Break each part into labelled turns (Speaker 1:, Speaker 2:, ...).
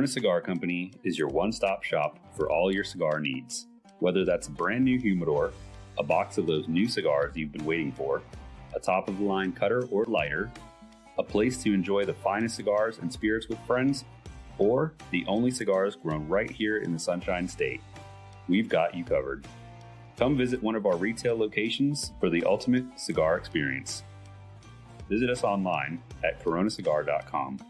Speaker 1: Cigar Company is your one-stop shop for all your cigar needs. Whether that's a brand new humidor, a box of those new cigars you've been waiting for, a top-of-the-line cutter or lighter, a place to enjoy the finest cigars and spirits with friends, or the only cigars grown right here in the Sunshine State, we've got you covered. Come visit one of our retail locations for the ultimate cigar experience. Visit us online at coronacigar.com.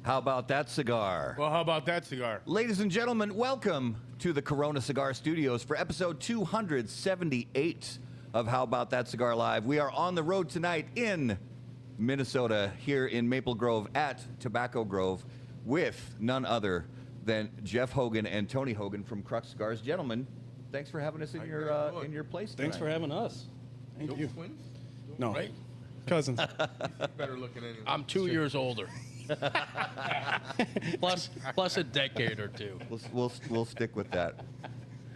Speaker 2: How about that cigar?
Speaker 3: Well, how about that cigar?
Speaker 2: Ladies and gentlemen, welcome to the Corona Cigar Studios for episode 278 of How About That Cigar Live. We are on the road tonight in Minnesota, here in Maple Grove at Tobacco Grove, with none other than Jeff Hogan and Tony Hogan from Crux Cigars. Gentlemen, thanks for having us in your place tonight.
Speaker 4: Thanks for having us. Thank you.
Speaker 3: Twins?
Speaker 4: No,
Speaker 3: Right?
Speaker 4: cousins.
Speaker 3: Better looking anyway.
Speaker 5: I'm 2 years older. plus a decade or two.
Speaker 2: We'll stick with that.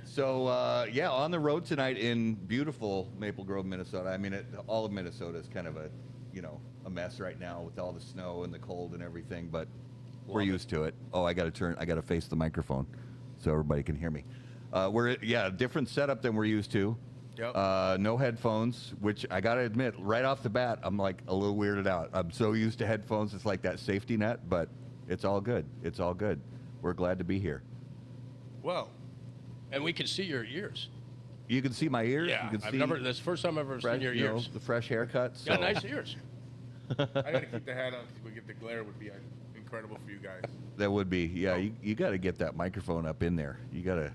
Speaker 2: So, yeah, on the road tonight in beautiful Maple Grove, Minnesota. I mean, all of Minnesota is kind of a mess right now with all the snow and the cold and everything, but we're used to it. Oh, I got to face the microphone so everybody can hear me. Different setup than we're used to.
Speaker 3: Yep.
Speaker 2: No headphones, which I got to admit, right off the bat, I'm like a little weirded out. I'm so used to headphones. It's like that safety net, but it's all good. It's all good. We're glad to be here.
Speaker 3: Well,
Speaker 5: And we can see your ears.
Speaker 2: You can see my ears.
Speaker 5: Yeah,
Speaker 2: You can
Speaker 5: I've
Speaker 2: see
Speaker 5: never. That's the first time I've ever
Speaker 2: fresh,
Speaker 5: seen your
Speaker 2: you know,
Speaker 5: ears.
Speaker 2: the fresh haircut. So.
Speaker 5: Got nice ears.
Speaker 3: I gotta keep the hat on because we get the glare. Would be incredible for you guys.
Speaker 2: That would be, yeah. You got to get that microphone up in there. You got to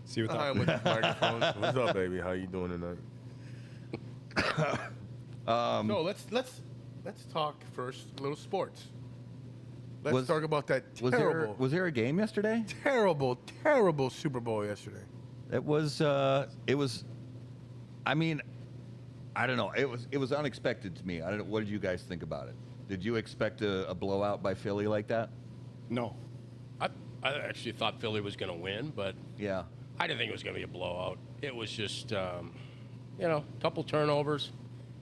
Speaker 4: See what
Speaker 3: Hi,
Speaker 4: that.
Speaker 3: with the microphone. What's up, baby? How you doing tonight? So let's talk first a little sports. Let's talk about that terrible,
Speaker 2: Was there a game yesterday?
Speaker 3: terrible Super Bowl yesterday.
Speaker 2: It was. I mean, I don't know. It was unexpected to me. I don't know. What did you guys think about it? Did you expect a blowout by Philly like that?
Speaker 4: No.
Speaker 5: I actually thought Philly was going to win, but
Speaker 2: Yeah.
Speaker 5: I didn't think it was going to be a blowout. It was just, a couple turnovers.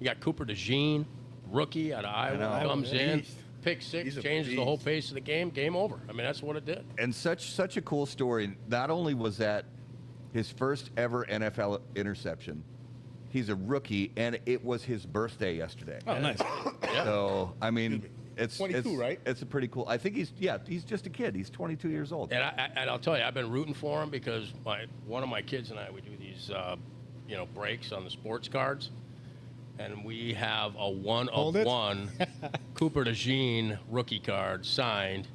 Speaker 5: You got Cooper DeJean, rookie out of Iowa, comes in, pick six, changes the whole pace of the game. Game over. I mean, that's what it did.
Speaker 2: And such a cool story. Not only was that his first ever NFL interception, he's a rookie, and it was his birthday yesterday.
Speaker 4: Oh, nice.
Speaker 5: Yeah.
Speaker 2: So I mean, it's
Speaker 3: 22, right?
Speaker 2: It's a pretty cool. I think he's just a kid. He's 22 years old.
Speaker 5: And I'll tell you, I've been rooting for him because one of my kids and I, we do these, breaks on the sports cards. And we have a one-of-one Cooper DeJean rookie card signed.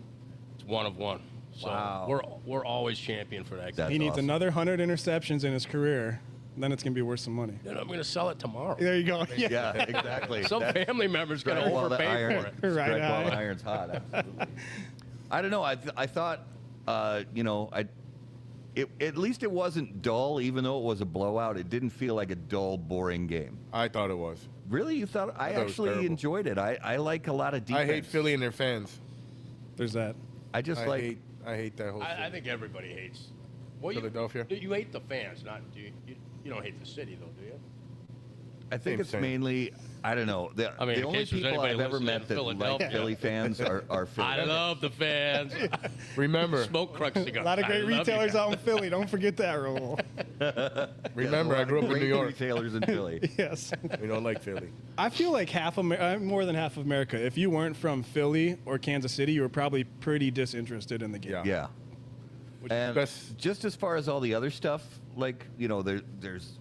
Speaker 5: It's one-of-one. So
Speaker 2: Wow.
Speaker 5: we're always champion for that guy.
Speaker 2: That's
Speaker 4: He needs
Speaker 2: awesome.
Speaker 4: another 100 interceptions in his career. Then it's gonna be worth some money.
Speaker 5: Then I'm going to sell it tomorrow.
Speaker 4: There you go. Yeah.
Speaker 2: Yeah, exactly.
Speaker 5: Some family member's going to
Speaker 2: Strike while the
Speaker 5: overpay
Speaker 2: iron-
Speaker 5: for it.
Speaker 4: Right,
Speaker 2: strike while the
Speaker 4: right.
Speaker 2: iron's hot. Absolutely. I don't know. I thought, at least it wasn't dull, even though it was a blowout. It didn't feel like a dull, boring game.
Speaker 3: I thought it was.
Speaker 2: Really, you thought? I
Speaker 3: thought it was
Speaker 2: actually
Speaker 3: terrible.
Speaker 2: enjoyed it. I like a lot of defense.
Speaker 3: I hate Philly and their fans.
Speaker 4: There's that.
Speaker 2: I just
Speaker 3: I hate that whole.
Speaker 5: I think everybody hates. Well,
Speaker 3: Philadelphia?
Speaker 5: You hate the fans, not you don't hate the city, though, do you?
Speaker 2: I think it's
Speaker 3: same.
Speaker 2: mainly, I don't know. The
Speaker 5: I mean,
Speaker 2: the
Speaker 5: in
Speaker 2: only
Speaker 5: case there's
Speaker 2: people I've
Speaker 5: anybody
Speaker 2: ever
Speaker 5: listening
Speaker 2: met
Speaker 5: in
Speaker 2: that like
Speaker 5: Philadelphia.
Speaker 2: Philly fans are Philly.
Speaker 5: I love the fans.
Speaker 3: Remember,
Speaker 5: Smoke Crux cigars.
Speaker 4: A lot of great
Speaker 5: I love you
Speaker 4: retailers
Speaker 5: guys.
Speaker 4: out in Philly. Don't forget that rule.
Speaker 3: remember, I grew up in
Speaker 2: Great
Speaker 3: New York.
Speaker 2: retailers in Philly.
Speaker 4: Yes.
Speaker 3: We don't like Philly.
Speaker 4: I feel like more than half of America, if you weren't from Philly or Kansas City, you were probably pretty disinterested in the game.
Speaker 3: Yeah.
Speaker 2: Yeah. And
Speaker 3: best-
Speaker 2: just as far as all the other stuff, like, you know, there's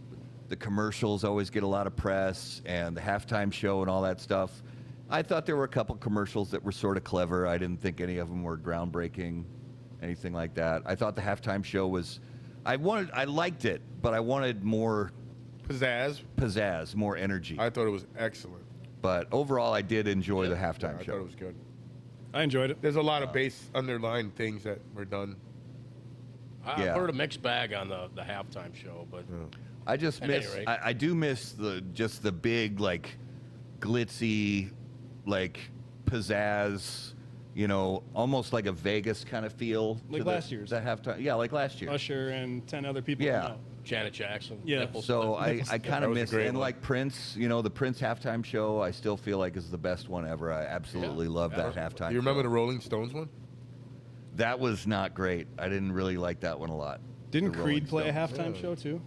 Speaker 2: the commercials always get a lot of press and the halftime show and all that stuff. I thought there were a couple commercials that were sort of clever. I didn't think any of them were groundbreaking, anything like that. I thought the halftime show was, I liked it, but I wanted more
Speaker 3: Pizzazz.
Speaker 2: more energy.
Speaker 3: I thought it was excellent.
Speaker 2: But overall, I did enjoy the
Speaker 3: Yeah,
Speaker 2: halftime
Speaker 3: I
Speaker 2: show.
Speaker 3: thought it was good.
Speaker 4: I enjoyed it.
Speaker 3: There's a lot of base underlying things that were done.
Speaker 5: I've
Speaker 2: Yeah.
Speaker 5: heard a mixed bag on the halftime show, but
Speaker 2: I just
Speaker 5: At
Speaker 2: miss.
Speaker 5: any rate.
Speaker 2: I do miss the big like glitzy, like pizzazz. You know, almost like a Vegas kind of feel.
Speaker 4: Like
Speaker 2: to
Speaker 4: last year's.
Speaker 2: the halftime. Yeah, like last year.
Speaker 4: Usher and 10 other people.
Speaker 2: Yeah.
Speaker 4: No.
Speaker 5: Janet Jackson.
Speaker 4: Yeah.
Speaker 5: nipple
Speaker 2: So
Speaker 5: slip.
Speaker 2: I kind
Speaker 3: That
Speaker 2: of
Speaker 3: was a
Speaker 2: miss
Speaker 3: great
Speaker 2: and
Speaker 3: one.
Speaker 2: like Prince. You know, the Prince halftime show. I still feel like is the best one ever. I absolutely love that halftime.
Speaker 3: You remember
Speaker 2: show.
Speaker 3: the Rolling Stones one?
Speaker 2: That was not great. I didn't really like that one a lot.
Speaker 4: Didn't
Speaker 2: The Rolling
Speaker 4: Creed play a
Speaker 2: Stones.
Speaker 4: halftime show too?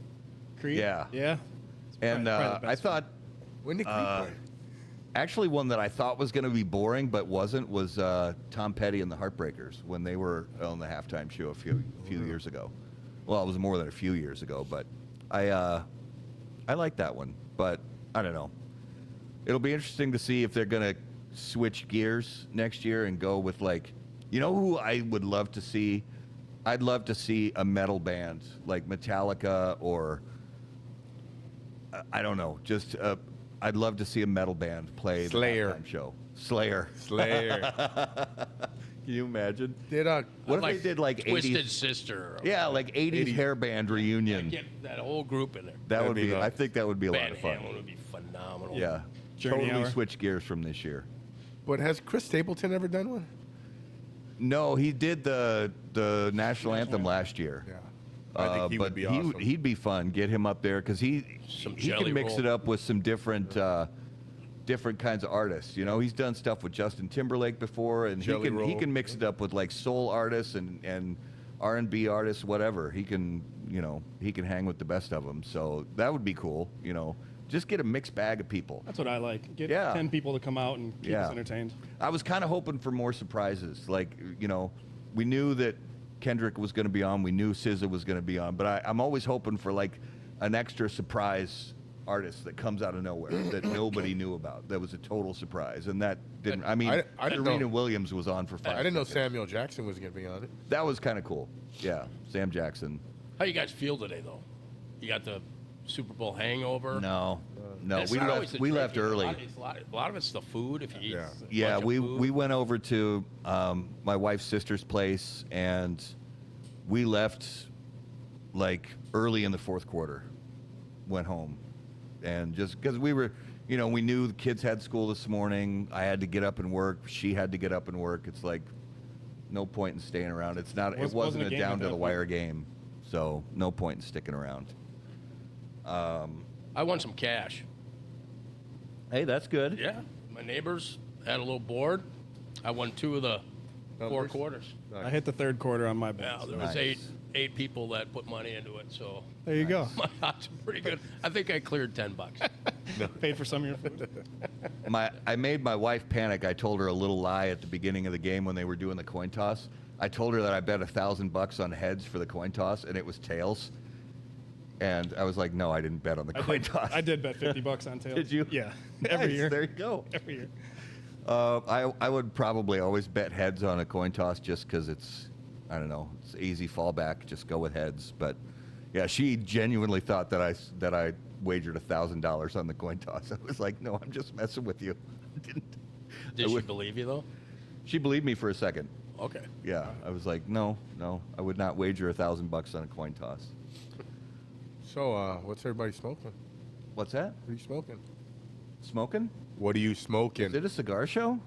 Speaker 4: Creed?
Speaker 2: Yeah.
Speaker 4: Yeah.
Speaker 2: And
Speaker 4: Probably the
Speaker 2: I
Speaker 4: best
Speaker 2: thought.
Speaker 3: When did Creed play?
Speaker 2: Actually, one that I thought was going to be boring but wasn't was Tom Petty and the Heartbreakers when they were on the halftime show a few years ago. Well, it was more than a few years ago, but I like that one. But I don't know. It'll be interesting to see if they're going to switch gears next year and go with like, you know who I would love to see? I'd love to see a metal band like Metallica or I don't know, just I'd love to see a metal band play
Speaker 3: Slayer.
Speaker 2: the halftime show. Slayer.
Speaker 3: Slayer.
Speaker 2: Can you imagine?
Speaker 3: Did
Speaker 2: What if they did like
Speaker 5: Twisted
Speaker 2: 80s?
Speaker 5: Sister. or
Speaker 2: Yeah, like 80s hair band reunion.
Speaker 5: Get that whole group in there.
Speaker 2: That
Speaker 3: That'd
Speaker 2: would
Speaker 3: be
Speaker 2: be. I
Speaker 3: nice.
Speaker 2: think that would be a lot
Speaker 5: Van
Speaker 2: of fun.
Speaker 5: Halen would be phenomenal.
Speaker 2: Yeah.
Speaker 4: Journey
Speaker 2: Totally
Speaker 4: Hour.
Speaker 2: switch gears from this year.
Speaker 3: But has Chris Stapleton ever done one?
Speaker 2: No, he did the national anthem last year.
Speaker 3: Yeah. I think he
Speaker 2: but
Speaker 3: would be awesome.
Speaker 2: he'd be fun. Get him up there because he
Speaker 5: Jelly
Speaker 2: can mix
Speaker 5: Roll.
Speaker 2: it up with some different kinds of artists. You know, he's done stuff with Justin Timberlake before, and
Speaker 3: Jelly
Speaker 2: he
Speaker 3: Roll.
Speaker 2: can mix it up with like soul artists and R&B artists, whatever. He can hang with the best of them. So that would be cool. You know, just get a mixed bag of people.
Speaker 4: That's what I like. Get
Speaker 2: Yeah.
Speaker 4: 10 people to come out and keep
Speaker 2: Yeah.
Speaker 4: us entertained.
Speaker 2: I was kind of hoping for more surprises. Like, you know, we knew that Kendrick was going to be on. We knew SZA was going to be on. But I'm always hoping for, like, an extra surprise artist that comes out of nowhere that nobody knew about. That was a total surprise. And that didn't... I mean,
Speaker 3: I didn't
Speaker 2: Serena
Speaker 3: know.
Speaker 2: Williams was on for 5
Speaker 3: I didn't know
Speaker 2: seconds.
Speaker 3: Samuel Jackson was going to be on it.
Speaker 2: That was kind of cool. Yeah, Sam Jackson.
Speaker 5: How you guys feel today, though? You got the Super Bowl hangover?
Speaker 2: No,
Speaker 5: It's
Speaker 2: we
Speaker 5: not always
Speaker 2: left.
Speaker 5: the
Speaker 2: We left
Speaker 5: drinking.
Speaker 2: early.
Speaker 5: A lot of it's the food. If you eat
Speaker 3: Yeah.
Speaker 5: a
Speaker 2: Yeah,
Speaker 5: bunch of
Speaker 2: we
Speaker 5: food.
Speaker 2: went over to my wife's sister's place, and we left like early in the fourth quarter. Went home, and just because we were, you know, we knew the kids had school this morning. I had to get up and work. She had to get up and work. It's like no point in staying around. It's not. It
Speaker 4: Wasn't
Speaker 2: wasn't
Speaker 4: a
Speaker 2: a
Speaker 4: game
Speaker 2: down
Speaker 4: at
Speaker 2: to
Speaker 4: that
Speaker 2: the
Speaker 4: point.
Speaker 2: wire game, so no point in sticking around.
Speaker 5: I won some cash.
Speaker 2: Hey, that's good.
Speaker 5: Yeah, my neighbors had a little board. I won 2 of the 4
Speaker 3: Numbers?
Speaker 5: quarters.
Speaker 4: I hit the third quarter on my bet.
Speaker 5: Yeah, there was
Speaker 2: Nice.
Speaker 5: eight people that put money into it, so
Speaker 4: There you go.
Speaker 5: my odds are pretty good. I think I cleared $10.
Speaker 4: Paid for some of your food.
Speaker 2: I made my wife panic. I told her a little lie at the beginning of the game when they were doing the coin toss. I told her that I bet $1,000 on heads for the coin toss, and it was tails. And I was like, no, I didn't bet on the coin toss.
Speaker 4: I did bet $50 on tails.
Speaker 2: Did you?
Speaker 4: Yeah.
Speaker 2: Nice,
Speaker 4: Every year.
Speaker 2: There you go.
Speaker 4: Every year.
Speaker 2: I would probably always bet heads on a coin toss just because it's, I don't know, it's easy fallback. Just go with heads. But yeah, she genuinely thought that I wagered $1,000 on the coin toss. I was like, no, I'm just messing with you. Didn't.
Speaker 5: Did
Speaker 2: I
Speaker 5: she
Speaker 2: would-
Speaker 5: believe you though?
Speaker 2: She believed me for a second.
Speaker 5: Okay.
Speaker 2: Yeah, I was like, no, I would not wager $1,000 on a coin toss.
Speaker 3: So, what's everybody smoking?
Speaker 2: What's that?
Speaker 3: What are you smoking?
Speaker 2: Smoking?
Speaker 3: What are you smoking?
Speaker 2: Is it a cigar show?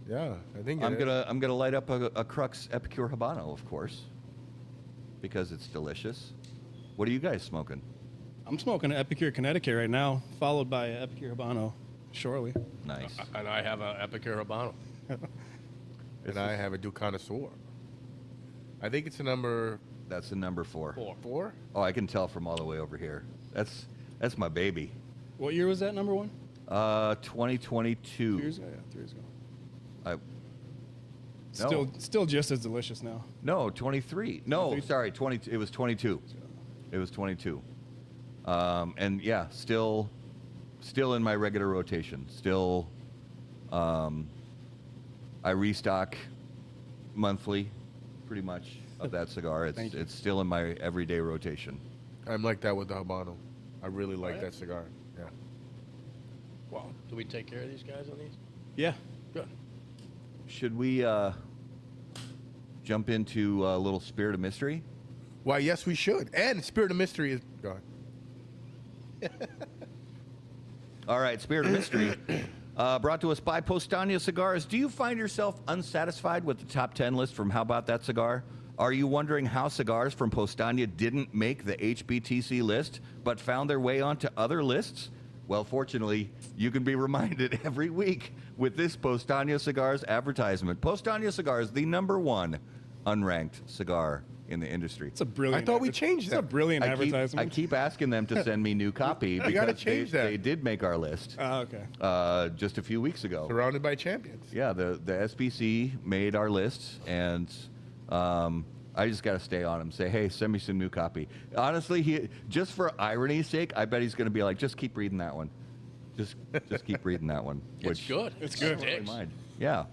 Speaker 3: Yeah, I think it
Speaker 2: I'm
Speaker 3: is.
Speaker 2: gonna light up a Crux Epicure Habano, of course, because it's delicious. What are you guys smoking?
Speaker 4: I'm smoking an Epicure Connecticut right now, followed by an Epicure Habano shortly.
Speaker 2: Nice.
Speaker 5: And I have an Epicure Habano.
Speaker 3: And I have a Duke Connoisseur. I think it's a number
Speaker 2: That's the number 4.
Speaker 3: 4.
Speaker 2: Oh, I can tell from all the way over here. That's my baby.
Speaker 4: What year was that number one?
Speaker 2: 2022.
Speaker 4: 2 years ago? Yeah, 3 years ago.
Speaker 2: I,
Speaker 4: Still just as delicious now.
Speaker 2: no, 23. No, sorry, 20. It was 22. It was 22. And yeah, still in my regular rotation. Still, I restock monthly, pretty much, of that cigar. It's still in my everyday rotation.
Speaker 3: I'm like that with the Habano. I really like that cigar. Yeah.
Speaker 5: Well, do we take care of these guys on these?
Speaker 4: Yeah.
Speaker 5: Good.
Speaker 2: Should we jump into a little Spirit of Mystery?
Speaker 3: Why, yes, we should. And Spirit of Mystery is gone.
Speaker 2: All right, Spirit of Mystery, brought to us by Postania Cigars. Do you find yourself unsatisfied with the top 10 list from How About That Cigar? Are you wondering how cigars from Postania didn't make the HBTC list, but found their way onto other lists? Well, fortunately, you can be reminded every week with this Postania Cigars advertisement. Postania Cigars, the #1 unranked cigar in the industry.
Speaker 4: It's a brilliant.
Speaker 3: I thought we changed that.
Speaker 4: It's a brilliant advertisement.
Speaker 2: I keep asking them to send me new copy
Speaker 3: gotta
Speaker 2: because
Speaker 3: change that.
Speaker 2: they did make our list
Speaker 4: Okay.
Speaker 2: just a few weeks ago.
Speaker 3: Surrounded by champions.
Speaker 2: Yeah, the SBC made our list, and I just got to stay on him. Say, hey, send me some new copy. Honestly, just for irony's sake, I bet he's going to be like, just keep reading that one. Just keep reading that one.
Speaker 5: It's good.
Speaker 4: It's good.
Speaker 2: I don't mind. Yeah.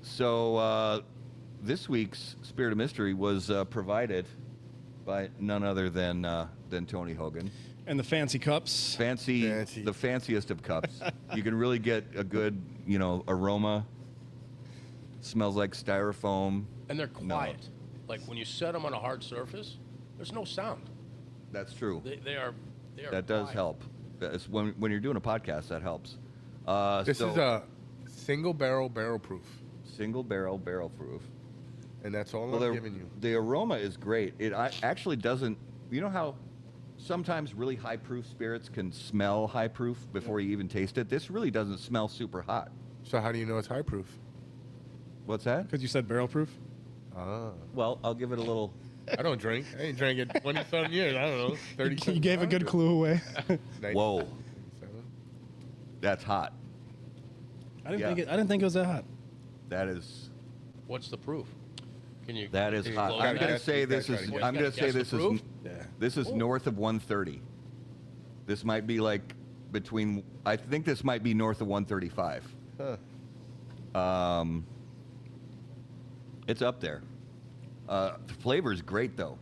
Speaker 2: So this week's Spirit of Mystery was provided by none other than Tony Hogan.
Speaker 4: And the fancy cups.
Speaker 2: Fancy,
Speaker 3: Fancy.
Speaker 2: the fanciest of cups. You can really get a good, aroma. Smells like styrofoam.
Speaker 5: And they're quiet. Like when you set them on a hard surface, there's no sound.
Speaker 2: That's true.
Speaker 5: They are
Speaker 2: That does
Speaker 5: quiet.
Speaker 2: help. When you're doing a podcast, that helps.
Speaker 3: This is a single barrel proof.
Speaker 2: single barrel proof.
Speaker 3: And that's all
Speaker 2: Well,
Speaker 3: I'm giving you.
Speaker 2: the aroma is great. It actually doesn't. You know how sometimes really high proof spirits can smell high proof before you even taste it? This really doesn't smell super hot.
Speaker 3: So how do you know it's high proof?
Speaker 2: What's that?
Speaker 4: Because you said barrel proof.
Speaker 2: Well, I'll give it a little.
Speaker 3: I don't drink. I ain't drank it 20-some years. I don't know. 30.
Speaker 4: You gave a good clue away.
Speaker 2: Whoa, that's hot.
Speaker 4: I didn't think it was that hot.
Speaker 2: That is.
Speaker 5: What's the proof? Can you?
Speaker 2: That is
Speaker 5: can you
Speaker 2: hot.
Speaker 5: close
Speaker 2: I'm
Speaker 5: that?
Speaker 2: going to say this is.
Speaker 3: Guess
Speaker 2: I'm going to say this
Speaker 5: the
Speaker 2: is.
Speaker 5: proof?
Speaker 2: This is north of 130. This might be like between. I think this might be north of 135.
Speaker 3: Huh.
Speaker 2: It's up there. The flavor is great though.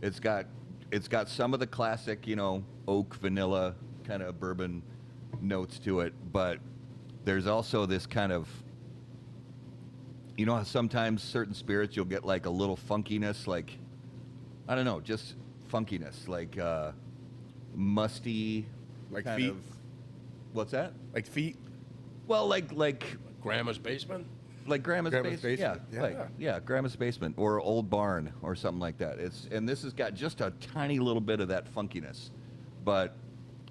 Speaker 2: It's got some of the classic, oak, vanilla kind of bourbon notes to it, but there's also this kind of, how sometimes certain spirits you'll get like a little funkiness, like, I don't know, just funkiness, like musty,
Speaker 3: Like
Speaker 2: kind
Speaker 3: feet?
Speaker 2: of. What's that?
Speaker 3: Like feet?
Speaker 2: Well, like
Speaker 5: Grandma's basement.
Speaker 2: Like Grandma's
Speaker 3: Grandma's
Speaker 2: basement.
Speaker 3: basement,
Speaker 2: Yeah, Grandma's basement or Old Barn or something like that. And this has got just a tiny little bit of that funkiness, but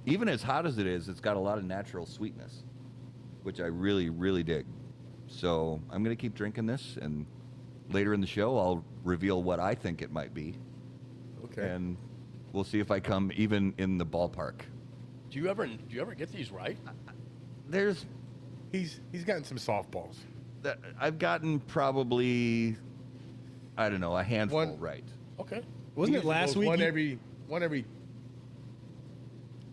Speaker 2: even as hot as it is, it's got a lot of natural sweetness, which I really, really dig. So I'm gonna keep drinking this, and later in the show, I'll reveal what I think it might be,
Speaker 3: Okay.
Speaker 2: and we'll see if I come even in the ballpark.
Speaker 5: Do you ever get these right?
Speaker 3: He's gotten some softballs.
Speaker 2: I've gotten probably, I don't know, a handful
Speaker 3: One-
Speaker 2: right.
Speaker 5: Okay.
Speaker 4: Wasn't it last week?
Speaker 3: One every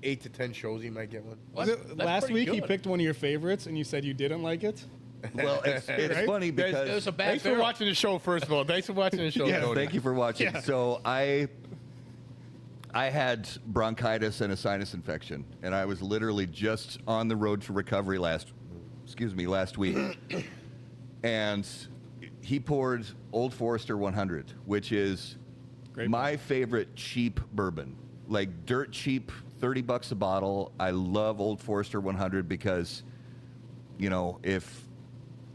Speaker 3: 8 to 10 shows he might get one.
Speaker 4: Was it
Speaker 5: That's
Speaker 4: last
Speaker 5: pretty
Speaker 4: week he
Speaker 5: good.
Speaker 4: picked one of your favorites and you said you didn't like it?
Speaker 2: Well, it's
Speaker 4: Right?
Speaker 2: funny
Speaker 5: It
Speaker 2: because
Speaker 5: was a bad
Speaker 3: Thanks for
Speaker 5: barrel.
Speaker 3: watching the show, first of all. Thanks for watching the show.
Speaker 4: Yes,
Speaker 3: Tony.
Speaker 2: thank you for watching.
Speaker 4: Yeah.
Speaker 2: So I had bronchitis and a sinus infection, and I was literally just on the road to recovery last week. And he poured Old Forester 100, which is
Speaker 4: Great
Speaker 2: my favorite cheap bourbon, like dirt cheap, $30 a bottle. I love Old Forester 100 because, if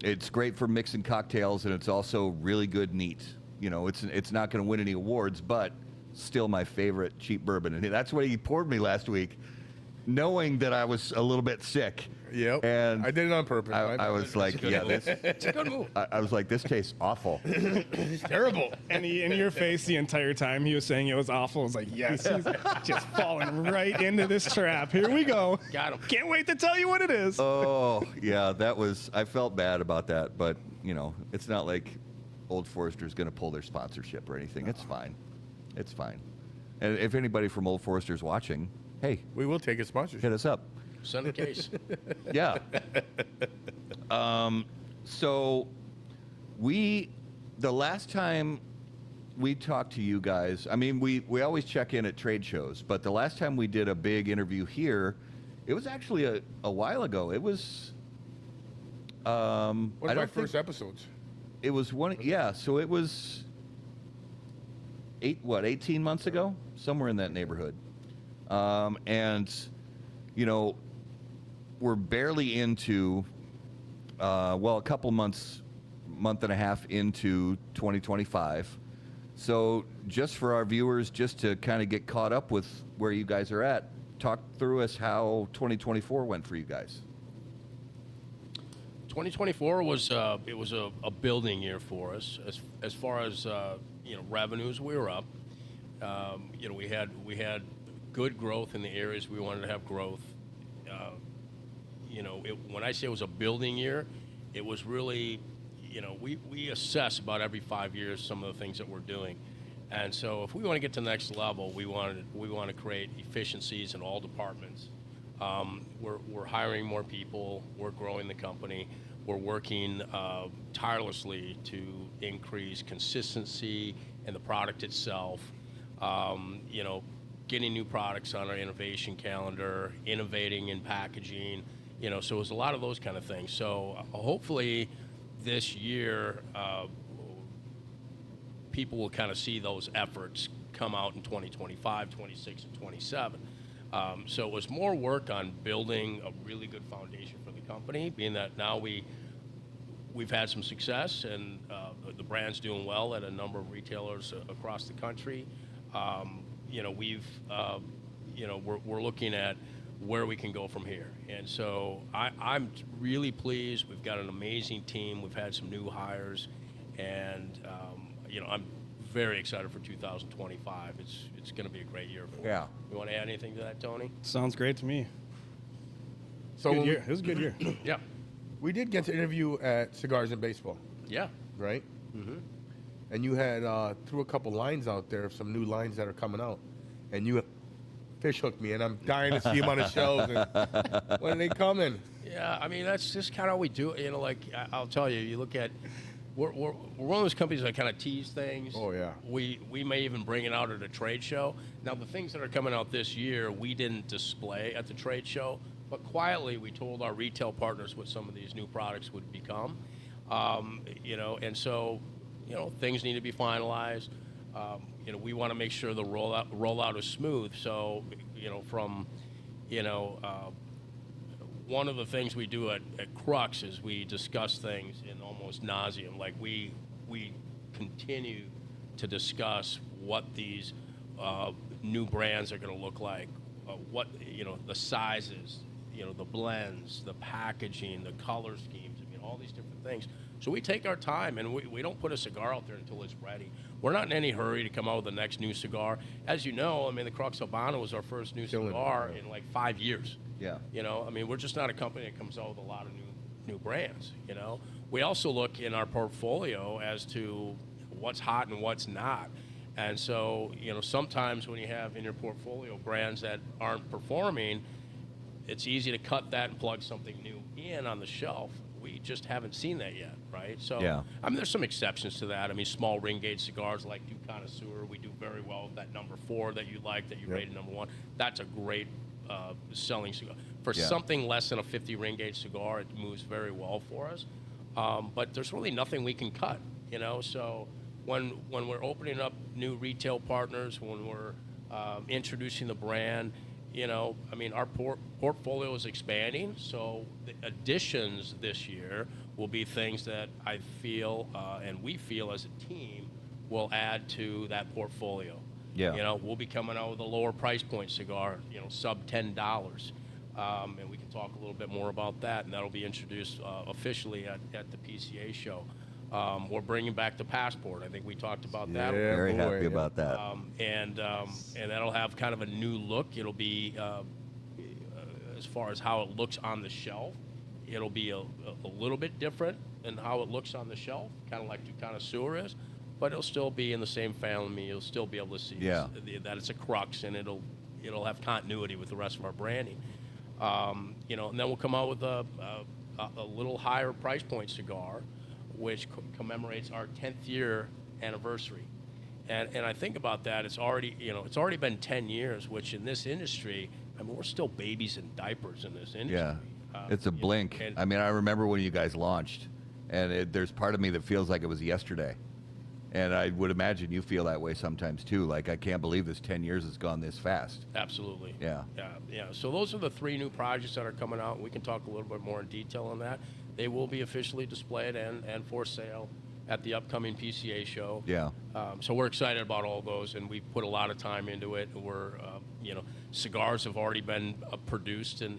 Speaker 2: it's great for mixing cocktails, and it's also really good neat. It's not going to win any awards, but still my favorite cheap bourbon. And that's what he poured me last week, knowing that I was a little bit sick.
Speaker 3: Yep.
Speaker 2: And
Speaker 3: I did it on purpose.
Speaker 2: I was like, yeah,
Speaker 5: It's a good move.
Speaker 2: I was like, this tastes awful.
Speaker 3: It's terrible.
Speaker 4: And in your face the entire time he was saying it was awful. I was like, yes, he's just falling right into this trap. Here we go.
Speaker 5: Got him.
Speaker 4: Can't wait to tell you what it is.
Speaker 2: Oh, yeah, I felt bad about that. But, it's not like Old Forester's going to pull their sponsorship or anything. It's fine. It's fine. And if anybody from Old Forester's watching, hey,
Speaker 3: We will take a sponsorship.
Speaker 2: hit us up.
Speaker 5: Send a case.
Speaker 2: Yeah. So the last time we talked to you guys, I mean, we always check in at trade shows, but the last time we did a big interview here, it was actually a while ago. It was,
Speaker 3: One of my first episodes.
Speaker 2: it was one, yeah, so it was 18 months ago? Somewhere in that neighborhood. And, we're barely into, a couple month and a half into 2025. So just for our viewers, just to kind of get caught up with where you guys are at, talk through us how 2024 went for you guys.
Speaker 5: 2024 was a building year for us as far as revenues. We were up. We had good growth in the areas we wanted to have growth. When I say it was a building year, it was really, we assess about every 5 years some of the things that we're doing. And so if we want to get to the next level, we want to create efficiencies in all departments. We're hiring more people. We're growing the company. We're working tirelessly to increase consistency in the product itself. Getting new products on our innovation calendar, innovating in packaging. So it was a lot of those kind of things. So hopefully this year, people will kind of see those efforts come out in 2025, 26, and 27. So it was more work on building a really good foundation for the company, being that now we've had some success and the brand's doing well at a number of retailers across the country. We're looking at where we can go from here. And so I'm really pleased. We've got an amazing team. We've had some new hires, and I'm very excited for 2025. It's going to be a great year for us.
Speaker 2: Yeah.
Speaker 5: You want to add anything to that, Tony?
Speaker 4: Sounds great to me.
Speaker 3: So
Speaker 4: Good year. It was a good year.
Speaker 5: Yeah.
Speaker 3: we did get to interview at Cigars and Baseball,
Speaker 5: Yeah.
Speaker 3: right?
Speaker 5: Mm-hmm.
Speaker 3: And you had threw a couple lines out there, some new lines that are coming out, and you fish hooked me, and I'm dying to see them on the shelves. And when are they coming?
Speaker 5: Yeah, I mean, that's just kind of how we do it. I'll tell you, you look at, we're one of those companies that kind of tease things.
Speaker 3: Oh, yeah.
Speaker 5: We may even bring it out at a trade show. Now, the things that are coming out this year, we didn't display at the trade show, but quietly we told our retail partners what some of these new products would become. And so, things need to be finalized. We want to make sure the rollout is smooth. So, one of the things we do at Crux is we discuss things in almost nauseam. Like we continue to discuss what these new brands are going to look like, the sizes, the blends, the packaging, the color schemes. I mean, all these different things. So we take our time, and we don't put a cigar out there until it's ready. We're not in any hurry to come out with the next new cigar. As you know, I mean, the Crux Habano was our first new cigar in like 5 years.
Speaker 2: Yeah.
Speaker 5: We're just not a company that comes out with a lot of new brands. We also look in our portfolio as to what's hot and what's not. And so, sometimes when you have in your portfolio brands that aren't performing, it's easy to cut that and plug something new in on the shelf. We just haven't seen that yet, right? So,
Speaker 2: Yeah.
Speaker 5: I mean, there's some exceptions to that. I mean, small ring gauge cigars like Du Connoisseur, we do very well with that number 4 that you like, that you rated number 1. That's a great selling cigar. For something less than a 50 ring gauge cigar, it moves very well for us. But there's really nothing we can cut, So when we're opening up new retail partners, when we're introducing the brand, our portfolio is expanding, so the additions this year will be things that I feel and we feel as a team will add to that portfolio.
Speaker 2: Yeah.
Speaker 5: You know, we'll be coming out with a lower price point cigar, you know, sub $10. And we can talk a little bit more about that, and that'll be introduced officially at the PCA show. We're bringing back the Passport. I think we talked about that.
Speaker 2: Very happy about that.
Speaker 5: And that'll have kind of a new look. It'll be, as far as how it looks on the shelf, it'll be a little bit different than how it looks on the shelf, kind of like the connoisseur is, but it'll still be in the same family. You'll still be able to see that it's a Crux, and it'll have continuity with the rest of our branding. You know, and then we'll come out with a little higher price point cigar, which commemorates our 10th year anniversary. And I think about that, it's already been 10 years, which in this industry, I mean, we're still babies in diapers in this industry.
Speaker 2: Yeah, it's a blink. I mean, I remember when you guys launched, and there's part of me that feels like it was yesterday. And I would imagine you feel that way sometimes too. Like, I can't believe this 10 years has gone this fast.
Speaker 5: Absolutely.
Speaker 2: Yeah.
Speaker 5: Yeah. So those are the 3 new projects that are coming out. We can talk a little bit more in detail on that. They will be officially displayed and for sale at the upcoming PCA show.
Speaker 2: Yeah.
Speaker 5: So we're excited about all those, and we put a lot of time into it. We're, you know, cigars have already been produced in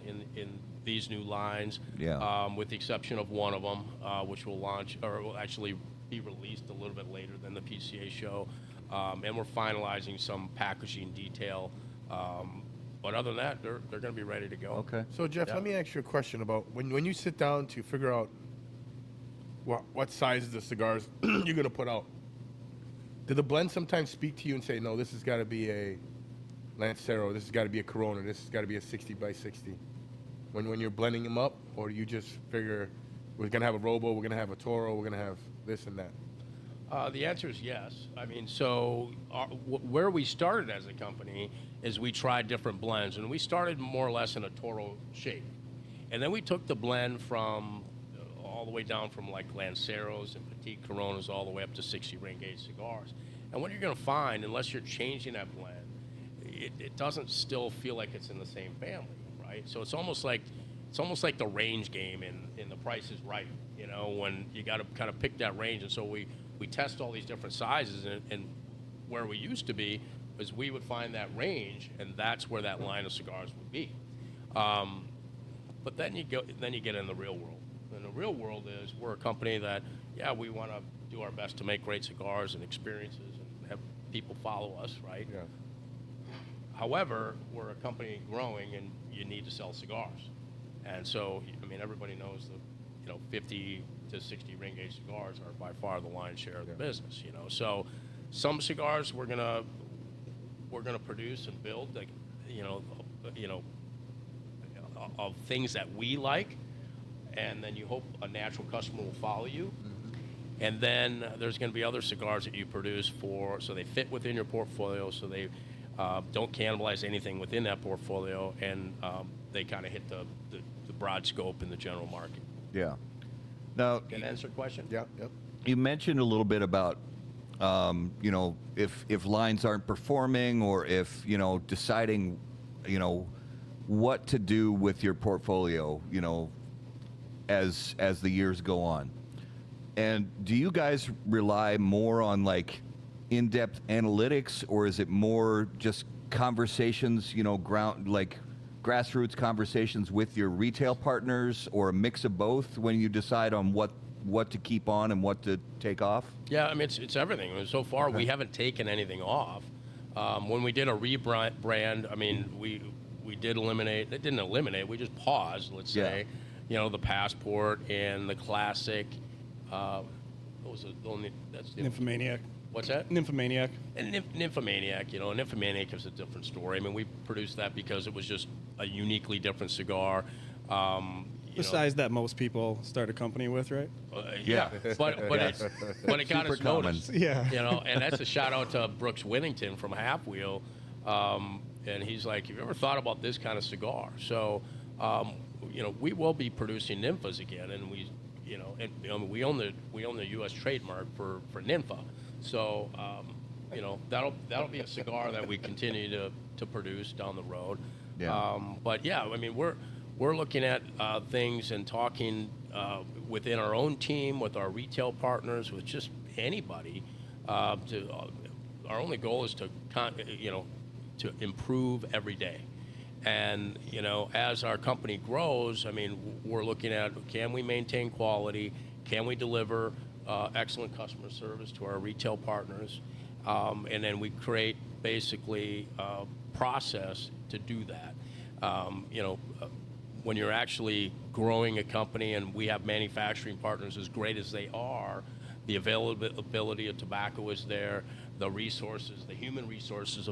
Speaker 5: these new lines.
Speaker 2: Yeah.
Speaker 5: With the exception of one of them, which will launch, or will actually be released a little bit later than the PCA show. And we're finalizing some packaging detail. But other than that, they're going to be ready to go.
Speaker 2: Okay.
Speaker 3: So, Jeff, let me ask you a question about when you sit down to figure out what sizes of cigars you're going to put out. Do the blends sometimes speak to you and say, no, this has got to be a Lancero, this has got to be a Corona, this has got to be a 60 by 60? When you're blending them up, or do you just figure we're going to have a Robo, we're going to have a Toro, we're going to have this and that?
Speaker 5: The answer is yes. I mean, so where we started as a company is we tried different blends, and we started more or less in a Toro shape. And then we took the blend from all the way down from like Lanceros and Petite Coronas all the way up to 60 ring gauge cigars. And what you're going to find, unless you're changing that blend, it doesn't still feel like it's in the same family, right? So it's almost like the range game in The Price is Right, you know, when you got to kind of pick that range. And so we test all these different sizes, and where we used to be was we would find that range, and that's where that line of cigars would be. But then you get in the real world. And the real world is we're a company that, we want to do our best to make great cigars and experiences and have people follow us, right?
Speaker 3: Yeah.
Speaker 5: However, we're a company growing, and you need to sell cigars. And so, I mean, everybody knows that, 50 to 60 ring gauge cigars are by far the lion's share of the business, So some cigars we're gonna produce and build, like, of things that we like, and then you hope a natural customer will follow you. Mm-hmm. And then there's going to be other cigars that you produce so they fit within your portfolio, so they don't cannibalize anything within that portfolio, and they kind of hit the broad scope in the general market.
Speaker 2: Yeah. Now,
Speaker 5: can I answer the question?
Speaker 3: Yep.
Speaker 2: you mentioned a little bit about, if lines aren't performing, or if, deciding, what to do with your portfolio, as the years go on. And do you guys rely more on like in-depth analytics, or is it more just conversations, grassroots conversations with your retail partners, or a mix of both when you decide on what to keep on and what to take off?
Speaker 5: Yeah, I mean, it's everything. I mean, so far, we haven't taken anything off. When we did a rebrand, I mean, we did eliminate. It didn't eliminate. We just paused. Let's say, the Passport and the Classic. What was it? That's the
Speaker 4: Nymphomaniac.
Speaker 5: What's that?
Speaker 4: Nymphomaniac.
Speaker 5: And Nymphomaniac, Nymphomaniac is a different story. I mean, we produced that because it was just a uniquely different cigar.
Speaker 4: The size that most people start a company with, right?
Speaker 5: But it got us noticed.
Speaker 4: Yeah.
Speaker 5: And that's a shout out to Brooks Whittington from Half Wheel, and he's like, "Have you ever thought about this kind of cigar?" So, we will be producing Nymphas again, and we own the U.S. trademark for Nympha. So, that'll be a cigar that we continue to produce down the road.
Speaker 2: Yeah.
Speaker 5: But yeah, I mean, we're looking at things and talking within our own team, with our retail partners, with just anybody to our only goal is to to improve every day. And as our company grows, I mean, we're looking at, can we maintain quality? Can we deliver excellent customer service to our retail partners? And then we create basically a process to do that. When you're actually growing a company, and we have manufacturing partners as great as they are, the availability of tobacco is there, the resources, the human resources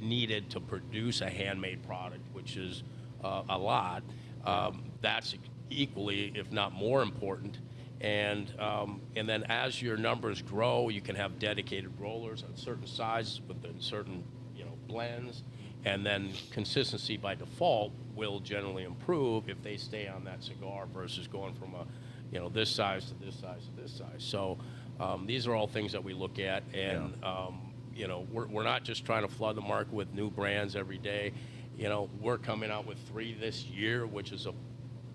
Speaker 5: needed to produce a handmade product, which is a lot. That's equally, if not more important. And then as your numbers grow, you can have dedicated rollers on certain sizes within certain blends, and then consistency by default will generally improve if they stay on that cigar versus going from this size to this size to this size. So these are all things that we look at, and we're not just trying to flood the market with new brands every day. We're coming out with 3 this year, which is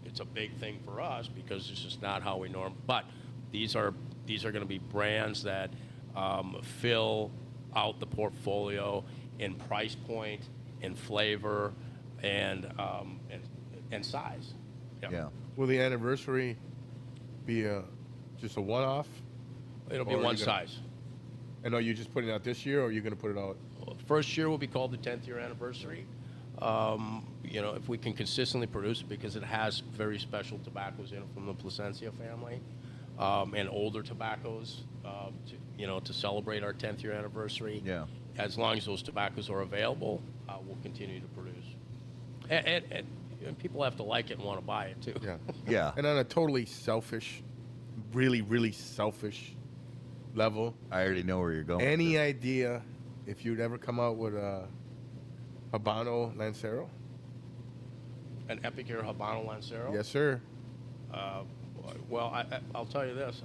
Speaker 5: it's a big thing for us because it's just not how we normally. But these are going to be brands that fill out the portfolio in price point, in flavor, and size.
Speaker 2: Yeah.
Speaker 3: Will the anniversary be just a one-off?
Speaker 5: It'll be one size.
Speaker 3: And are you just putting it out this year, or are you going to put it out?
Speaker 5: Well, the first year will be called the 10th year anniversary. If we can consistently produce it, because it has very special tobaccos in it from the Plasencia family, and older tobaccos, to celebrate our 10th year anniversary.
Speaker 2: Yeah.
Speaker 5: As long as those tobaccos are available, we'll continue to produce. And people have to like it and want to buy it too.
Speaker 3: Yeah.
Speaker 2: Yeah.
Speaker 3: And on a totally selfish, really, really selfish level,
Speaker 2: I already know where you're going.
Speaker 3: any idea if you'd ever come out with a Habano Lancero?
Speaker 5: An Epicure Habano Lancero?
Speaker 3: Yes, sir.
Speaker 5: Well, I'll tell you this.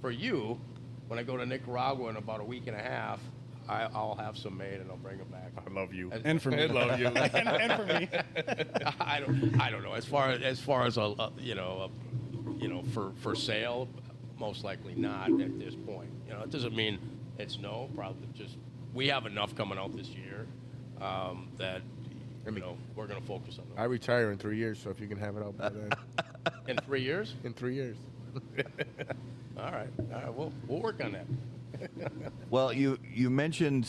Speaker 5: For you, when I go to Nicaragua in about a week and a half, I'll have some made and I'll bring them back.
Speaker 3: I love you.
Speaker 4: And for me.
Speaker 3: I love you.
Speaker 4: and for me.
Speaker 5: I don't know. As far as for sale, most likely not at this point. It doesn't mean it's no. Probably just we have enough coming out this year that we're going to focus on
Speaker 3: I
Speaker 5: them.
Speaker 3: retire in 3 years, so if you can have it out by then.
Speaker 5: In 3 years?
Speaker 3: In 3 years.
Speaker 5: All right. We'll work on that.
Speaker 2: Well, you mentioned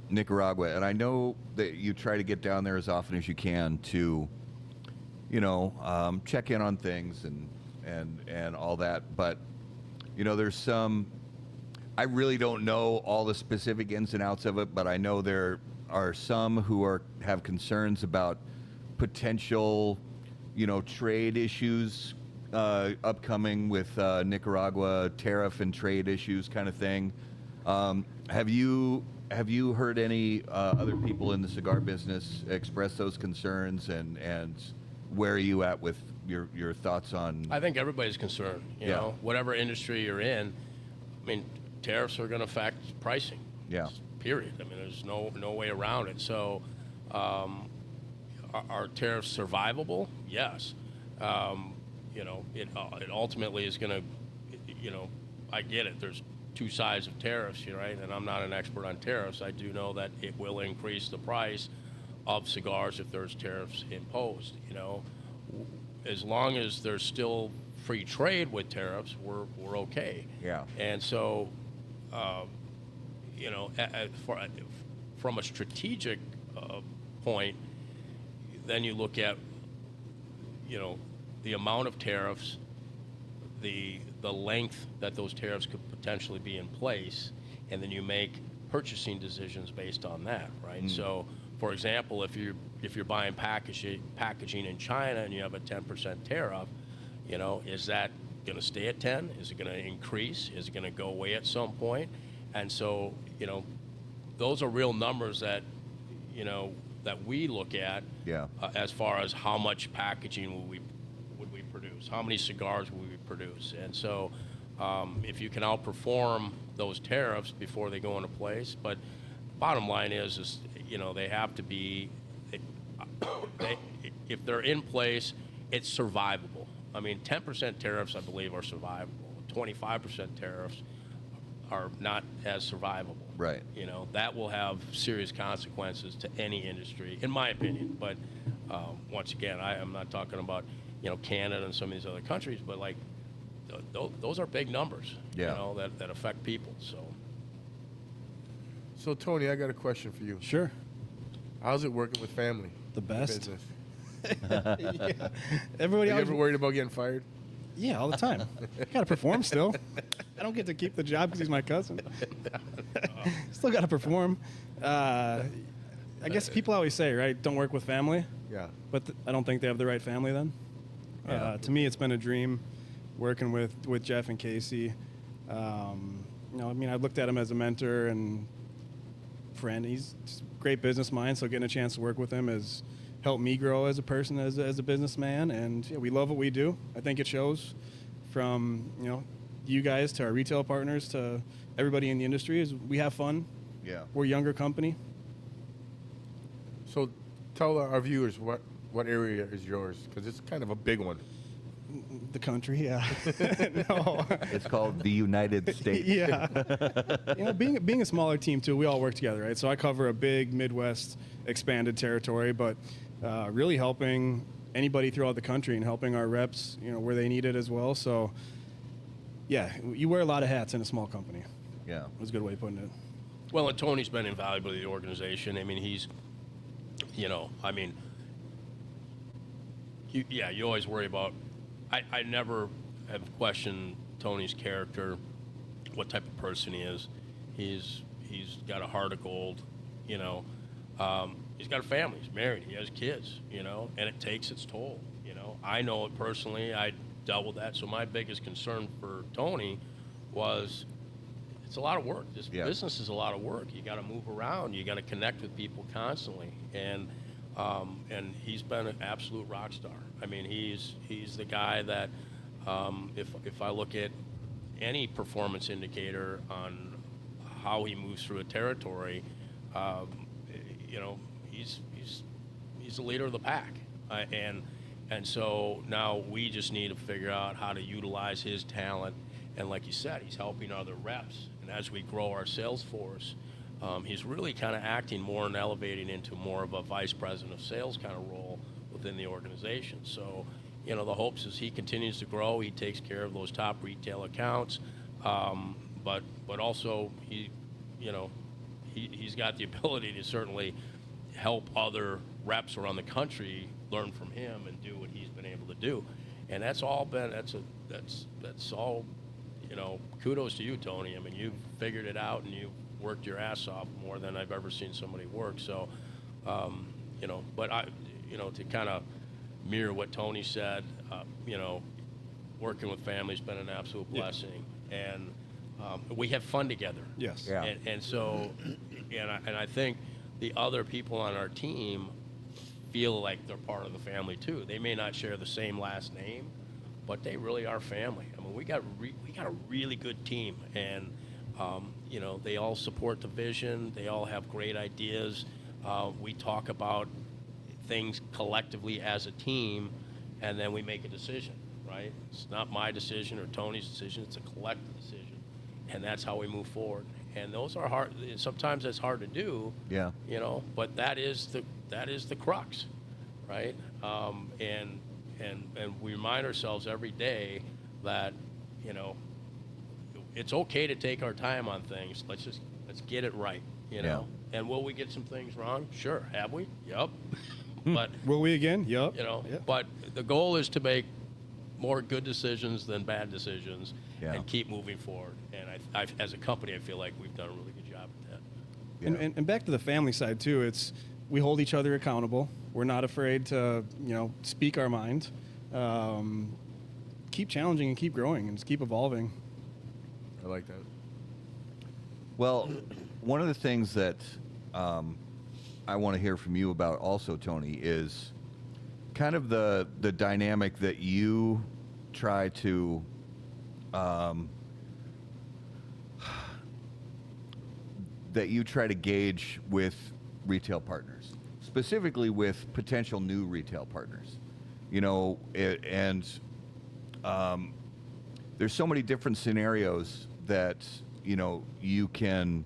Speaker 2: Nicaragua, and I know that you try to get down there as often as you can to, check in on things and all that. But there's some. I really don't know all the specific ins and outs of it, but I know there are some who have concerns about potential, trade issues upcoming with Nicaragua, tariff and trade issues kind of thing. Have you heard any other people in the cigar business express those concerns, and where are you at with your thoughts on?
Speaker 5: I think everybody's concerned. Whatever industry you're in, I mean, tariffs are going to affect pricing.
Speaker 2: Yeah.
Speaker 5: Period. I mean, there's no way around it. So, are tariffs survivable? Yes. It ultimately is going to, I get it. There's 2 sides of tariffs, right? And I'm not an expert on tariffs. I do know that it will increase the price of cigars if there's tariffs imposed. As long as there's still free trade with tariffs, we're okay.
Speaker 2: Yeah.
Speaker 5: And so, from a strategic point, then you look at, the amount of tariffs, the length that those tariffs could potentially be in place, and then you make purchasing decisions based on that, right? So, for example, if you're buying packaging in China and you have a 10% tariff, is that going to stay at 10? Is it going to increase? Is it going to go away at some point? And so, those are real numbers that, that we look at.
Speaker 2: Yeah.
Speaker 5: As far as how much packaging would we produce, how many cigars would we produce, and so if you can outperform those tariffs before they go into place. But bottom line is they have to be. If they're in place, it's survivable. I mean, 10% tariffs, I believe, are survivable. 25% tariffs are not as survivable.
Speaker 2: Right.
Speaker 5: You know, that will have serious consequences to any industry, in my opinion. But once again, I'm not talking about, you know, Canada and some of these other countries, but like those are big numbers,
Speaker 2: Yeah.
Speaker 5: you know, that affect people.
Speaker 3: So Tony, I got a question for you.
Speaker 4: Sure.
Speaker 3: How's it working with family?
Speaker 4: The best.
Speaker 3: Business.
Speaker 4: Yeah. Everybody
Speaker 3: Are you
Speaker 4: always,
Speaker 3: ever worried about getting fired?
Speaker 4: yeah, all the time. Got to perform still. I don't get to keep the job because he's my cousin. Still got to perform. I guess people always say, right, don't work with family.
Speaker 3: Yeah.
Speaker 4: But I don't think they have the right family then. To me, it's been a dream working with Jeff and Casey. You know, I mean, I've looked at him as a mentor and friend. He's just a great business mind, so getting a chance to work with him has helped me grow as a person, as a businessman. And yeah, we love what we do. I think it shows from, you know, you guys to our retail partners to everybody in the industry. Is we have fun.
Speaker 2: Yeah.
Speaker 4: We're a younger company.
Speaker 3: So tell our viewers what area is yours, because it's kind of a big one.
Speaker 4: The country, yeah. No.
Speaker 2: It's called the United States.
Speaker 4: Yeah. You know, being a smaller team too, we all work together, right? So I cover a big Midwest expanded territory, but really helping anybody throughout the country and helping our reps, you know, where they need it as well. So yeah, you wear a lot of hats in a small company.
Speaker 2: Yeah.
Speaker 4: That's a good way of putting it.
Speaker 5: Well, and Tony's been invaluable to the organization. I mean, he's, you know, I mean, you always worry about. I never have questioned Tony's character, what type of person he is. He's got a heart of gold, you know. He's got a family. He's married. He has kids, you know, and it takes its toll, you know. I know it personally. I dealt with that. So my biggest concern for Tony was it's a lot of work. This business is a lot of work. You got to move around. You got to connect with people constantly, and he's been an absolute rock star. I mean, he's the guy that if I look at any performance indicator on how he moves through a territory, you know, he's the leader of the pack, and so now we just need to figure out how to utilize his talent. And like you said, he's helping other reps, and as we grow our sales force, he's really kind of acting more and elevating into more of a vice president of sales kind of role within the organization. So, you know, the hopes is he continues to grow. He takes care of those top retail accounts, but also he, you know, he's got the ability to certainly help other reps around the country learn from him and do what he's been able to do. And that's all been that's all, you know, kudos to you, Tony. I mean, you figured it out and you worked your ass off more than I've ever seen somebody work. So, you know, but you know, to kind of mirror what Tony said, you know, working with family's been an absolute blessing, and we have fun together.
Speaker 4: Yes.
Speaker 2: Yeah.
Speaker 5: And so, and I think the other people on our team feel like they're part of the family too. They may not share the same last name, but they really are family. I mean, we got a really good team, and you know, they all support the vision. They all have great ideas. We talk about things collectively as a team, and then we make a decision, right? It's not my decision or Tony's decision. It's a collective decision, and that's how we move forward. And those are hard. Sometimes that's hard to do.
Speaker 2: Yeah.
Speaker 5: You know, but that is the crux, right? And we remind ourselves every day that, you know, it's okay to take our time on things. Let's get it right, you know. And will we get some things wrong? Sure. Have we? Yep. But
Speaker 4: Will we again? Yup.
Speaker 5: you know,
Speaker 4: Yep.
Speaker 5: but the goal is to make more good decisions than bad decisions,
Speaker 2: Yeah.
Speaker 5: and keep moving forward. And I, as a company, I feel like we've done a really good job at that.
Speaker 2: Yeah.
Speaker 4: And back to the family side too, it's we hold each other accountable. We're not afraid to, you know, speak our mind. Keep challenging and keep growing and just keep evolving.
Speaker 3: I like that.
Speaker 2: Well, one of the things that I want to hear from you about also, Tony, is kind of the dynamic that you try to gauge with retail partners, specifically with potential new retail partners. You know, there's so many different scenarios that you can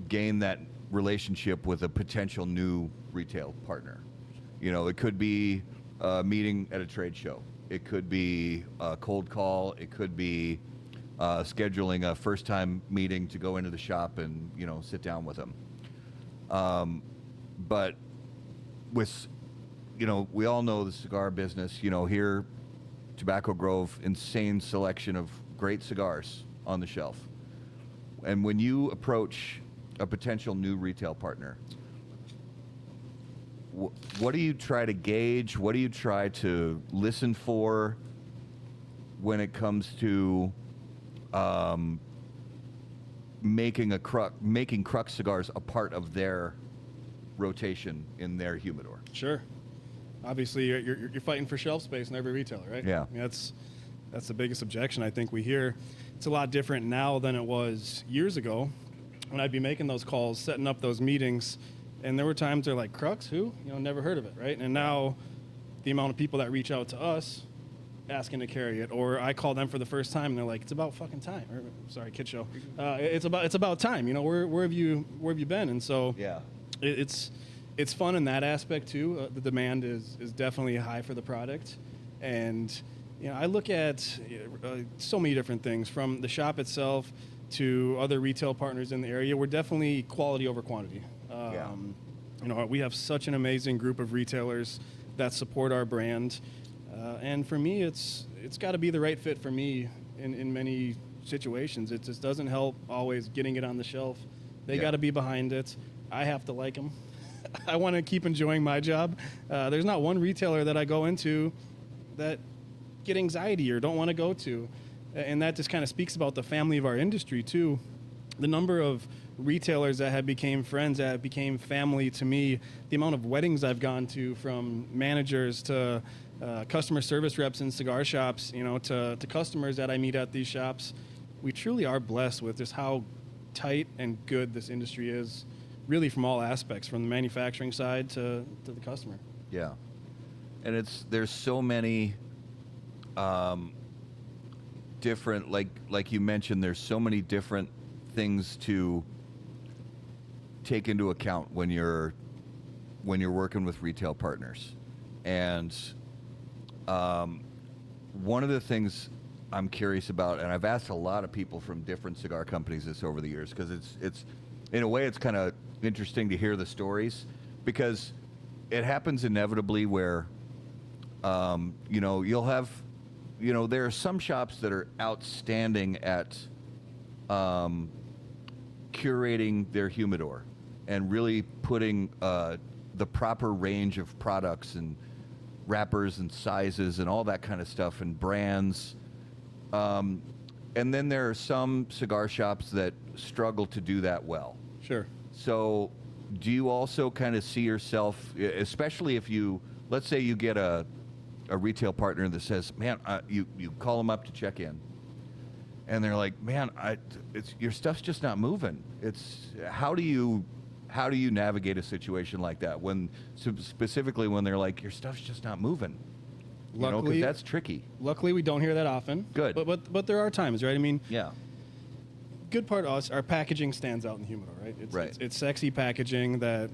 Speaker 2: gain that relationship with a potential new retail partner. It could be a meeting at a trade show. It could be a cold call. It could be scheduling a first-time meeting to go into the shop and, sit down with them. But with, we all know the cigar business, here, Tobacco Grove, insane selection of great cigars on the shelf. And when you approach a potential new retail partner, what do you try to gauge? What do you try to listen for when it comes to making Crux cigars a part of their rotation in their humidor?
Speaker 4: Sure. Obviously, you're fighting for shelf space in every retailer, right?
Speaker 2: Yeah.
Speaker 4: I mean, that's the biggest objection I think we hear. It's a lot different now than it was years ago when I'd be making those calls, setting up those meetings, and there were times they're like, Crux, who? Never heard of it, right? And now the amount of people that reach out to us asking to carry it, or I call them for the first time and they're like, it's about fucking time. Or, sorry, kid show. It's about time. Where have you been? And so
Speaker 2: Yeah.
Speaker 4: It's fun in that aspect too. The demand is definitely high for the product, and I look at so many different things from the shop itself to other retail partners in the area. We're definitely quality over quantity. We have such an amazing group of retailers that support our brand, and for me, it's got to be the right fit for me in many situations. It just doesn't help always getting it on the shelf. They got to be behind it. I have to like them. I want to keep enjoying my job. There's not one retailer that I go into that get anxiety or don't want to go to. And that just kind of speaks about the family of our industry too. The number of retailers that have became friends, that became family to me, the amount of weddings I've gone to, from managers to customer service reps in cigar shops, to customers that I meet at these shops. We truly are blessed with just how tight and good this industry is, really from all aspects, from the manufacturing side to the customer.
Speaker 2: Yeah. And there's so many different, like you mentioned, there's so many different things to take into account when you're working with retail partners. And one of the things I'm curious about, and I've asked a lot of people from different cigar companies this over the years, because it's in a way it's kind of interesting to hear the stories, because it happens inevitably where you'll have, there are some shops that are outstanding at curating their humidor and really putting the proper range of products and wrappers and sizes and all that kind of stuff and brands. And then there are some cigar shops that struggle to do that well.
Speaker 4: Sure.
Speaker 2: So do you also kind of see yourself, especially if let's say you get a retail partner that says, man, you call them up to check in, and they're like, man, your stuff's just not moving. How do you navigate a situation like that specifically when they're like, your stuff's just not moving?
Speaker 4: Luckily,
Speaker 2: 'cause that's tricky.
Speaker 4: Luckily, we don't hear that often.
Speaker 2: Good.
Speaker 4: But there are times, right? I mean,
Speaker 2: Yeah.
Speaker 4: good part of us, our packaging stands out in the humidor, right? It's sexy packaging that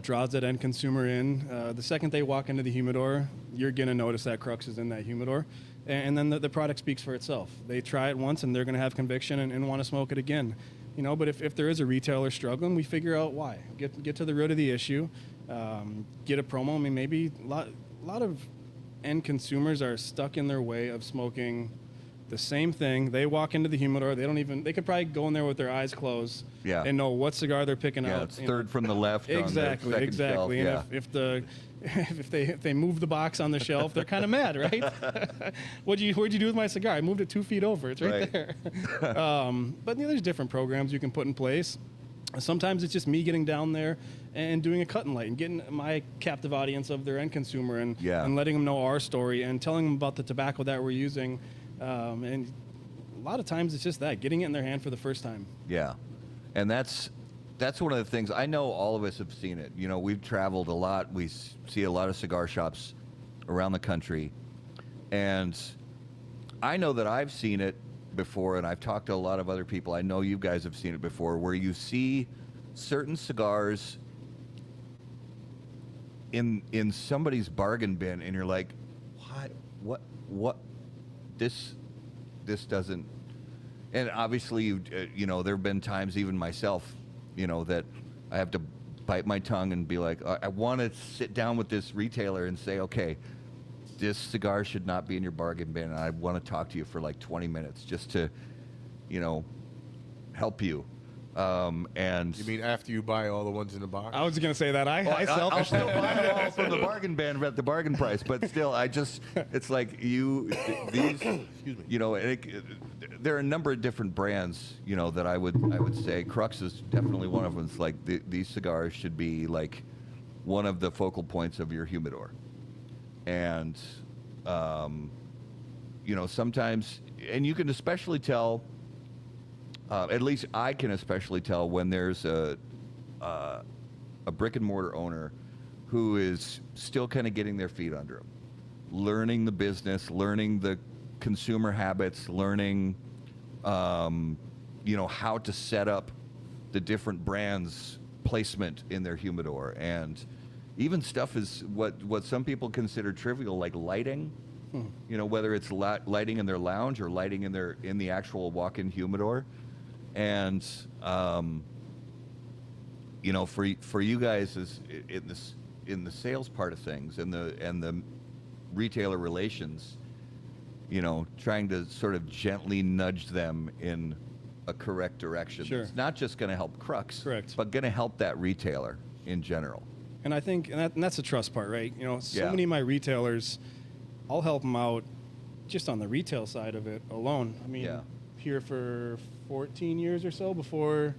Speaker 4: draws that end consumer in. The second they walk into the humidor, you're going to notice that Crux is in that humidor. And then the product speaks for itself. They try it once and they're going to have conviction and want to smoke it again. But if there is a retailer struggling, we figure out why. Get to the root of the issue. Get a promo. I mean, maybe a lot of end consumers are stuck in their way of smoking the same thing. They walk into the humidor. They could probably go in there with their eyes closed and know what cigar they're picking out.
Speaker 2: Yeah, it's third from the left.
Speaker 4: Exactly,
Speaker 2: on the second shelf.
Speaker 4: And
Speaker 2: Yeah.
Speaker 4: if they move the box on the shelf, they're kind of mad, right? What'd you do with my cigar? I moved it 2 feet over. It's right there. But there's different programs you can put in place. Sometimes it's just me getting down there and doing a cut and light and getting my captive audience of their end consumer and letting them know our story and telling them about the tobacco that we're using. And a lot of times it's just that, getting it in their hand for the first time.
Speaker 2: Yeah. And that's one of the things. I know all of us have seen it. We've traveled a lot. We see a lot of cigar shops around the country. And I know that I've seen it before, and I've talked to a lot of other people. I know you guys have seen it before, where you see certain cigars in somebody's bargain bin, and you're like, what? This doesn't. And obviously, you know, there have been times, even myself, you know, that I have to bite my tongue and be like, I want to sit down with this retailer and say, okay, this cigar should not be in your bargain bin, and I want to talk to you for like 20 minutes just to, you know, help you. And
Speaker 3: You mean after you buy all the ones in the box?
Speaker 4: I was going to say that. I
Speaker 2: I'll
Speaker 4: selfishly.
Speaker 2: still buy them all from the bargain bin at the bargain price, but still, it's like these,
Speaker 3: Excuse me.
Speaker 2: you know, there are a number of different brands, you know, that I would say Crux is definitely one of them. It's like these cigars should be like one of the focal points of your humidor, and you know, sometimes, and you can especially tell. At least I can especially tell when there's a brick and mortar owner who is still kind of getting their feet under them, learning the business, learning the consumer habits, learning, you know, how to set up the different brands' placement in their humidor, and even stuff is what some people consider trivial, like lighting. You know, whether it's lighting in their lounge or lighting in the actual walk-in humidor. And you know, for you guys is in the sales part of things and the retailer relations, you know, trying to sort of gently nudge them in a correct direction.
Speaker 4: Sure.
Speaker 2: It's not just going to help Crux,
Speaker 4: Correct.
Speaker 2: but going to help that retailer in general.
Speaker 4: And I think, and that's the trust part, right? You know, so
Speaker 2: Yeah.
Speaker 4: many of my retailers, I'll help them out just on the retail side of it alone. I mean,
Speaker 2: Yeah.
Speaker 4: here for 14 years or so before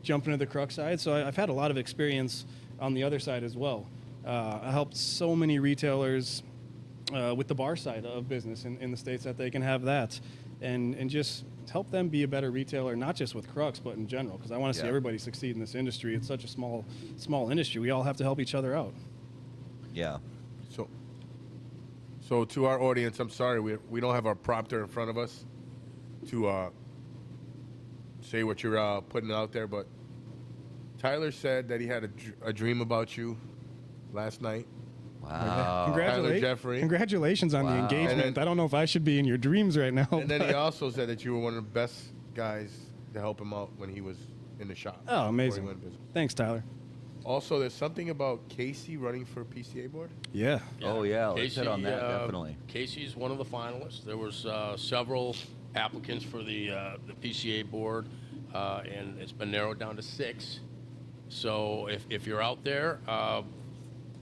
Speaker 4: jumping to the Crux side. So I've had a lot of experience on the other side as well. I helped so many retailers with the bar side of business in the States that they can have that and just help them be a better retailer, not just with Crux, but in general, because I want to see
Speaker 2: Yeah.
Speaker 4: everybody succeed in this industry. It's such a small industry. We all have to help each other out.
Speaker 2: Yeah.
Speaker 3: So to our audience, I'm sorry, we don't have our prompter in front of us to say what you're putting out there, but Tyler said that he had a dream about you last night.
Speaker 2: Wow.
Speaker 3: Tyler Jeffrey.
Speaker 4: Congratulations on the
Speaker 2: Wow.
Speaker 4: engagement.
Speaker 3: And then-
Speaker 4: I don't know if I should be in your dreams right now.
Speaker 3: And then he
Speaker 4: but-
Speaker 3: also said that you were one of the best guys to help him out when he was in the shop.
Speaker 4: Oh,
Speaker 3: before he
Speaker 4: amazing.
Speaker 3: went business.
Speaker 4: Thanks, Tyler.
Speaker 3: Also, there's something about Casey running for PCA board.
Speaker 4: Yeah.
Speaker 2: Oh, yeah, let's hit on that, definitely.
Speaker 5: Casey's one of the finalists. There was several applicants for the PCA board, and it's been narrowed down to 6. So if you're out there,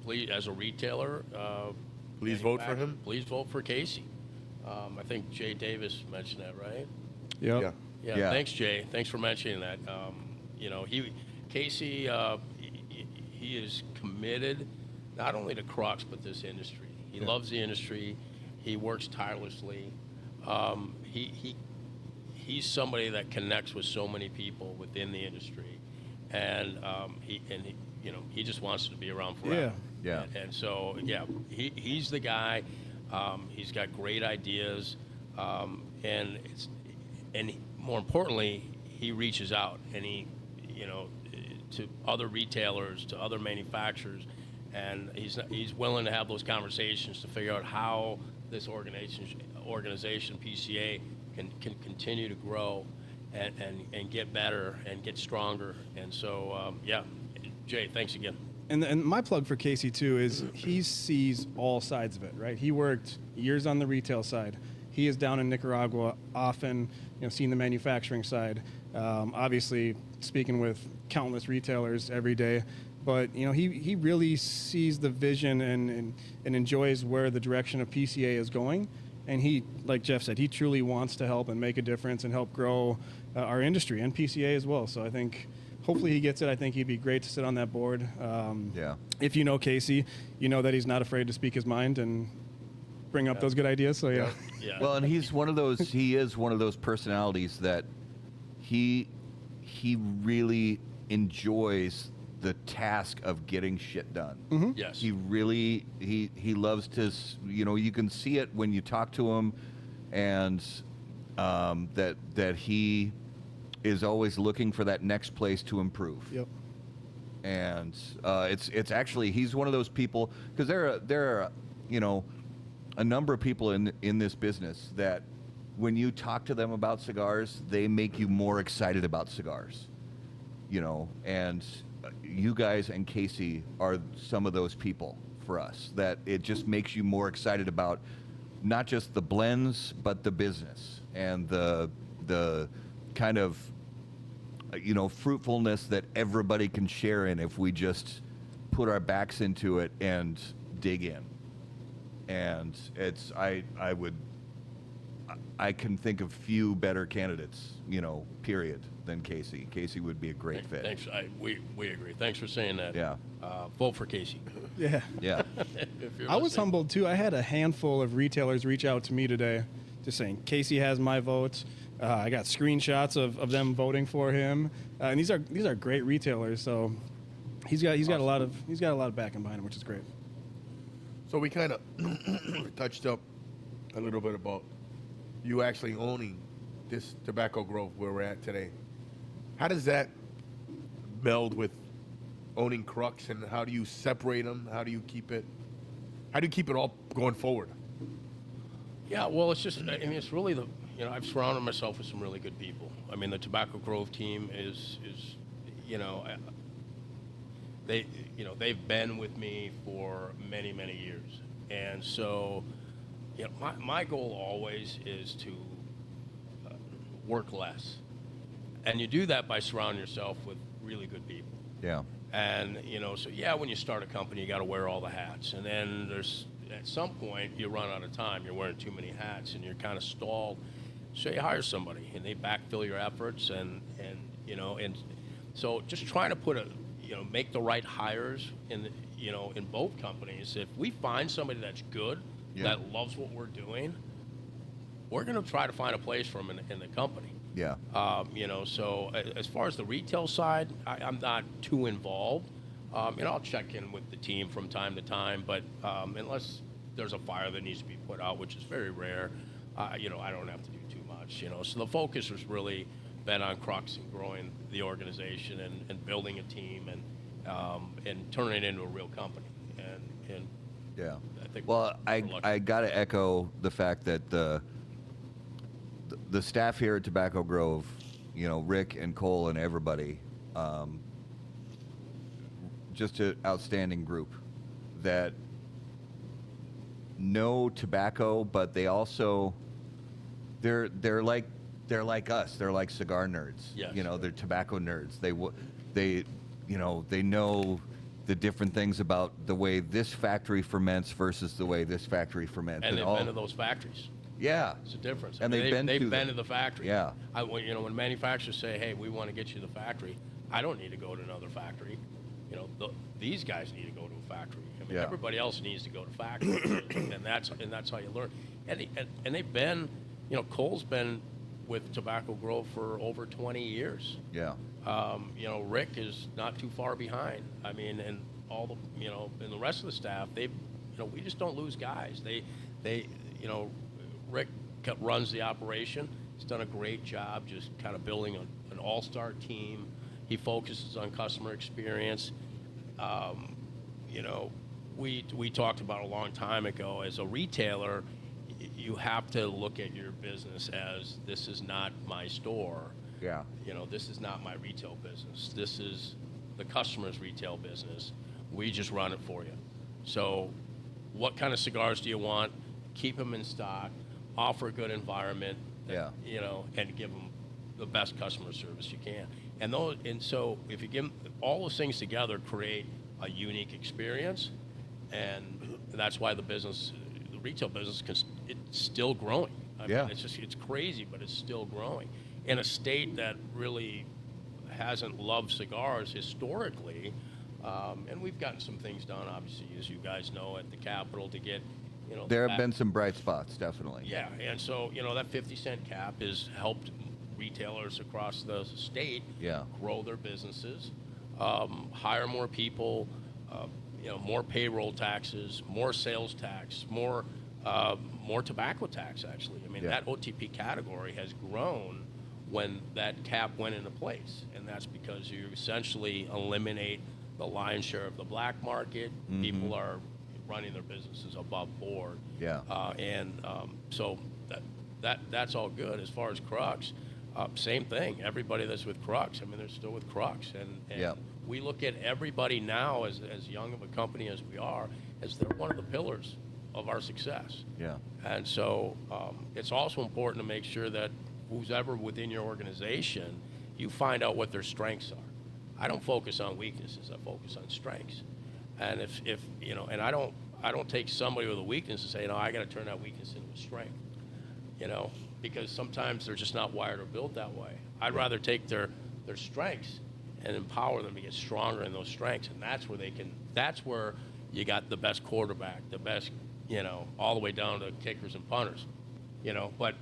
Speaker 5: please, as a retailer,
Speaker 3: Please vote for him.
Speaker 5: Please vote for Casey. I think Jay Davis mentioned that, right?
Speaker 4: Yep.
Speaker 3: Yeah.
Speaker 5: Yeah.
Speaker 2: Yeah.
Speaker 5: Thanks, Jay. Thanks for mentioning that. You know, Casey, he is committed not only to Crux but this industry. He loves the industry. He works tirelessly. He's somebody that connects with so many people within the industry, and he just wants to be around forever.
Speaker 2: Yeah.
Speaker 5: And so he's the guy. He's got great ideas, and more importantly, he reaches out and to other retailers, to other manufacturers, and he's willing to have those conversations to figure out how this organization PCA can continue to grow and get better and get stronger. And so Jay, thanks again.
Speaker 4: And my plug for Casey too is he sees all sides of it, right? He worked years on the retail side. He is down in Nicaragua often, seeing the manufacturing side. Obviously, speaking with countless retailers every day, but he really sees the vision and enjoys where the direction of PCA is going. And he, like Jeff said, he truly wants to help and make a difference and help grow our industry and PCA as well. So I think hopefully he gets it. I think he'd be great to sit on that board.
Speaker 2: Yeah.
Speaker 4: If you know Casey, you know that he's not afraid to speak his mind and bring up those good ideas. So yeah.
Speaker 2: Well, and he is one of those personalities that he really enjoys the task of getting shit done.
Speaker 4: Mm-hmm.
Speaker 5: Yes.
Speaker 2: He really he loves to, you can see it when you talk to him, and that he is always looking for that next place to improve.
Speaker 4: Yep.
Speaker 2: And it's actually, he's one of those people, because there are a number of people in this business that when you talk to them about cigars, they make you more excited about cigars. And you guys and Casey are some of those people for us, that it just makes you more excited about not just the blends, but the business and the kind of fruitfulness that everybody can share in if we just put our backs into it and dig in. And it's I can think of few better candidates, period, than Casey. Casey would be a great fit.
Speaker 5: Thanks. We agree. Thanks for saying that.
Speaker 2: Yeah.
Speaker 5: Vote for Casey.
Speaker 4: Yeah.
Speaker 2: Yeah.
Speaker 4: I was humbled too. I had a handful of retailers reach out to me today, just saying Casey has my vote. I got screenshots of them voting for him, and these are great retailers. So he's got a lot of backing behind him, which is great.
Speaker 3: So we kind of touched up a little bit about you actually owning this tobacco grove where we're at today. How does that meld with owning Crux, and how do you separate them? How do you keep it all going forward?
Speaker 5: Yeah, well, it's just, it's really I've surrounded myself with some really good people. I mean, the Tobacco Grove team is they've been with me for many, many years. And so, my goal always is to work less. And you do that by surrounding yourself with really good people.
Speaker 2: Yeah.
Speaker 5: And, when you start a company, you got to wear all the hats. And then at some point, you run out of time. You're wearing too many hats and you're kind of stalled. So you hire somebody and they backfill your efforts. And so just trying to make the right hires in both companies. If we find somebody that's good, that loves what we're doing, we're going to try to find a place for them in the company.
Speaker 2: Yeah.
Speaker 5: So as far as the retail side, I'm not too involved. I'll check in with the team from time to time, but unless there's a fire that needs to be put out, which is very rare, I don't have to do too much. So the focus has really been on Crux and growing the organization and building a team and turning it into a real company. And
Speaker 2: yeah.
Speaker 5: I think
Speaker 2: I got to echo the fact that the staff here at Tobacco Grove, Rick and Cole and everybody, just an outstanding group that know tobacco, but they also they're like us. They're like cigar nerds.
Speaker 5: Yes.
Speaker 2: They're tobacco nerds. They know the different things about the way this factory ferments versus the way this factory ferments.
Speaker 5: And they've been to those factories.
Speaker 2: Yeah.
Speaker 5: It's a difference.
Speaker 2: And they've been to
Speaker 5: the factory.
Speaker 2: Yeah.
Speaker 5: When manufacturers say, "Hey, we want to get you to the factory," I don't need to go to another factory. These guys need to go to a factory. Everybody else needs to go to factories, and that's how you learn. And they've been, Cole's been with Tobacco Grove for over 20 years.
Speaker 2: Yeah.
Speaker 5: Rick is not too far behind. And all the, and the rest of the staff, we just don't lose guys. Rick runs the operation. He's done a great job just kind of building an all-star team. He focuses on customer experience. We talked about a long time ago, as a retailer, you have to look at your business as, this is not my store.
Speaker 2: Yeah.
Speaker 5: This is not my retail business. This is the customer's retail business. We just run it for you. So what kind of cigars do you want? Keep them in stock. Offer a good environment.
Speaker 2: Yeah.
Speaker 5: And give them the best customer service you can. And so if you give them all those things together, create a unique experience, and that's why the retail business, it's still growing. It's crazy, but it's still growing. In a state that really hasn't loved cigars historically, and we've gotten some things done, obviously, as you guys know, at the Capitol to get,
Speaker 2: there have been some bright spots, definitely.
Speaker 5: Yeah, and so, that 50-cent cap has helped retailers across the state grow their businesses, hire more people, more payroll taxes, more sales tax, more more tobacco tax, actually. I mean,
Speaker 2: Yeah.
Speaker 5: that OTP category has grown when that cap went into place. And that's because you essentially eliminate the lion's share of the black market. People are running their businesses above board.
Speaker 2: Yeah.
Speaker 5: So that's all good. As far as Crux, same thing. Everybody that's with Crux, I mean, they're still with Crux. And
Speaker 2: Yeah.
Speaker 5: we look at everybody now as young of a company as we are, as they're one of the pillars of our success.
Speaker 2: Yeah.
Speaker 5: And so it's also important to make sure that who's ever within your organization, you find out what their strengths are. I don't focus on weaknesses. I focus on strengths. And if you know, and I don't take somebody with a weakness and say, no, I got to turn that weakness into a strength. You know, because sometimes they're just not wired or built that way. I'd rather take their strengths and empower them to get stronger in those strengths, and that's where you got the best quarterback, the best, you know, all the way down to kickers and punters, you know. But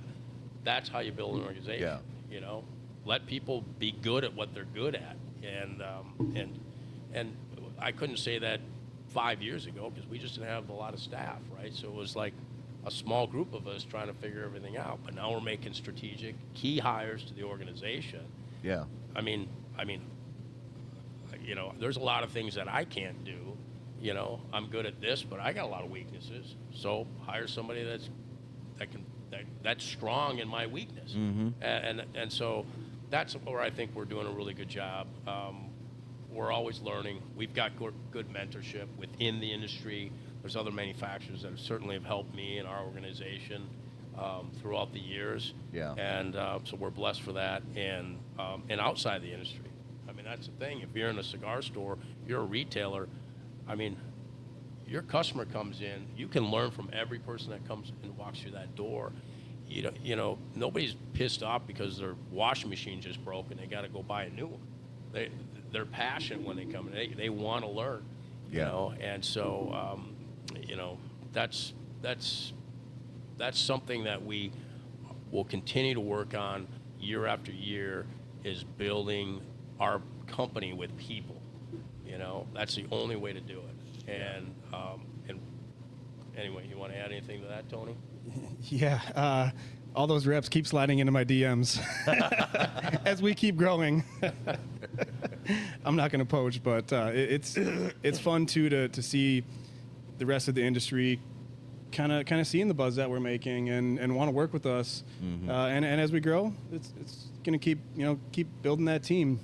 Speaker 5: that's how you build an organization.
Speaker 2: Yeah.
Speaker 5: You know, let people be good at what they're good at, and I couldn't say that 5 years ago because we just didn't have a lot of staff, right? So it was like a small group of us trying to figure everything out. But now we're making strategic key hires to the organization.
Speaker 2: Yeah.
Speaker 5: I mean, you know, there's a lot of things that I can't do. You know, I'm good at this, but I got a lot of weaknesses. So hire somebody that's strong in my weakness. And so that's where I think we're doing a really good job. We're always learning. We've got good mentorship within the industry. There's other manufacturers that certainly have helped me and our organization throughout the years.
Speaker 2: Yeah.
Speaker 5: And so we're blessed for that. And outside the industry, I mean, that's the thing. If you're in a cigar store, you're a retailer. I mean, your customer comes in. You can learn from every person that comes and walks through that door. You know, nobody's pissed off because their washing machine just broke and they got to go buy a new one. They're passionate when they come in. They want to learn. You know, and so you know, that's something that we will continue to work on year after year, is building our company with people. You know, that's the only way to do it. And anyway, you want to add anything to that, Tony?
Speaker 4: Yeah, all those reps keep sliding into my DMs as we keep growing. I'm not going to poach, but it's fun too to see the rest of the industry kind of seeing the buzz that we're making and want to work with us. And as we grow, it's going to keep building that team.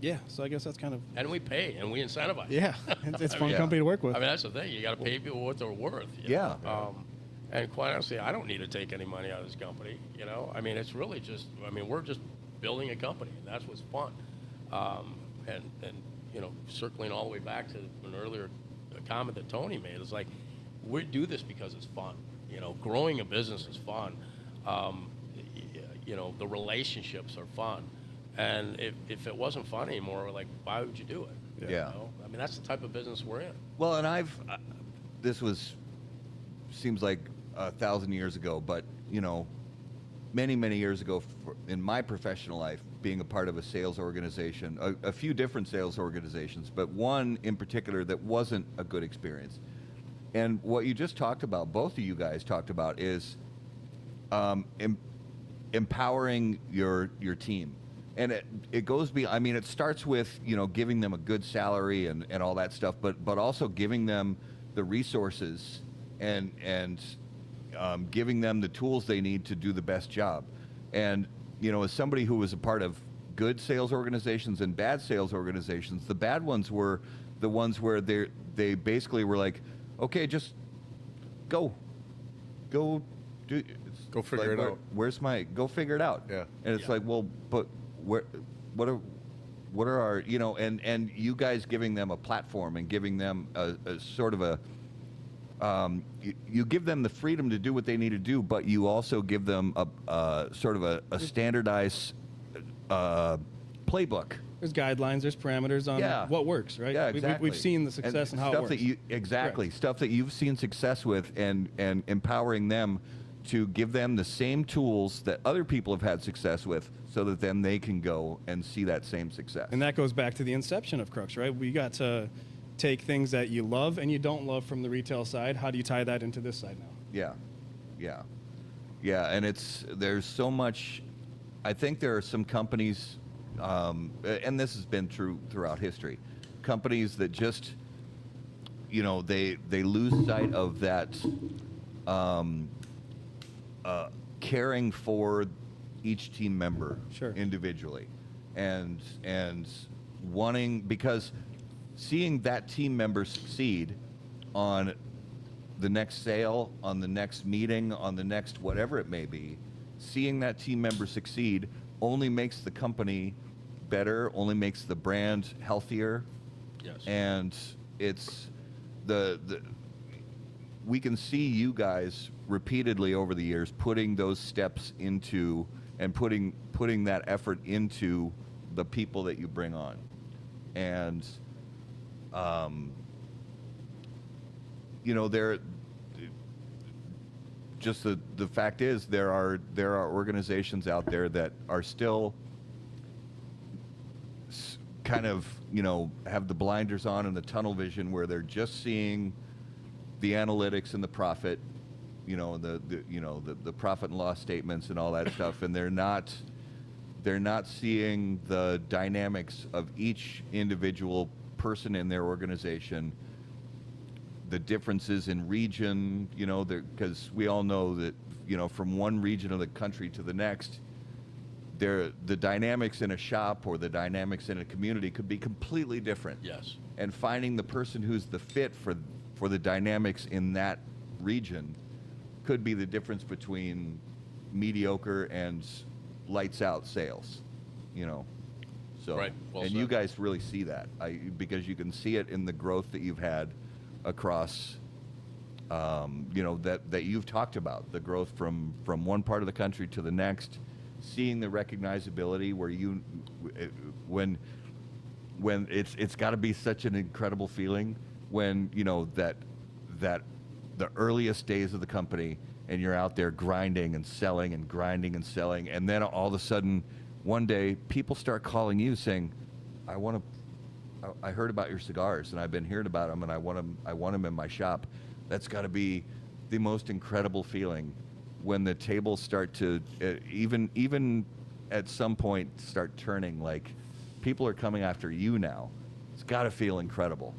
Speaker 4: Yeah, so I guess that's kind of...
Speaker 5: And we pay, and we incentivize.
Speaker 4: Yeah, it's a fun company to work with.
Speaker 5: I mean, that's the thing. You got to pay people what they're worth. You know? And quite honestly, I don't need to take any money out of this company. You know, I mean, it's really just... I mean, we're just building a company, and that's what's fun. And you know, circling all the way back to an earlier comment that Tony made, it's like, we do this because it's fun. You know, growing a business is fun. You know, the relationships are fun. And if it wasn't fun anymore, we're like, why would you do it?
Speaker 2: Yeah.
Speaker 5: You know? I mean, that's the type of business we're in.
Speaker 2: Well, and this seems like 1,000 years ago, but, you know, many, many years ago in my professional life, being a part of a sales organization, a few different sales organizations, but one in particular that wasn't a good experience. And what you just talked about, both of you guys talked about, is empowering your team. And it goes beyond, I mean, it starts with, you know, giving them a good salary and all that stuff, but also giving them the resources and giving them the tools they need to do the best job. And, you know, as somebody who was a part of good sales organizations and bad sales organizations, the bad ones were the ones where they basically were like, okay, just go do,
Speaker 3: Go figure it out.
Speaker 2: Go figure it out.
Speaker 3: Yeah.
Speaker 2: And it's like, well, but what are our, you know, and you guys giving them a platform and giving them a sort of you give them the freedom to do what they need to do, but you also give them a sort of a standardized playbook.
Speaker 4: There's guidelines, there's parameters on what works, right?
Speaker 2: Yeah, exactly.
Speaker 4: We've seen the success and how it works.
Speaker 2: Stuff that you've seen success with, and empowering them to give them the same tools that other people have had success with, so that then they can go and see that same success.
Speaker 4: And that goes back to the inception of Crux, right? We got to take things that you love and you don't love from the retail side. How do you tie that into this side now?
Speaker 2: Yeah, and there's so much. I think there are some companies, and this has been true throughout history, companies that just, they lose sight of that caring for each team member individually, and wanting, because seeing that team member succeed on the next sale, on the next meeting, on the next whatever it may be, seeing that team member succeed only makes the company better, only makes the brand healthier.
Speaker 5: Yes.
Speaker 2: And it's we can see you guys repeatedly over the years putting those steps into and putting that effort into the people that you bring on. And there just the fact is there are organizations out there that are still kind of have the blinders on and the tunnel vision, where they're just seeing the analytics and the profit, the profit and loss statements and all that stuff, and they're not seeing the dynamics of each individual person in their organization, the differences in region, because we all know that, from one region of the country to the next, the dynamics in a shop or the dynamics in a community could be completely different.
Speaker 5: Yes.
Speaker 2: And finding the person who's the fit for the dynamics in that region could be the difference between mediocre and lights out sales, So,
Speaker 5: right. Well
Speaker 2: and
Speaker 5: said.
Speaker 2: you guys really see that, because you can see it in the growth that you've had across, that you've talked about, the growth from one part of the country to the next, seeing the recognizability where when it's got to be such an incredible feeling when, that the earliest days of the company, and you're out there grinding and selling and grinding and selling, and then all of a sudden one day people start calling you saying, I heard about your cigars and I've been hearing about them and I want them in my shop. That's got to be the most incredible feeling when the tables start to even at some point start turning, like people are coming after you now. It's got to feel incredible.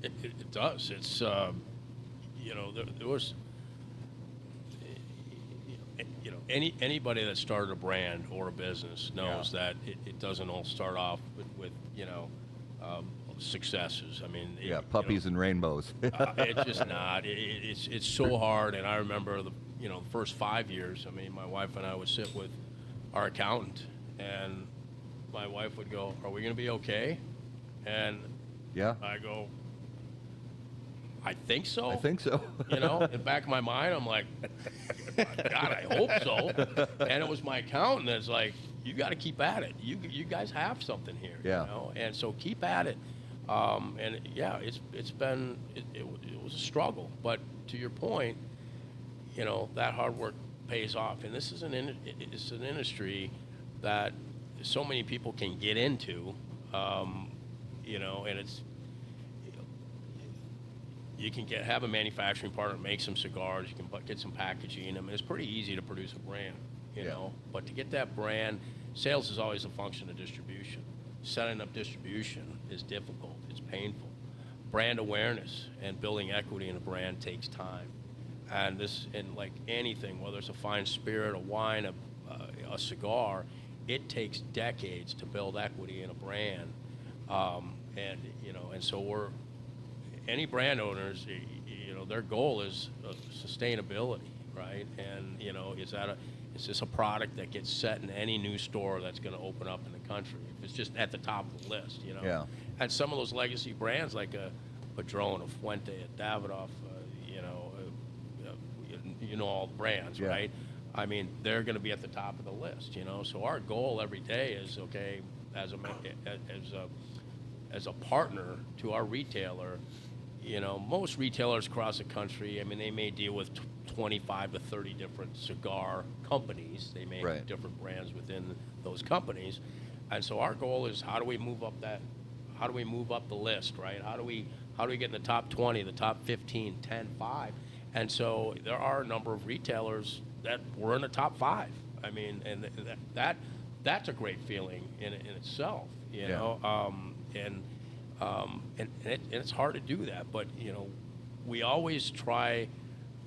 Speaker 5: It does. It's there was anybody that started a brand or a business knows that it doesn't all start off with successes. I mean,
Speaker 2: puppies and rainbows.
Speaker 5: It's just not. It's so hard. And I remember the first 5 years. I mean, my wife and I would sit with our accountant, and my wife would go, "Are we going to be okay?" And I go, "I think so."
Speaker 2: I think so.
Speaker 5: In the back of my mind, I'm like, God, I hope so. And it was my accountant that's like, you got to keep at it. You guys have something here.
Speaker 2: Yeah.
Speaker 5: And so keep at it. It's been it was a struggle, but to your point, that hard work pays off. And this is it's an industry that so many people can get into, and it's. You can have a manufacturing partner make some cigars. You can get some packaging. I mean, it's pretty easy to produce a brand, you know. But to get that brand, sales is always a function of distribution. Setting up distribution is difficult. It's painful. Brand awareness and building equity in a brand takes time. And like anything, whether it's a fine spirit, a wine, a cigar, it takes decades to build equity in a brand. And so any brand owners, their goal is sustainability, right? And is this a product that gets set in any new store that's going to open up in the country? If it's just at the top of the list,
Speaker 2: Yeah.
Speaker 5: And some of those legacy brands like a Padron, a Fuente, a Davidoff, all the brands, right? I mean, they're going to be at the top of the list, So our goal every day is, okay, as a partner to our retailer. Most retailers across the country, I mean, they may deal with 25 to 30 different cigar companies. They may have different brands within those companies. And so our goal is, how do we move up that how do we move up the list, right? How do we get in the top 20, the top 15, 10, 5? And so there are a number of retailers that were in the top 5. I mean, and that's a great feeling in itself, you know. And it's hard to do that, but you know, we always try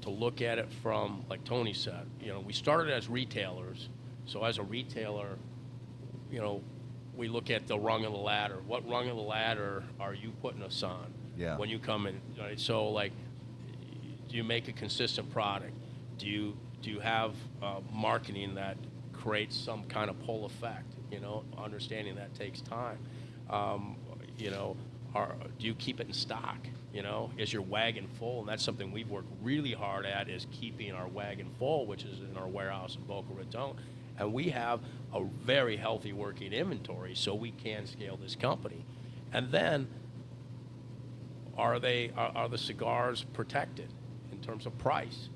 Speaker 5: to look at it from, like Tony said, you know, we started as retailers. So as a retailer, you know, we look at the rung of the ladder. What rung of the ladder are you putting us on when you come in? Right? So, like, do you make a consistent product? Do you have marketing that creates some kind of pull effect? You know, understanding that takes time. You know, do you keep it in stock? You know, is your wagon full? And that's something we've worked really hard at, is keeping our wagon full, which is in our warehouse in Boca Raton. And we have a very healthy working inventory, so we can scale this company. And then, are the cigars protected in terms of price?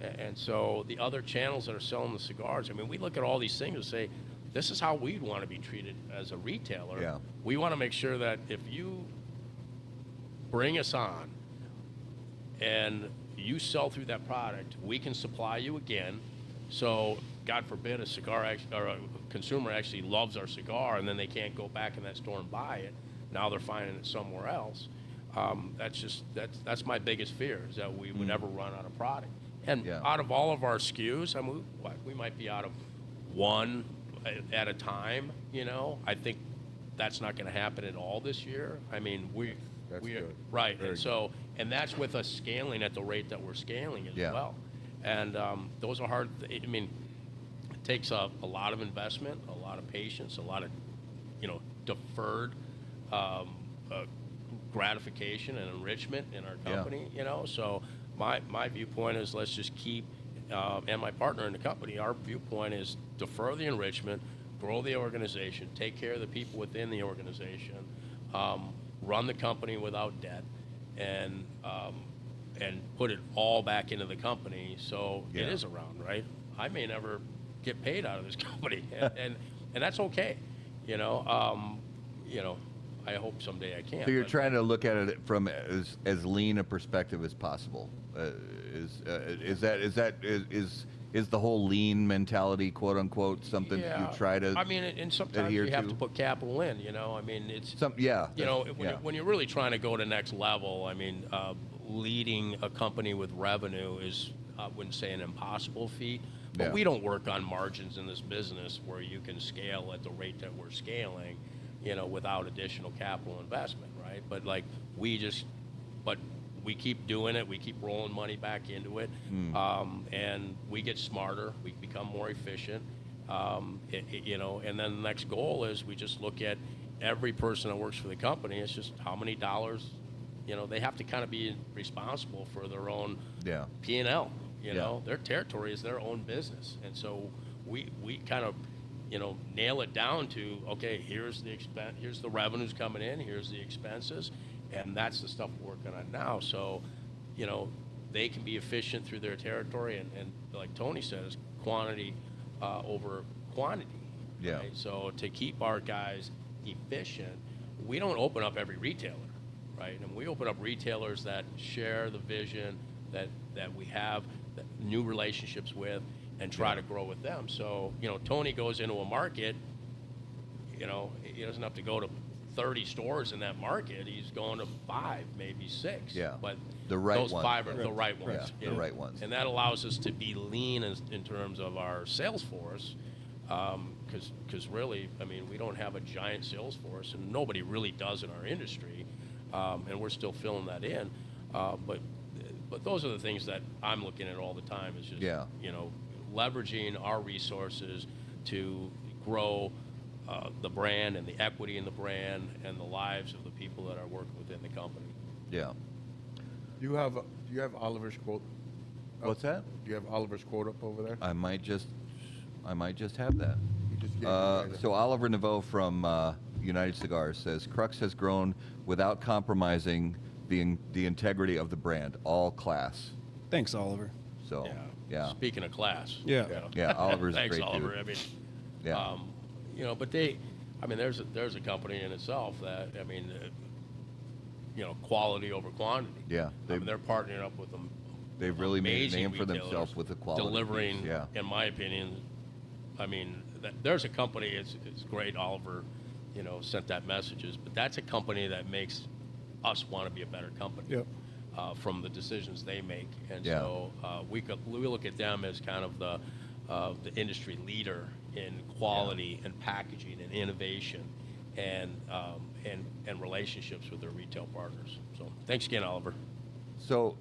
Speaker 5: And so the other channels that are selling the cigars, I mean, we look at all these things and say, this is how we'd want to be treated as a retailer.
Speaker 2: Yeah.
Speaker 5: We want to make sure that if you bring us on and you sell through that product, we can supply you again. So God forbid a consumer actually loves our cigar and then they can't go back in that store and buy it. Now they're finding it somewhere else. That's my biggest fear, is that we would never run out of product. And out of all of our SKUs, I mean, we might be out of one at a time. You know, I think that's not going to happen at all this year. I mean, we're right, and so, and that's with us scaling at the rate that we're scaling as well. And those are hard. I mean, it takes a lot of investment, a lot of patience, a lot of, you know, deferred gratification and enrichment in our company. You know, so my viewpoint is, let's just keep, and my partner in the company, our viewpoint is defer the enrichment, grow the organization, take care of the people within the organization, run the company without debt, and put it all back into the company, so it is around, right? I may never get paid out of this company, and that's okay, you know. You know, I hope someday I can.
Speaker 2: So you're trying to look at it from as lean a perspective as possible. Is the whole lean mentality, quote unquote, something that you try to?
Speaker 5: I mean, and sometimes you have to put capital in. You know, I mean, it's You know, when you're really trying to go to the next level, I mean, leading a company with revenue is, I wouldn't say an impossible feat, but we don't work on margins in this business where you can scale at the rate that we're scaling, you know, without additional capital investment, right? But like we keep doing it. We keep rolling money back into it, and we get smarter. We become more efficient, you know. And then the next goal is we just look at every person that works for the company. It's just how many dollars, you know, they have to kind of be responsible for their own P&L. You know, their territory is their own business, and so we kind of, you know, nail it down to, okay, here's the revenues coming in, here's the expenses. And that's the stuff we're working on now. So, you know, they can be efficient through their territory, and like Tony says, quantity over quantity.
Speaker 2: Yeah.
Speaker 5: Right? So to keep our guys efficient, we don't open up every retailer, right? And we open up retailers that share the vision that we have, that new relationships with, and try to grow with them. So, you know, Tony goes into a market, you know, he doesn't have to go to 30 stores in that market. He's going to 5, maybe 6.
Speaker 2: Yeah.
Speaker 5: But
Speaker 2: the right
Speaker 5: those
Speaker 2: ones.
Speaker 5: 5 are the right ones.
Speaker 2: Yeah, the right ones.
Speaker 5: And that allows us to be lean in terms of our sales force, because really, I mean, we don't have a giant sales force, and nobody really does in our industry, and we're still filling that in. But those are the things that I'm looking at all the time. Is just you know, leveraging our resources to grow the brand and the equity in the brand and the lives of the people that are working within the company.
Speaker 2: Yeah.
Speaker 3: Do you have Oliver's quote?
Speaker 2: What's that?
Speaker 3: Do you have Oliver's quote up over there?
Speaker 2: I might just have that.
Speaker 3: You just gave me
Speaker 2: So Oliver Naveau from United Cigars says, Crux has grown without compromising the integrity of the brand, all class.
Speaker 4: Thanks, Oliver.
Speaker 2: So, yeah.
Speaker 5: Speaking of class.
Speaker 4: Yeah.
Speaker 2: Yeah, Oliver's
Speaker 5: Thanks,
Speaker 2: a great
Speaker 5: Oliver.
Speaker 2: dude.
Speaker 5: I mean,
Speaker 2: Yeah.
Speaker 5: you know, but I mean, there's a company in itself that, I mean, quality over quantity.
Speaker 2: Yeah,
Speaker 5: I mean, they're partnering up with them.
Speaker 2: They've really made a
Speaker 5: amazing
Speaker 2: name for
Speaker 5: retailers,
Speaker 2: themselves with the quality.
Speaker 5: delivering.
Speaker 2: piece. Yeah,
Speaker 5: In my opinion, I mean, there's a company. It's great. Oliver, sent that messages, but that's a company that makes us want to be a better company.
Speaker 4: Yep.
Speaker 5: From the decisions they make, and
Speaker 2: Yeah.
Speaker 5: so we look at them as kind of the industry leader in quality and packaging and innovation, and relationships with their retail partners. So thanks again, Oliver.
Speaker 2: So,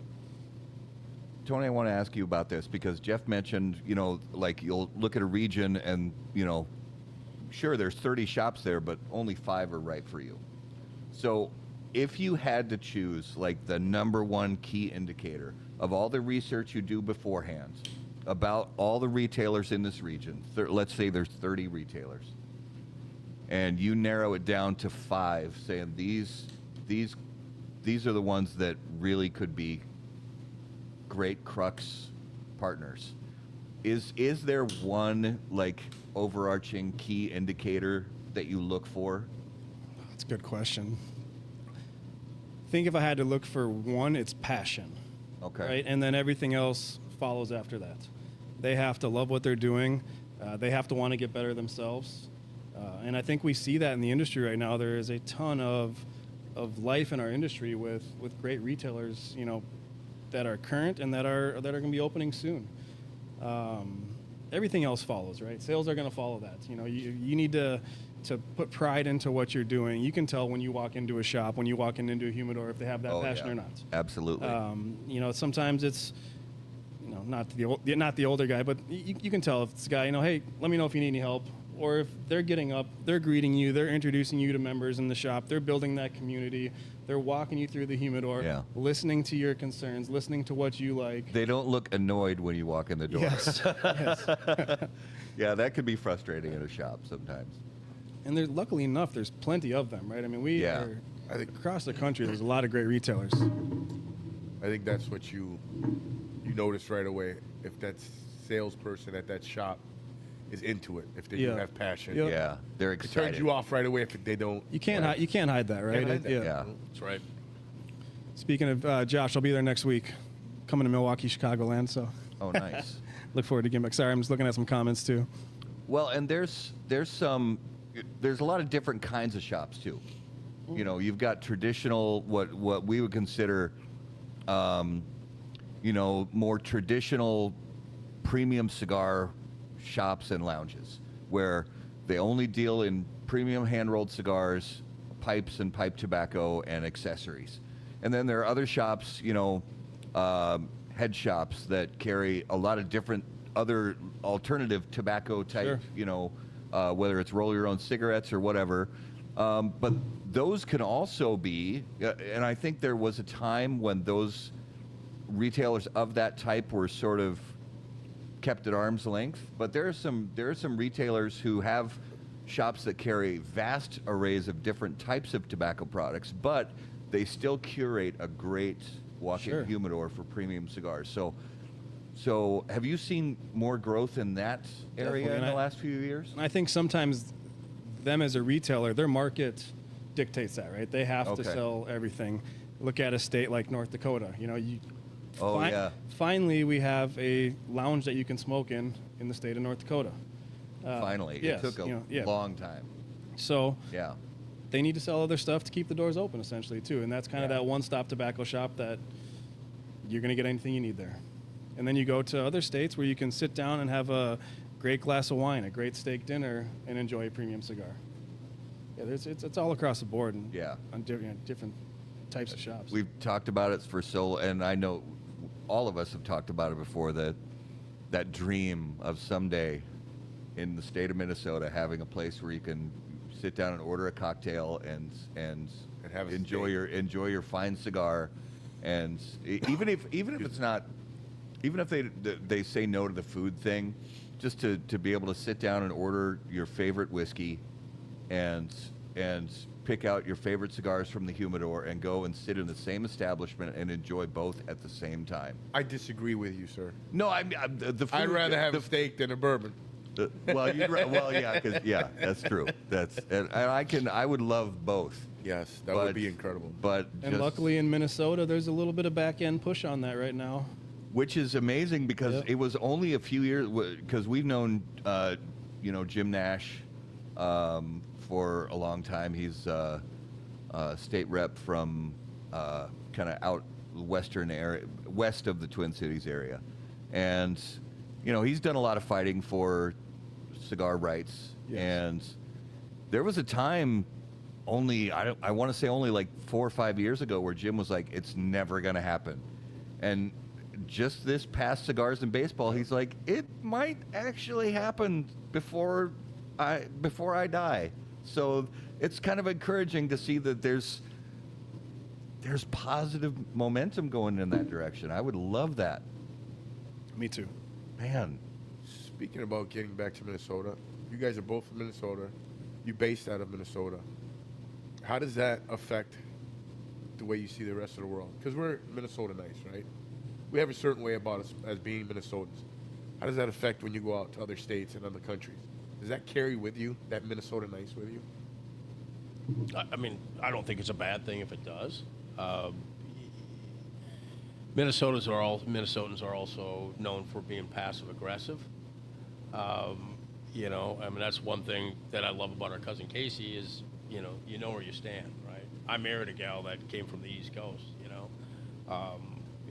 Speaker 2: Tony, I want to ask you about this because Jeff mentioned, like you'll look at a region and, sure, there's 30 shops there, but only 5 are right for you. So, if you had to choose, like, the number one key indicator of all the research you do beforehand about all the retailers in this region, let's say there's 30 retailers, and you narrow it down to 5, saying these are the ones that really could be great Crux partners. Is there one, like, overarching key indicator that you look for?
Speaker 4: That's a good question. I think if I had to look for one, it's passion.
Speaker 2: Okay.
Speaker 4: Right? And then everything else follows after that. They have to love what they're doing. They have to want to get better themselves. And I think we see that in the industry right now. There is a ton of life in our industry with great retailers, that are current and that are going to be opening soon. Everything else follows, right? Sales are going to follow that. You need to put pride into what you're doing. You can tell when you walk into a shop, when you walk into a humidor, if they have that passion or not.
Speaker 2: Absolutely.
Speaker 4: Sometimes it's, not the older guy, but you can tell if it's a guy, hey, let me know if you need any help. Or if they're getting up, they're greeting you, they're introducing you to members in the shop, they're building that community, they're walking you through the humidor, listening to your concerns, listening to what you like.
Speaker 2: They don't look annoyed when you walk in the door.
Speaker 4: Yes. Yes.
Speaker 2: Yeah, that could be frustrating in a shop sometimes.
Speaker 4: And luckily enough, there's plenty of them, right? I mean, I think across the country, there's a lot of great retailers.
Speaker 3: I think that's what you notice right away. If that salesperson at that shop is into it, if they do have passion.
Speaker 4: Yep.
Speaker 2: Yeah, they're
Speaker 3: It
Speaker 2: excited.
Speaker 3: turns you off right away if they don't.
Speaker 4: You can't hide that, right?
Speaker 3: Can't hide that.
Speaker 2: Yeah.
Speaker 5: That's right.
Speaker 4: Speaking of Josh, I'll be there next week, coming to Milwaukee, Chicagoland. So.
Speaker 2: Oh, nice.
Speaker 4: Look forward to getting back. Sorry, I'm just looking at some comments too.
Speaker 2: Well, and there's a lot of different kinds of shops too. You've got traditional, what we would consider, more traditional premium cigar shops and lounges where they only deal in premium hand-rolled cigars, pipes and pipe tobacco, and accessories. And then there are other shops, head shops that carry a lot of different other alternative tobacco type, whether it's roll your own cigarettes or whatever. But those can also be, and I think there was a time when those retailers of that type were sort of kept at arm's length. But there are some retailers who have shops that carry vast arrays of different types of tobacco products, but they still curate a great walk-in humidor for premium cigars. So have you seen more growth in that area in the last few years?
Speaker 4: I think sometimes them as a retailer, their market dictates that, right? They have to sell everything. Look at a state like North Dakota. Finally, we have a lounge that you can smoke in the state of North Dakota.
Speaker 2: Finally.
Speaker 4: Yes,
Speaker 2: it took a long time.
Speaker 4: So they need to sell other stuff to keep the doors open, essentially, too. And that's kind of that one-stop tobacco shop that you're going to get anything you need there. And then you go to other states where you can sit down and have a great glass of wine, a great steak dinner, and enjoy a premium cigar. Yeah, it's all across the board and on different types of shops.
Speaker 2: We've talked about it for and I know all of us have talked about it before, that dream of someday in the state of Minnesota having a place where you can sit down and order a cocktail and
Speaker 3: have
Speaker 2: enjoy your fine cigar, and even if it's not, even if they say no to the food thing, just to be able to sit down and order your favorite whiskey and pick out your favorite cigars from the humidor and go and sit in the same establishment and enjoy both at the same time.
Speaker 3: I disagree with you, sir.
Speaker 2: No, the food,
Speaker 3: I'd rather have a steak than a bourbon.
Speaker 2: Well, yeah, that's true. I would love both.
Speaker 3: Yes, that would be incredible.
Speaker 2: But
Speaker 4: And luckily in Minnesota, there's a little bit of back end push on that right now.
Speaker 2: which is amazing because it was only a few years, because we've known Jim Nash for a long time. He's state rep from kind of out western area, west of the Twin Cities area, and he's done a lot of fighting for cigar rights.
Speaker 4: Yes.
Speaker 2: And there was a time, I want to say only like 4 or 5 years ago, where Jim was like, it's never going to happen. And just this past Cigars and Baseball, he's like, it might actually happen before I die. So it's kind of encouraging to see that there's positive momentum going in that direction. I would love that.
Speaker 4: Me too.
Speaker 2: Man.
Speaker 3: Speaking about getting back to Minnesota, you guys are both from Minnesota. You're based out of Minnesota. How does that affect the way you see the rest of the world? Because we're Minnesota nice, right? We have a certain way about us as being Minnesotans. How does that affect when you go out to other states and other countries? Does that carry with you, that Minnesota nice with you?
Speaker 5: I mean, I don't think it's a bad thing if it does. Minnesotans are also known for being passive aggressive. I mean, that's one thing that I love about our cousin Casey is, you know where you stand, right? I married a gal that came from the East Coast,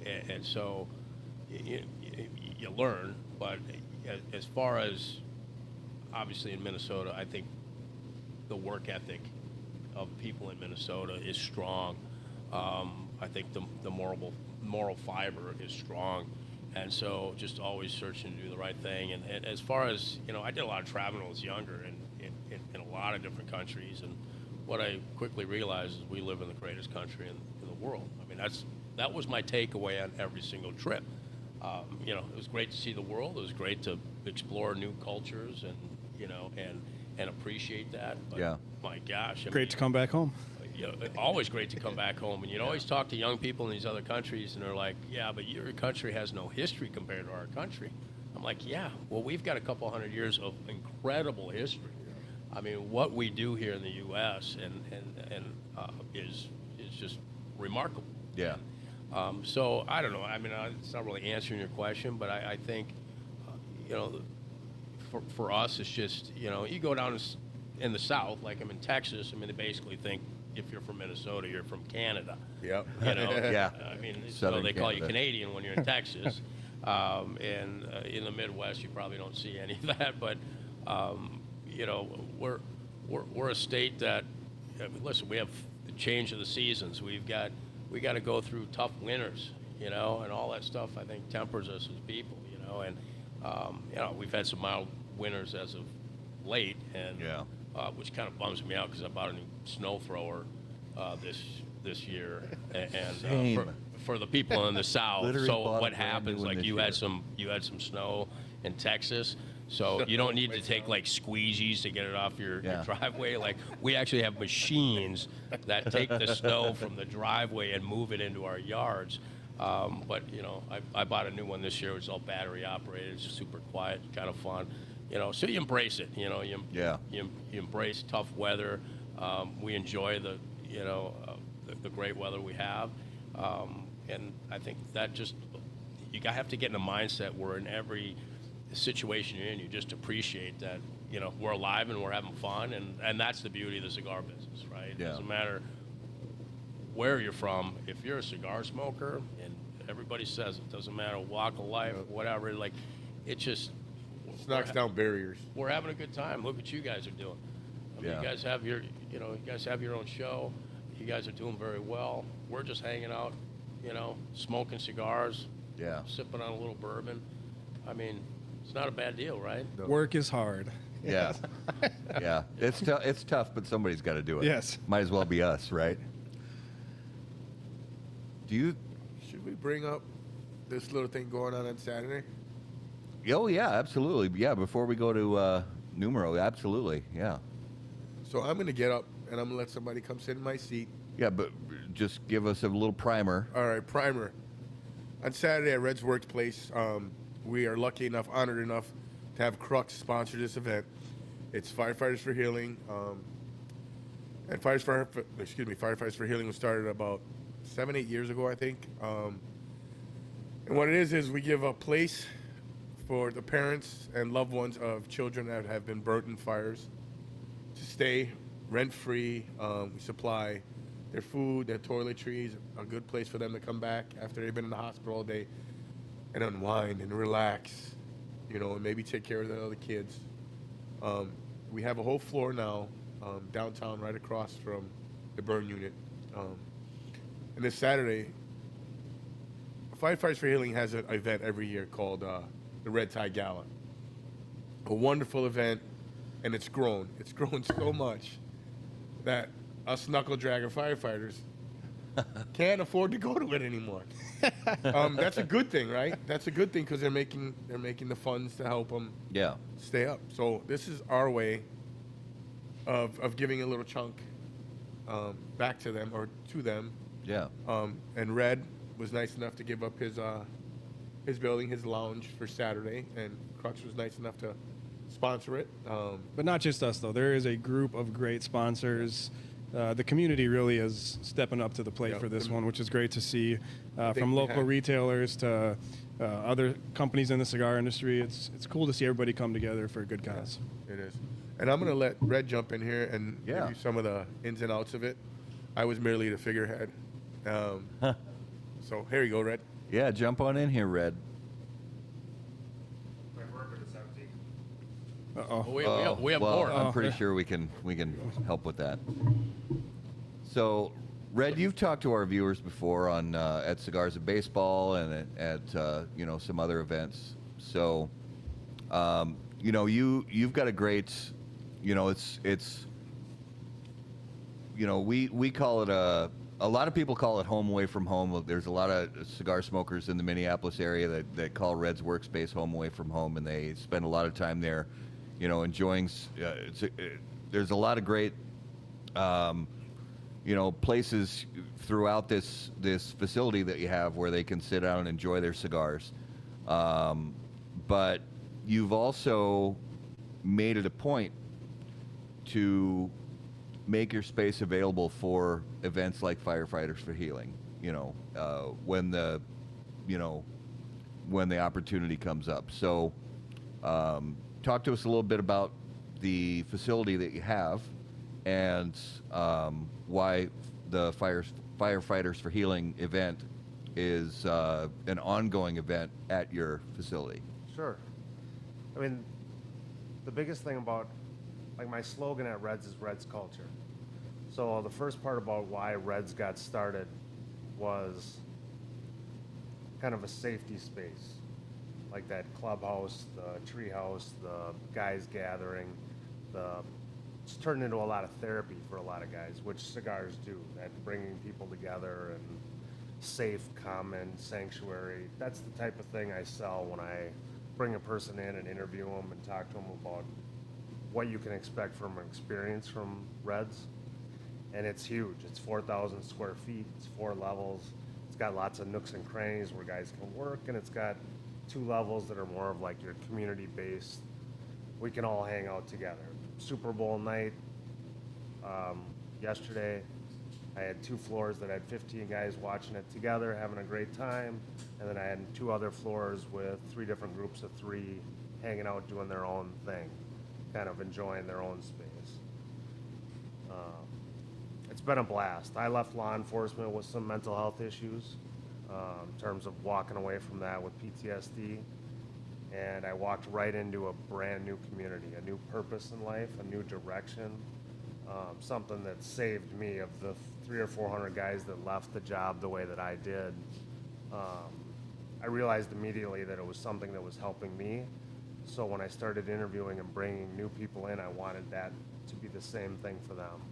Speaker 5: and so you learn. But as far as obviously in Minnesota, I think the work ethic of people in Minnesota is strong. I think the moral fiber is strong. And so just always searching to do the right thing. And as far as, I did a lot of traveling when I was younger in a lot of different countries. And what I quickly realized is we live in the greatest country in the world. I mean, that was my takeaway on every single trip. It was great to see the world. It was great to explore new cultures and appreciate that. But my gosh.
Speaker 4: Great to come back home.
Speaker 5: Always great to come back home. And always talk to young people in these other countries, and they're like, yeah, but your country has no history compared to our country. I'm like, yeah, well, we've got a couple hundred years of incredible history. I mean, what we do here in the U.S. is just remarkable.
Speaker 2: Yeah.
Speaker 5: So I don't know. I mean, it's not really answering your question, but I think, for us, it's just, you go down in the South, like I'm in Texas. I mean, they basically think, if you're from Minnesota, you're from Canada.
Speaker 3: Yep.
Speaker 2: Yeah.
Speaker 5: I mean,
Speaker 2: Southern
Speaker 5: they call you
Speaker 2: Canada.
Speaker 5: Canadian when you're in Texas. And in the Midwest, you probably don't see any of that. But, we're a state that, listen, we have the change of the seasons. We got to go through tough winters, and all that stuff, I think, tempers us as people, And, we've had some mild winters as of late. And, which kind of bums me out because I bought a new snow thrower this year, and for the people in the South.
Speaker 2: Literally
Speaker 5: So
Speaker 2: bought
Speaker 5: what
Speaker 2: a brand
Speaker 5: happens?
Speaker 2: new one
Speaker 5: Like
Speaker 2: this
Speaker 5: you
Speaker 2: year.
Speaker 5: had some snow in Texas, so you don't need to take like squeegees to get it off your driveway. Like we actually have machines that take the snow from the driveway and move it into our yards. But I bought a new one this year. It's all battery operated. It's super quiet, kind of fun. So you embrace it. You embrace tough weather. We enjoy the great weather we have, and I think that just you have to get in a mindset where in every situation you're in, you just appreciate that we're alive and we're having fun, and that's the beauty of the cigar business, right?
Speaker 2: Yeah.
Speaker 5: It doesn't matter where you're from. If you're a cigar smoker, and everybody says it, doesn't matter walk of life, whatever. Like it just.
Speaker 3: It knocks down barriers.
Speaker 5: We're having a good time. Look what you guys are doing. I mean, you guys have your own show. You guys are doing very well. We're just hanging out, smoking cigars, sipping on a little bourbon. I mean, it's not a bad deal, right?
Speaker 3: No.
Speaker 4: Work is hard.
Speaker 2: Yeah. Yeah. It's tough, but somebody's got to do it.
Speaker 4: Yes.
Speaker 2: Might as well be us, right?
Speaker 3: Should we bring up this little thing going on Saturday?
Speaker 2: Oh, yeah, absolutely. Yeah, before we go to Numero, absolutely, yeah.
Speaker 3: So I'm going to get up, and I'm going to let somebody come sit in my seat.
Speaker 2: Yeah, but just give us a little primer.
Speaker 3: All right, primer. On Saturday at Red's Workplace, we are lucky enough, honored enough to have Crux sponsor this event. It's Firefighters for Healing, and Firefighters for Healing was started about 7-8 years ago, I think. And what it is we give a place for the parents and loved ones of children that have been burnt in fires to stay rent-free. We supply their food, their toiletries, a good place for them to come back after they've been in the hospital all day and unwind and relax, and maybe take care of the other kids. We have a whole floor now downtown right across from the burn unit. And this Saturday, Firefighters for Healing has an event every year called the Red Tie Gala. A wonderful event, and it's grown. It's grown so much that us knuckle-dragger firefighters can't afford to go to it anymore. That's a good thing, right? That's a good thing because they're making the funds to help them stay up. So this is our way of giving a little chunk back to them or to them.
Speaker 2: Yeah.
Speaker 3: And Red was nice enough to give up his building, his lounge for Saturday, and Crux was nice enough to sponsor it.
Speaker 4: But not just us, though. There is a group of great sponsors. The community really is stepping up to the plate for this one, which is great to see. From local retailers to other companies in the cigar industry, it's cool to see everybody come together for a good cause.
Speaker 3: It is. And I'm going to let Red jump in here and give you some of the ins and outs of it. I was merely the figurehead. So here you go, Red.
Speaker 2: Yeah, jump on in here, Red.
Speaker 4: Uh-oh.
Speaker 5: We have
Speaker 2: well,
Speaker 5: more.
Speaker 2: I'm pretty sure we can help with that. So, Red, you've talked to our viewers before on at Cigars and Baseball and at some other events. So, you've got a great, it's we call it a lot of people call it home away from home. There's a lot of cigar smokers in the Minneapolis area that call Red's workspace home away from home, and they spend a lot of time there, enjoying. There's a lot of great, places throughout this facility that you have where they can sit down and enjoy their cigars. But you've also made it a point to make your space available for events like Firefighters for Healing, when the opportunity comes up. So talk to us a little bit about the facility that you have and why the Firefighters for Healing event is an ongoing event at your facility.
Speaker 6: Sure. I mean, the biggest thing about, my slogan at Reds is Reds culture. So the first part about why Reds got started was kind of a safety space, like that clubhouse, the treehouse, the guys gathering. It's turned into a lot of therapy for a lot of guys, which cigars do, that bringing people together and safe, common, sanctuary. That's the type of thing I sell when I bring a person in and interview them and talk to them about what you can expect from an experience from Reds. And it's huge. It's 4,000 square feet. It's 4 levels. It's got lots of nooks and crannies where guys can work, and it's got 2 levels that are more of like your community-based. We can all hang out together. Super Bowl night yesterday, I had 2 floors that had 15 guys watching it together, having a great time, and then I had 2 other floors with 3 different groups of 3 hanging out, doing their own thing, kind of enjoying their own space. It's been a blast. I left law enforcement with some mental health issues in terms of walking away from that with PTSD, and I walked right into a brand new community, a new purpose in life, a new direction, something that saved me of the 300 or 400 guys that left the job the way that I did. I realized immediately that it was something that was helping me. So when I started interviewing and bringing new people in, I wanted that to be the same thing for them.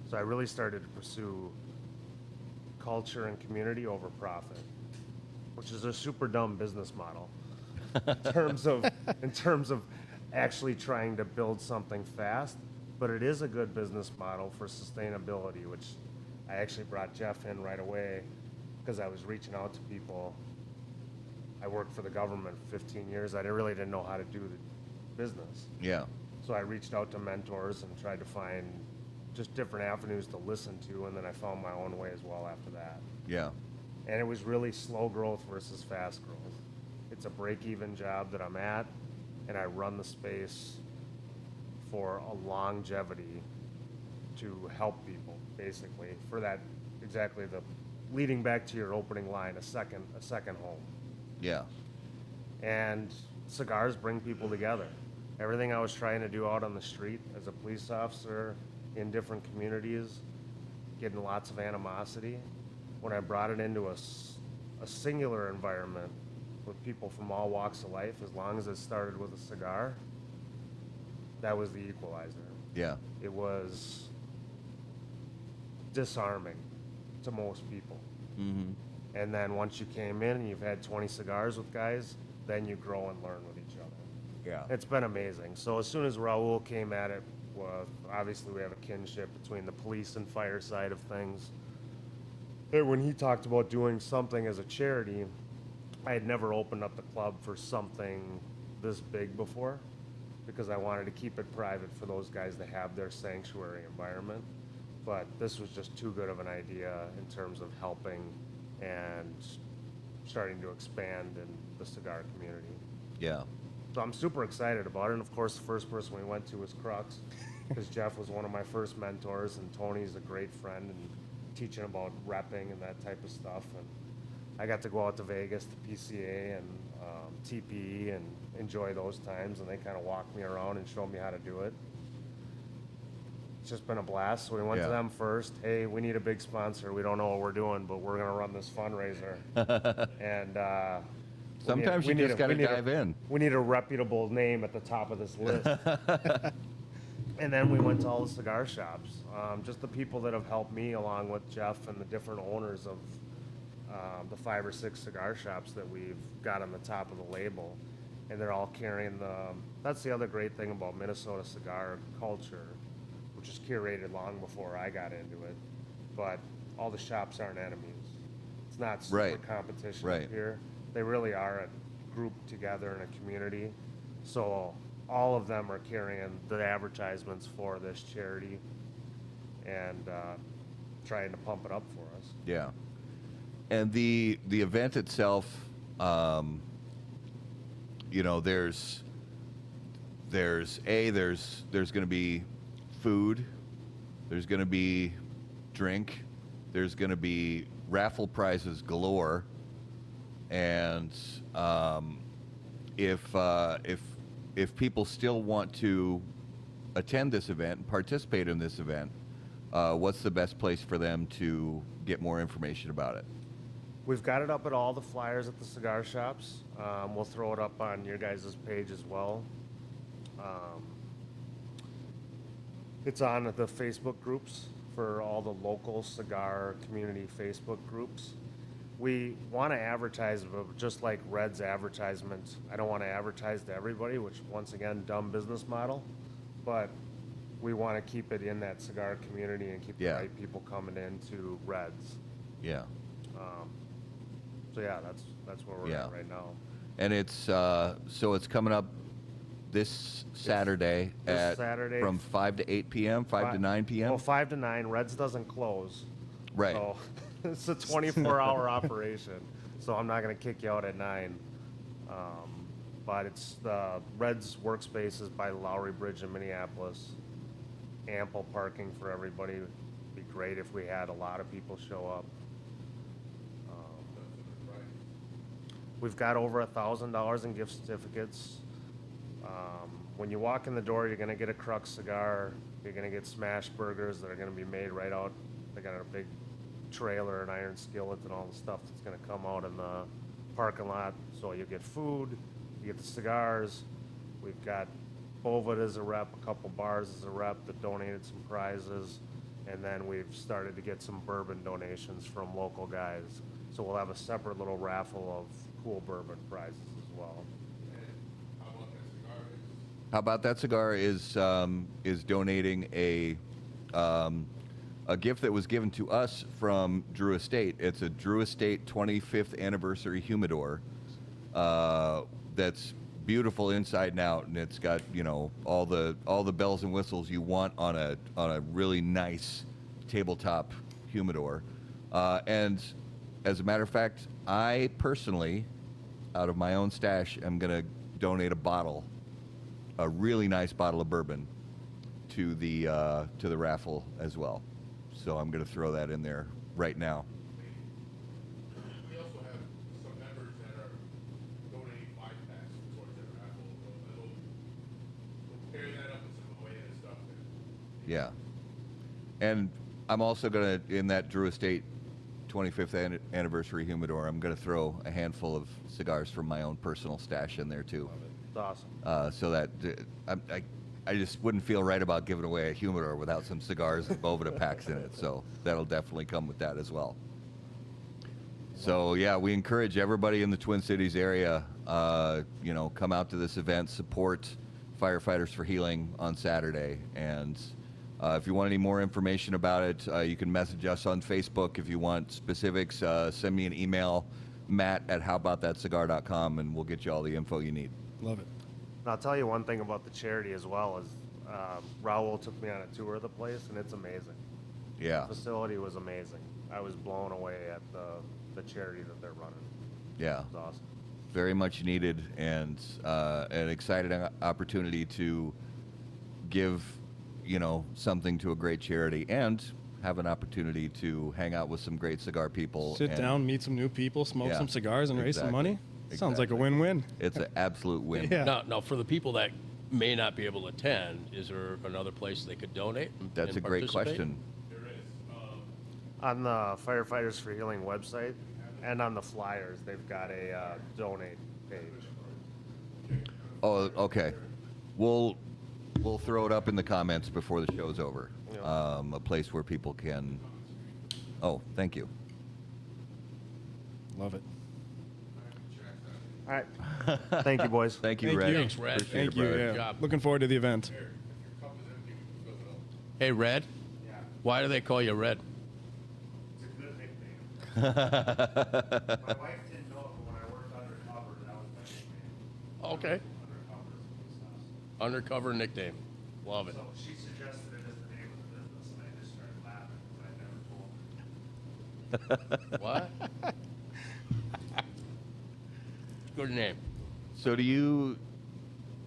Speaker 6: So I really started to pursue culture and community over profit, which is a super dumb business model in terms of actually trying to build something fast. But it is a good business model for sustainability, which I actually brought Jeff in right away because I was reaching out to people. I worked for the government for 15 years. I really didn't know how to do business.
Speaker 2: Yeah.
Speaker 6: So I reached out to mentors and tried to find just different avenues to listen to, and then I found my own way as well after that.
Speaker 2: Yeah.
Speaker 6: And it was really slow growth versus fast growth. It's a break-even job that I'm at, and I run the space for a longevity to help people, basically, for that, exactly the, leading back to your opening line, a second home.
Speaker 2: Yeah.
Speaker 6: And cigars bring people together. Everything I was trying to do out on the street as a police officer in different communities, getting lots of animosity, when I brought it into a singular environment with people from all walks of life, as long as it started with a cigar, that was the equalizer.
Speaker 2: Yeah.
Speaker 6: It was disarming to most people.
Speaker 2: Mm-hmm.
Speaker 6: And then once you came in and you've had 20 cigars with guys, then you grow and learn with each other.
Speaker 2: Yeah.
Speaker 6: It's been amazing. So as soon as Raul came at it, well, obviously we have a kinship between the police and fire side of things. And when he talked about doing something as a charity, I had never opened up the club for something this big before because I wanted to keep it private for those guys to have their sanctuary environment. But this was just too good of an idea in terms of helping and starting to expand in the cigar community.
Speaker 2: Yeah.
Speaker 6: So I'm super excited about it. And of course, the first person we went to was Crux, because Jeff was one of my first mentors, and Tony's a great friend and teaching about repping and that type of stuff. And I got to go out to Vegas to PCA and TPE and enjoy those times, and they kind of walked me around and showed me how to do it. It's just been a blast. So we went to them first. Hey, we need a big sponsor. We don't know what we're doing, but we're going to run this fundraiser. And
Speaker 2: sometimes you just got to dive in.
Speaker 6: We need a reputable name at the top of this list. And then we went to all the cigar shops. Just the people that have helped me, along with Jeff and the different owners of the 5 or 6 cigar shops that we've got on the top of the label. And they're all carrying that's the other great thing about Minnesota cigar culture, which is curated long before I got into it. But all the shops aren't enemies. It's not super competition here. They really are a group together in a community. So all of them are carrying the advertisements for this charity and trying to pump it up for us.
Speaker 2: Yeah. And the event itself, you know, there's going to be food, there's going to be drink, there's going to be raffle prizes galore, and if people still want to attend this event and participate in this event, what's the best place for them to get more information about it?
Speaker 6: We've got it up at all the flyers at the cigar shops. We'll throw it up on your guys' page as well. It's on the Facebook groups for all the local cigar community Facebook groups. We want to advertise, but just like Red's advertisement, I don't want to advertise to everybody, which once again, dumb business model, but we want to keep it in that cigar community and keep the right people coming into Red's.
Speaker 2: Yeah.
Speaker 6: So yeah, that's where we're at right now.
Speaker 2: And it's so it's coming up this Saturday from 5 to 8 p.m., 5 to 9 p.m.
Speaker 6: Well, 5 to 9. Red's doesn't close.
Speaker 2: Right.
Speaker 6: So it's a 24-hour operation. So I'm not going to kick you out at 9. But it's the Red's workspace is by the Lowry Bridge in Minneapolis. Ample parking for everybody. It'd be great if we had a lot of people show up. We've got over $1,000 in gift certificates. When you walk in the door, you're going to get a Crux cigar. You're going to get smash burgers that are going to be made right out. They got a big trailer, an iron skillet, and all the stuff that's going to come out in the parking lot. So you get food, you get the cigars. We've got Bout as a rep, a couple bars as a rep that donated some prizes. And then we've started to get some bourbon donations from local guys. So we'll have a separate little raffle of cool bourbon prizes as well.
Speaker 2: How about that cigar is donating a gift that was given to us from Drew Estate. It's a Drew Estate 25th anniversary humidor that's beautiful inside and out, and it's got, you know, all the bells and whistles you want on a really nice tabletop humidor. And as a matter of fact, I personally, out of my own stash, am going to donate a really nice bottle of bourbon to the raffle as well. So I'm going to throw that in there right now.
Speaker 3: We also have some members that are donating 5-packs towards that raffle. We'll pair that up with some away and stuff.
Speaker 2: Yeah. And I'm also going to, in that Drew Estate 25th anniversary humidor, I'm going to throw a handful of cigars from my own personal stash in there too.
Speaker 6: It's awesome.
Speaker 2: So that I just wouldn't feel right about giving away a humidor without some cigars and Boveda packs in it. So that'll definitely come with that as well. So yeah, we encourage everybody in the Twin Cities area, you know, come out to this event, support Firefighters for Healing on Saturday. And if you want any more information about it, you can message us on Facebook. If you want specifics, send me an email, matt@howaboutthatcigar.com, and we'll get you all the info you need.
Speaker 4: Love it.
Speaker 6: And I'll tell you one thing about the charity as well is Raul took me on a tour of the place, and it's amazing.
Speaker 2: Yeah,
Speaker 6: The facility was amazing. I was blown away at the charity that they're running.
Speaker 2: yeah.
Speaker 6: It's awesome.
Speaker 2: Very much needed, and an exciting opportunity to give, you know, something to a great charity and have an opportunity to hang out with some great cigar people.
Speaker 4: Sit
Speaker 2: and
Speaker 4: down, meet some new people, smoke
Speaker 2: Yeah,
Speaker 4: some cigars, and raise some
Speaker 2: exactly.
Speaker 4: money. Sounds like a
Speaker 2: Exactly.
Speaker 4: win-win.
Speaker 2: It's an absolute win.
Speaker 4: Yeah.
Speaker 5: Now, for the people that may not be able to attend, is there another place they could donate?
Speaker 2: That's
Speaker 5: and
Speaker 2: a great
Speaker 5: participate?
Speaker 2: question.
Speaker 6: On the Firefighters for Healing website and on the flyers, they've got a donate page.
Speaker 2: Oh, okay. We'll throw it up in the comments before the show's over.
Speaker 6: Yeah.
Speaker 2: A place where people can. Oh, thank you.
Speaker 4: Love it.
Speaker 6: All right. Thank you, boys.
Speaker 2: Thank you,
Speaker 4: Thank
Speaker 2: Red.
Speaker 4: you.
Speaker 5: Thanks, Red.
Speaker 2: Appreciate
Speaker 4: Thank
Speaker 2: it,
Speaker 4: you.
Speaker 2: brother.
Speaker 4: Yeah.
Speaker 5: Good job.
Speaker 4: Looking forward to the event.
Speaker 5: Hey, Red. Why do they call you Red?
Speaker 6: It's a good nickname. My wife didn't know it, but when I worked undercover, that was my nickname.
Speaker 5: Okay.
Speaker 6: Undercover is police officer.
Speaker 5: Undercover nickname. Love it.
Speaker 6: So she suggested it as the name of the business, and I just started laughing because I never told her.
Speaker 5: What? Good name.
Speaker 2: So do you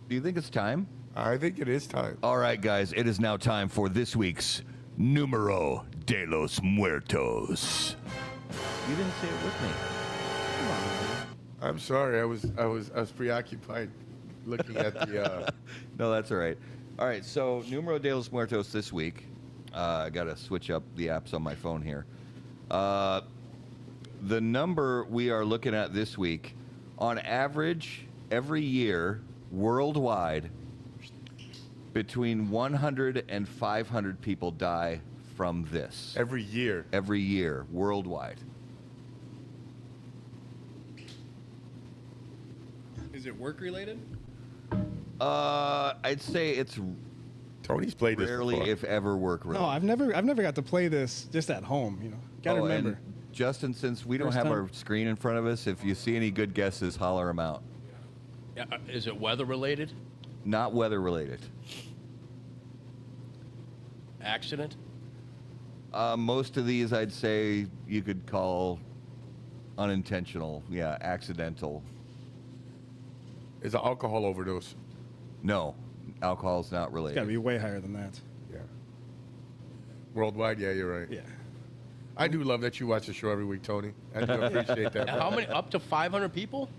Speaker 2: think it's time?
Speaker 3: I think it is time.
Speaker 2: All right, guys, it is now time for this week's Numero de los Muertos. You didn't say it with me.
Speaker 3: I'm sorry. I was preoccupied looking at the.
Speaker 2: No, that's all right. All right, so Numero de los Muertos this week. I got to switch up the apps on my phone here. The number we are looking at this week, on average, every year, worldwide, between 100 and 500 people die from this.
Speaker 3: Every year.
Speaker 2: Every year, worldwide.
Speaker 4: Is it work-related?
Speaker 2: I'd say it's
Speaker 3: Tony's played this
Speaker 2: rarely,
Speaker 3: before.
Speaker 2: if ever, work related.
Speaker 4: No, I've never got to play this just at home. You know, gotta remember.
Speaker 2: And Justin, since we don't
Speaker 4: First
Speaker 2: have
Speaker 4: time.
Speaker 2: our screen in front of us, if you see any good guesses, holler them out.
Speaker 5: Yeah, is it weather related?
Speaker 2: Not weather related.
Speaker 5: Accident?
Speaker 2: Most of these, I'd say, you could call unintentional. Yeah, accidental.
Speaker 3: Is an alcohol overdose.
Speaker 2: No, alcohol's not
Speaker 4: It's
Speaker 2: related.
Speaker 4: got to be way higher than that.
Speaker 3: Yeah. Worldwide, yeah, you're right.
Speaker 4: Yeah.
Speaker 3: I do love that you watch the show every week, Tony. I do appreciate that.
Speaker 5: How many? Up to 500 people?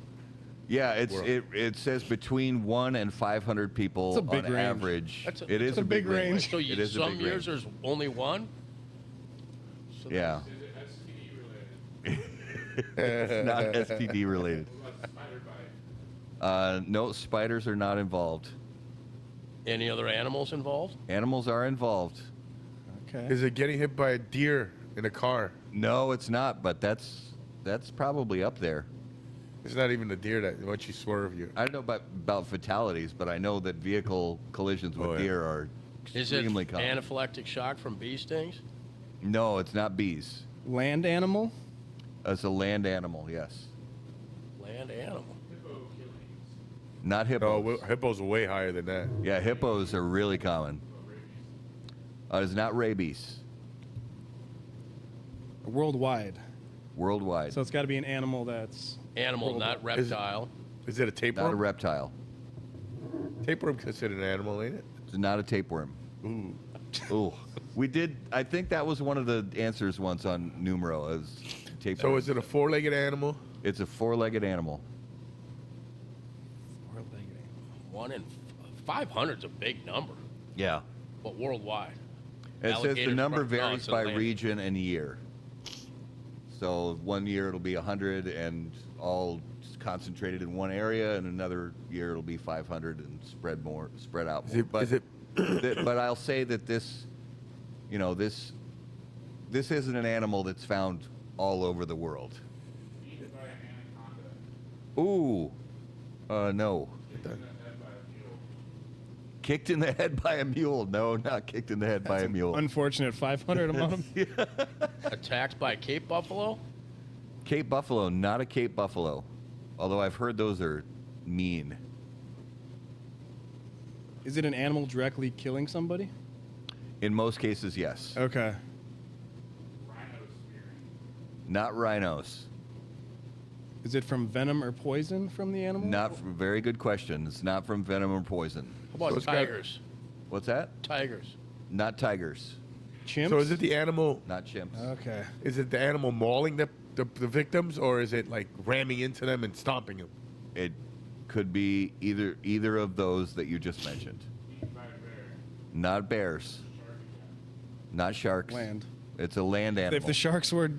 Speaker 2: Yeah,
Speaker 3: World.
Speaker 2: it says between 1 and 500 people
Speaker 4: It's a big
Speaker 2: on
Speaker 4: range.
Speaker 2: average.
Speaker 5: That's
Speaker 2: It is
Speaker 4: a big range.
Speaker 5: So
Speaker 2: It is a
Speaker 5: some
Speaker 2: big
Speaker 5: years
Speaker 2: range.
Speaker 5: there's only one? So
Speaker 2: Yeah. It's not STD related. No, spiders are not involved.
Speaker 5: Any other animals involved?
Speaker 2: Animals are involved.
Speaker 4: Okay.
Speaker 3: Is it getting hit by a deer in a car?
Speaker 2: No, it's not, but that's probably up there.
Speaker 3: It's not even the deer that once you swerve you.
Speaker 2: I don't know about fatalities, but I know that vehicle collisions with
Speaker 3: Oh, yeah.
Speaker 2: deer are
Speaker 5: Is it
Speaker 2: extremely common.
Speaker 5: anaphylactic shock from bee stings?
Speaker 2: No, it's not bees.
Speaker 4: Land animal?
Speaker 2: It's a land animal, yes.
Speaker 5: Land animal.
Speaker 2: Not
Speaker 3: No,
Speaker 2: hippos.
Speaker 3: hippos are way higher than that.
Speaker 2: Yeah, hippos are really common. It's not rabies.
Speaker 4: Worldwide.
Speaker 2: Worldwide.
Speaker 4: So it's got to be an animal that's
Speaker 5: Animal, not reptile.
Speaker 3: Is it a
Speaker 2: Not a
Speaker 3: tapeworm?
Speaker 2: reptile.
Speaker 3: Tapeworm considered an animal, ain't it?
Speaker 2: It's not a tapeworm. Ooh. I think that was one of the answers once on Numero. Is tapeworm.
Speaker 3: So is it a four-legged animal?
Speaker 2: It's a four-legged animal.
Speaker 5: 1 in 500 is a big number,
Speaker 2: Yeah.
Speaker 5: but worldwide.
Speaker 2: It says the
Speaker 5: Alligators
Speaker 2: number
Speaker 5: from- no,
Speaker 2: varies
Speaker 5: it's
Speaker 2: by
Speaker 5: Atlantic.
Speaker 2: region and year. So one year it'll be 100 and all concentrated in one area, and another year it'll be 500 and spread out more. But I'll say that this isn't an animal that's found all over the world. Ooh, no. Kicked in the head by a mule. No, not kicked in the head by a mule.
Speaker 4: unfortunate 500 among them.
Speaker 5: Attacked by Cape buffalo?
Speaker 2: Cape buffalo, not a Cape buffalo. Although I've heard those are mean.
Speaker 4: Is it an animal directly killing somebody?
Speaker 2: In most cases, yes.
Speaker 4: Okay.
Speaker 2: Not rhinos.
Speaker 4: Is it from venom or poison from the animal?
Speaker 2: Very good question. It's not from venom or poison.
Speaker 5: How about
Speaker 3: So it's got-
Speaker 5: tigers?
Speaker 2: What's that?
Speaker 5: Tigers.
Speaker 2: Not tigers.
Speaker 4: Chimps?
Speaker 3: So is it the animal?
Speaker 2: Not chimps.
Speaker 4: Okay.
Speaker 3: Is it the animal mauling the victims, or is it like ramming into them and stomping them?
Speaker 2: It could be either of those that you just mentioned. Not bears. Not sharks.
Speaker 4: Land.
Speaker 2: It's a land animal.
Speaker 4: If the sharks were,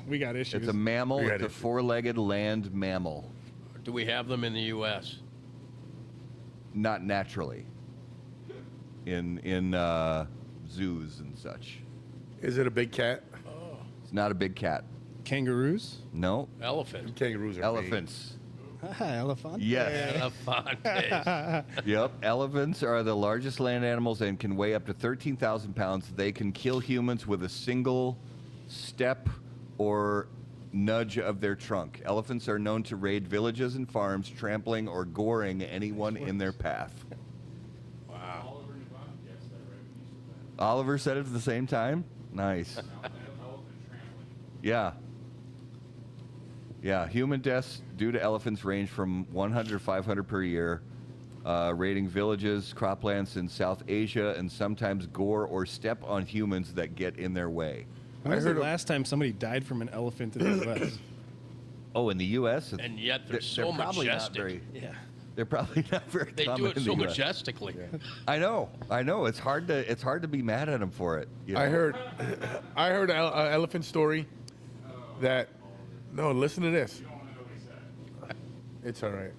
Speaker 4: we got issues.
Speaker 2: It's a mammal.
Speaker 3: We got
Speaker 2: It's a
Speaker 3: issues.
Speaker 2: four-legged land mammal.
Speaker 5: Do we have them in the U.S.?
Speaker 2: Not naturally. In zoos and such.
Speaker 3: Is it a big cat?
Speaker 2: It's not a big cat.
Speaker 4: Kangaroos?
Speaker 2: No.
Speaker 5: Elephant.
Speaker 3: Kangaroos are
Speaker 2: Elephants.
Speaker 4: Elephant.
Speaker 2: Yes.
Speaker 5: Elephant.
Speaker 2: Yep. Elephants are the largest land animals and can weigh up to 13,000 pounds. They can kill humans with a single step or nudge of their trunk. Elephants are known to raid villages and farms, trampling or goring anyone in their path.
Speaker 5: Wow.
Speaker 2: Oliver said it at the same time? Nice. Yeah. Yeah, human deaths due to elephants range from 100 to 500 per year, raiding villages, croplands in South Asia, and sometimes gore or step on humans that get in their way.
Speaker 4: When was the last time somebody died from an elephant in the U.S.?
Speaker 2: Oh, in the U.S.?
Speaker 5: And yet they're so
Speaker 2: probably
Speaker 5: majestic.
Speaker 2: Not very,
Speaker 4: Yeah.
Speaker 2: they're probably not very
Speaker 5: They
Speaker 2: common
Speaker 5: do it
Speaker 2: in
Speaker 5: so
Speaker 2: the US.
Speaker 5: majestically.
Speaker 2: I know. It's hard to be mad at them for it. You know?
Speaker 3: I heard an elephant story that. No, listen to this. It's all right.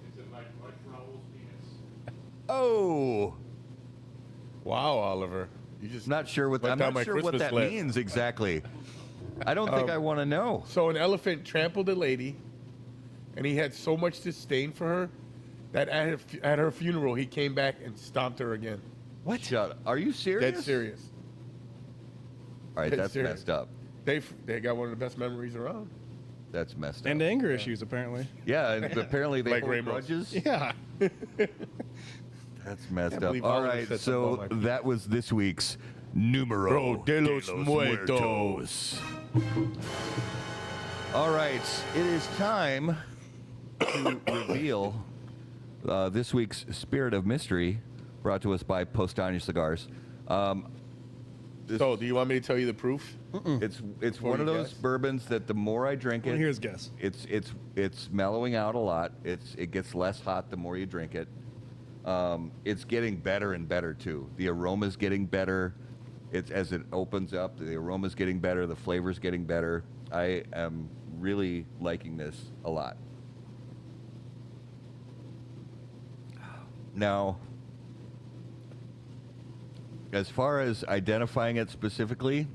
Speaker 2: Oh,
Speaker 3: Wow, Oliver, you just
Speaker 2: not sure what
Speaker 3: let
Speaker 2: I'm
Speaker 3: down
Speaker 2: not
Speaker 3: my
Speaker 2: sure what
Speaker 3: Christmas
Speaker 2: that
Speaker 3: list.
Speaker 2: means exactly. I don't think I want to know.
Speaker 3: So an elephant trampled a lady, and he had so much disdain for her that at her funeral he came back and stomped her again.
Speaker 2: What? Shut up. Are you serious?
Speaker 3: Dead serious.
Speaker 2: All right,
Speaker 3: Dead
Speaker 2: that's
Speaker 3: serious.
Speaker 2: messed up.
Speaker 3: They got one of the best memories around.
Speaker 2: That's messed up.
Speaker 4: And anger issues, apparently.
Speaker 2: Yeah, and apparently they
Speaker 3: Like
Speaker 2: hold
Speaker 3: Ramos.
Speaker 2: grudges.
Speaker 4: Yeah.
Speaker 2: That's messed
Speaker 3: Can't
Speaker 2: up.
Speaker 3: believe
Speaker 2: All
Speaker 3: Oliver
Speaker 2: right,
Speaker 3: said
Speaker 2: so
Speaker 3: something about my-
Speaker 2: that was this week's Numero
Speaker 3: de los Muertos.
Speaker 2: All right, it is time to reveal this week's Spirit of Mystery, brought to us by Postania Cigars.
Speaker 3: So, do you want me to tell you the proof?
Speaker 2: It's
Speaker 3: Before
Speaker 2: one of
Speaker 3: you
Speaker 2: those
Speaker 3: guess?
Speaker 2: bourbons that the more I drink
Speaker 4: Well,
Speaker 2: it,
Speaker 4: here's guess.
Speaker 2: it's mellowing out a lot. It gets less hot the more you drink it. It's getting better and better too. The aroma's getting better. It's as it opens up, the aroma's getting better, the flavor's getting better. I am really liking this a lot. Now, as far as identifying it specifically,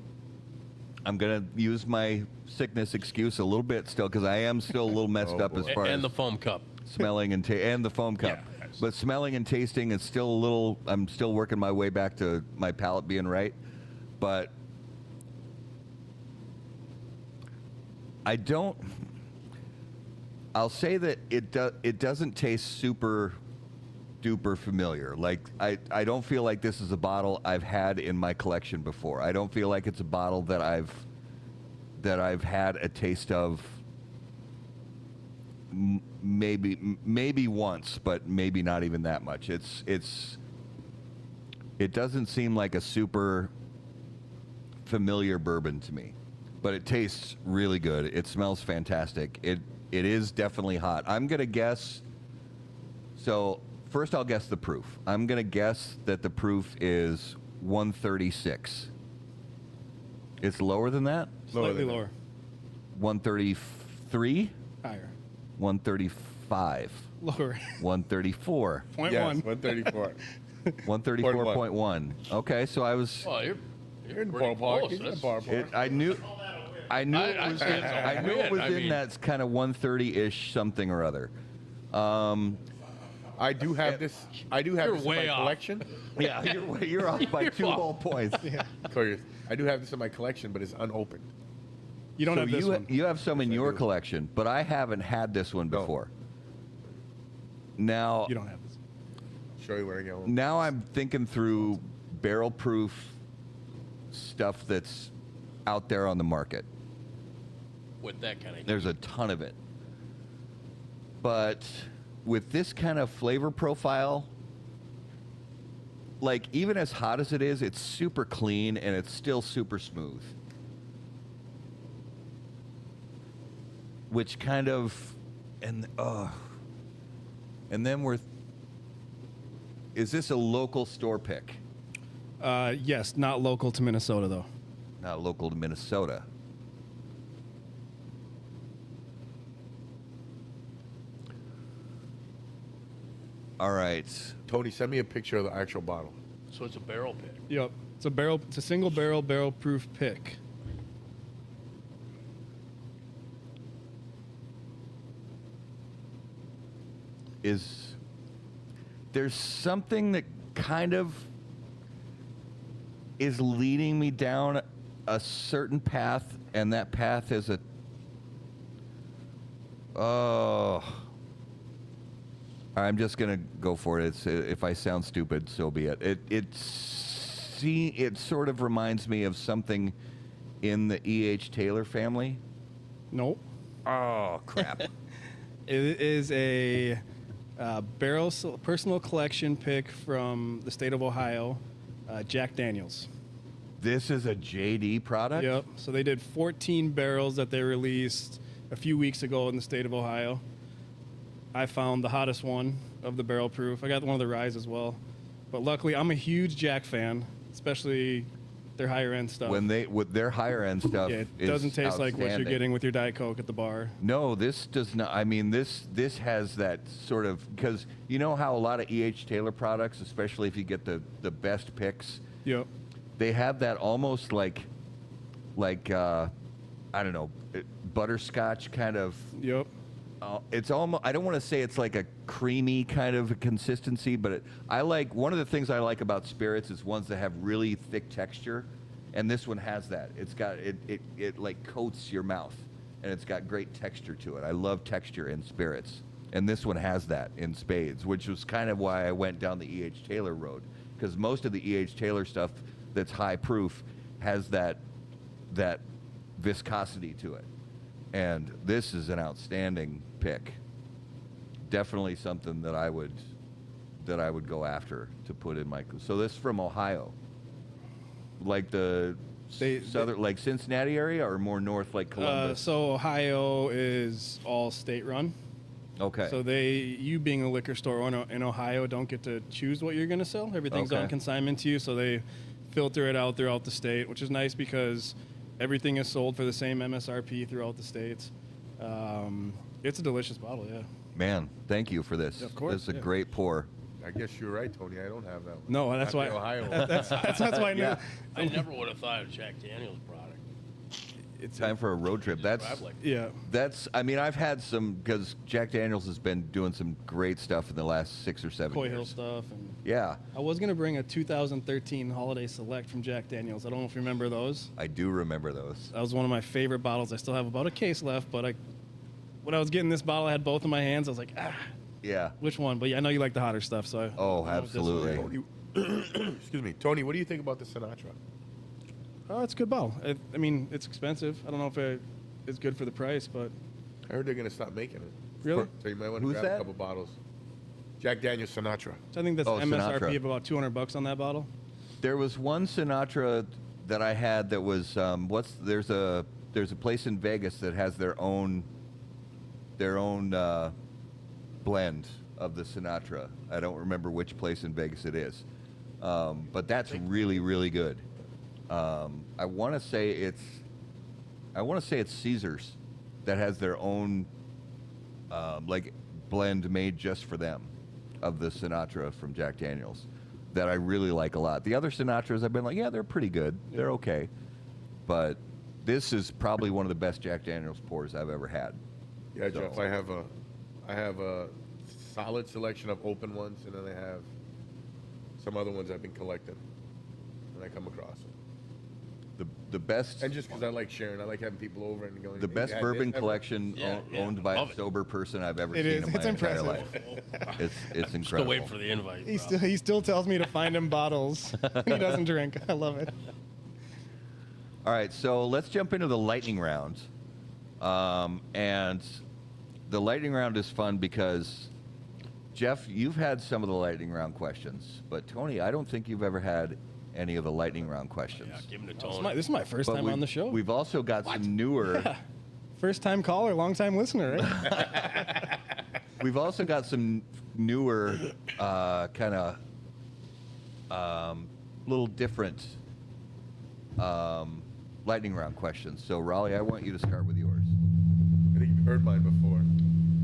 Speaker 2: I'm going to use my sickness excuse a little bit still, because I am still a little messed up as far
Speaker 5: And
Speaker 2: as
Speaker 5: the foam cup.
Speaker 2: smelling and the foam cup.
Speaker 5: Yeah.
Speaker 2: But smelling and tasting is still a little, I'm still working my way back to my palate being right. But I'll say that it doesn't taste super duper familiar. Like, I don't feel like this is a bottle I've had in my collection before. I don't feel like it's a bottle that I've had a taste of maybe once, but maybe not even that much. It doesn't seem like a super familiar bourbon to me, but it tastes really good. It smells fantastic. It is definitely hot. I'm gonna guess. So first, I'll guess the proof. I'm gonna guess that the proof is 136. It's lower than that.
Speaker 4: Slightly lower.
Speaker 2: 133.
Speaker 4: Higher.
Speaker 2: 135.
Speaker 4: Lower.
Speaker 2: 134.
Speaker 4: Point
Speaker 3: Yes,
Speaker 4: one.
Speaker 3: 134.
Speaker 2: 134.1. Okay, so I was.
Speaker 5: Well, you're
Speaker 3: You're in the
Speaker 5: pretty
Speaker 3: ballpark.
Speaker 5: close.
Speaker 3: You're in the
Speaker 5: That's-
Speaker 3: ballpark.
Speaker 2: I knew it
Speaker 5: I
Speaker 2: was.
Speaker 5: can't
Speaker 2: I knew it was
Speaker 5: I
Speaker 2: in
Speaker 5: mean-
Speaker 2: that kind of 130-ish something or other.
Speaker 3: I do have this. I do have
Speaker 5: You're
Speaker 3: this in my
Speaker 5: way off.
Speaker 3: collection.
Speaker 2: Yeah, you're off by
Speaker 5: You're
Speaker 2: 2
Speaker 5: off.
Speaker 2: whole points.
Speaker 3: Curious. I do have this in my collection, but it's unopened.
Speaker 4: You don't
Speaker 2: So
Speaker 4: have this one.
Speaker 2: you have some in
Speaker 3: Yes, I
Speaker 2: your
Speaker 3: do.
Speaker 2: collection, but I haven't had this one
Speaker 3: No.
Speaker 2: before. Now,
Speaker 4: You don't have this.
Speaker 3: Show you where I go.
Speaker 2: now I'm thinking through barrel proof stuff that's out there on the market.
Speaker 5: with that kind of.
Speaker 2: There's a ton of it. But with this kind of flavor profile, like even as hot as it is, it's super clean and it's still super smooth. Which kind of, and then is this a local store pick?
Speaker 4: Yes, not local to Minnesota though.
Speaker 2: Not local to Minnesota. All right.
Speaker 3: Tony, send me a picture of the actual bottle.
Speaker 5: So it's a barrel pick.
Speaker 4: Yep. It's a barrel. It's a single barrel proof pick.
Speaker 2: There's something that kind of is leading me down a certain path, and that path is I'm just gonna go for it. If I sound stupid, so be it. It sort of reminds me of something in the E.H. Taylor family.
Speaker 4: Nope.
Speaker 2: Oh crap!
Speaker 4: It is a personal collection pick from the state of Ohio, Jack Daniels.
Speaker 2: This is a JD product.
Speaker 4: Yep. So they did 14 barrels that they released a few weeks ago in the state of Ohio. I found the hottest one of the barrel proof. I got one of the ryes as well. But luckily, I'm a huge Jack fan, especially their higher end stuff.
Speaker 2: With their higher end stuff,
Speaker 4: yeah, it
Speaker 2: is
Speaker 4: doesn't taste like what you're
Speaker 2: outstanding.
Speaker 4: getting with your Diet Coke at the bar.
Speaker 2: No, this does not. I mean, this has that sort of, because you know how a lot of E.H. Taylor products, especially if you get the best picks,
Speaker 4: Yep.
Speaker 2: they have that almost like I don't know, butterscotch kind of.
Speaker 4: Yep.
Speaker 2: It's almost, I don't want to say it's like a creamy kind of consistency, but I like, one of the things I like about spirits is ones that have really thick texture, and this one has that. It's got, it like coats your mouth, and it's got great texture to it. I love texture in spirits, and this one has that in spades, which was kind of why I went down the E.H. Taylor road, because most of the E.H. Taylor stuff that's high proof has that viscosity to it. And this is an outstanding pick. Definitely something that I would go after to put in my. So this is from Ohio, like the southern, like Cincinnati area, or more north, like Columbus.
Speaker 4: So Ohio is all state run.
Speaker 2: Okay.
Speaker 4: So you being a liquor store in Ohio, don't get to choose what you're going to sell. Everything's
Speaker 2: Okay.
Speaker 4: on consignment to you, so they filter it out throughout the state, which is nice because everything is sold for the same MSRP throughout the states. It's a delicious bottle, yeah.
Speaker 2: Man, thank you for this.
Speaker 4: Of course,
Speaker 2: This is a
Speaker 4: yeah.
Speaker 2: great pour.
Speaker 3: I guess you're right, Tony. I don't have that one.
Speaker 4: No, that's
Speaker 3: Not
Speaker 4: why.
Speaker 3: the Ohio one.
Speaker 4: That's why I knew.
Speaker 2: Yeah.
Speaker 5: I never would have thought of Jack Daniels product.
Speaker 2: It's time for a road trip. That's
Speaker 5: Describe like
Speaker 4: Yeah.
Speaker 2: I mean, I've had some, because Jack Daniels has been doing some great stuff in the last 6 or 7
Speaker 4: Coy
Speaker 2: years.
Speaker 4: Hill stuff. And
Speaker 2: Yeah,
Speaker 4: I was going to bring a 2013 Holiday Select from Jack Daniels. I don't know if you remember those.
Speaker 2: I do remember those.
Speaker 4: That was one of my favorite bottles. I still have about a case left, but when I was getting this bottle, I had both in my hands. I was like,
Speaker 2: Yeah.
Speaker 4: which one, but yeah, I know you like the hotter stuff, so.
Speaker 2: Oh,
Speaker 4: I won't disagree.
Speaker 2: absolutely.
Speaker 3: Excuse me, Tony. What do you think about the Sinatra?
Speaker 4: Oh, it's a good bottle. I mean, it's expensive. I don't know if it's good for the price, but
Speaker 3: I heard they're gonna stop making it.
Speaker 4: really,
Speaker 3: So you might want to
Speaker 2: Who's
Speaker 3: grab
Speaker 2: that?
Speaker 3: a couple bottles. Jack Daniel's Sinatra.
Speaker 4: so I think that's
Speaker 2: Oh,
Speaker 4: MSRP
Speaker 2: Sinatra.
Speaker 4: of about $200 on that bottle.
Speaker 2: There was one Sinatra that I had that was there's a place in Vegas that has their own blend of the Sinatra. I don't remember which place in Vegas it is, but that's really, really good. I want to say it's Caesars that has their own like blend made just for them of the Sinatra from Jack Daniel's that I really like a lot. The other Sinatras I've been like, yeah, they're pretty good. They're okay. But this is probably one of the best Jack Daniel's pours I've ever had.
Speaker 3: Yeah, Jeff. I have a solid selection of open ones, and then I have some other ones I've been collecting, and I come across them.
Speaker 2: The best
Speaker 3: And just because I like sharing, I like having people over and going.
Speaker 2: the
Speaker 3: "Hey,
Speaker 2: best
Speaker 3: you had
Speaker 2: bourbon
Speaker 3: this ever?"
Speaker 2: collection owned by a
Speaker 5: Love it.
Speaker 2: sober person I've ever
Speaker 4: It
Speaker 2: seen
Speaker 4: is.
Speaker 2: in my
Speaker 4: It's
Speaker 2: entire
Speaker 4: impressive.
Speaker 2: life. It's incredible.
Speaker 5: Still waiting for the invite. bro.
Speaker 4: He still tells me to find him bottles. He doesn't drink. I love it.
Speaker 2: All right, so let's jump into the lightning round. And the lightning round is fun because, Jeff, you've had some of the lightning round questions, but Tony, I don't think you've ever had any of the lightning round questions.
Speaker 5: Yeah, give him the
Speaker 4: This is
Speaker 5: tone.
Speaker 4: this is my first
Speaker 2: But
Speaker 4: time on the show.
Speaker 2: We've also got some newer.
Speaker 4: Yeah. First time caller, long time listener, right?
Speaker 2: We've also got some newer, kind of little different lightning round questions. So, Raleigh, I want you to start with yours.
Speaker 3: I think you've heard mine before.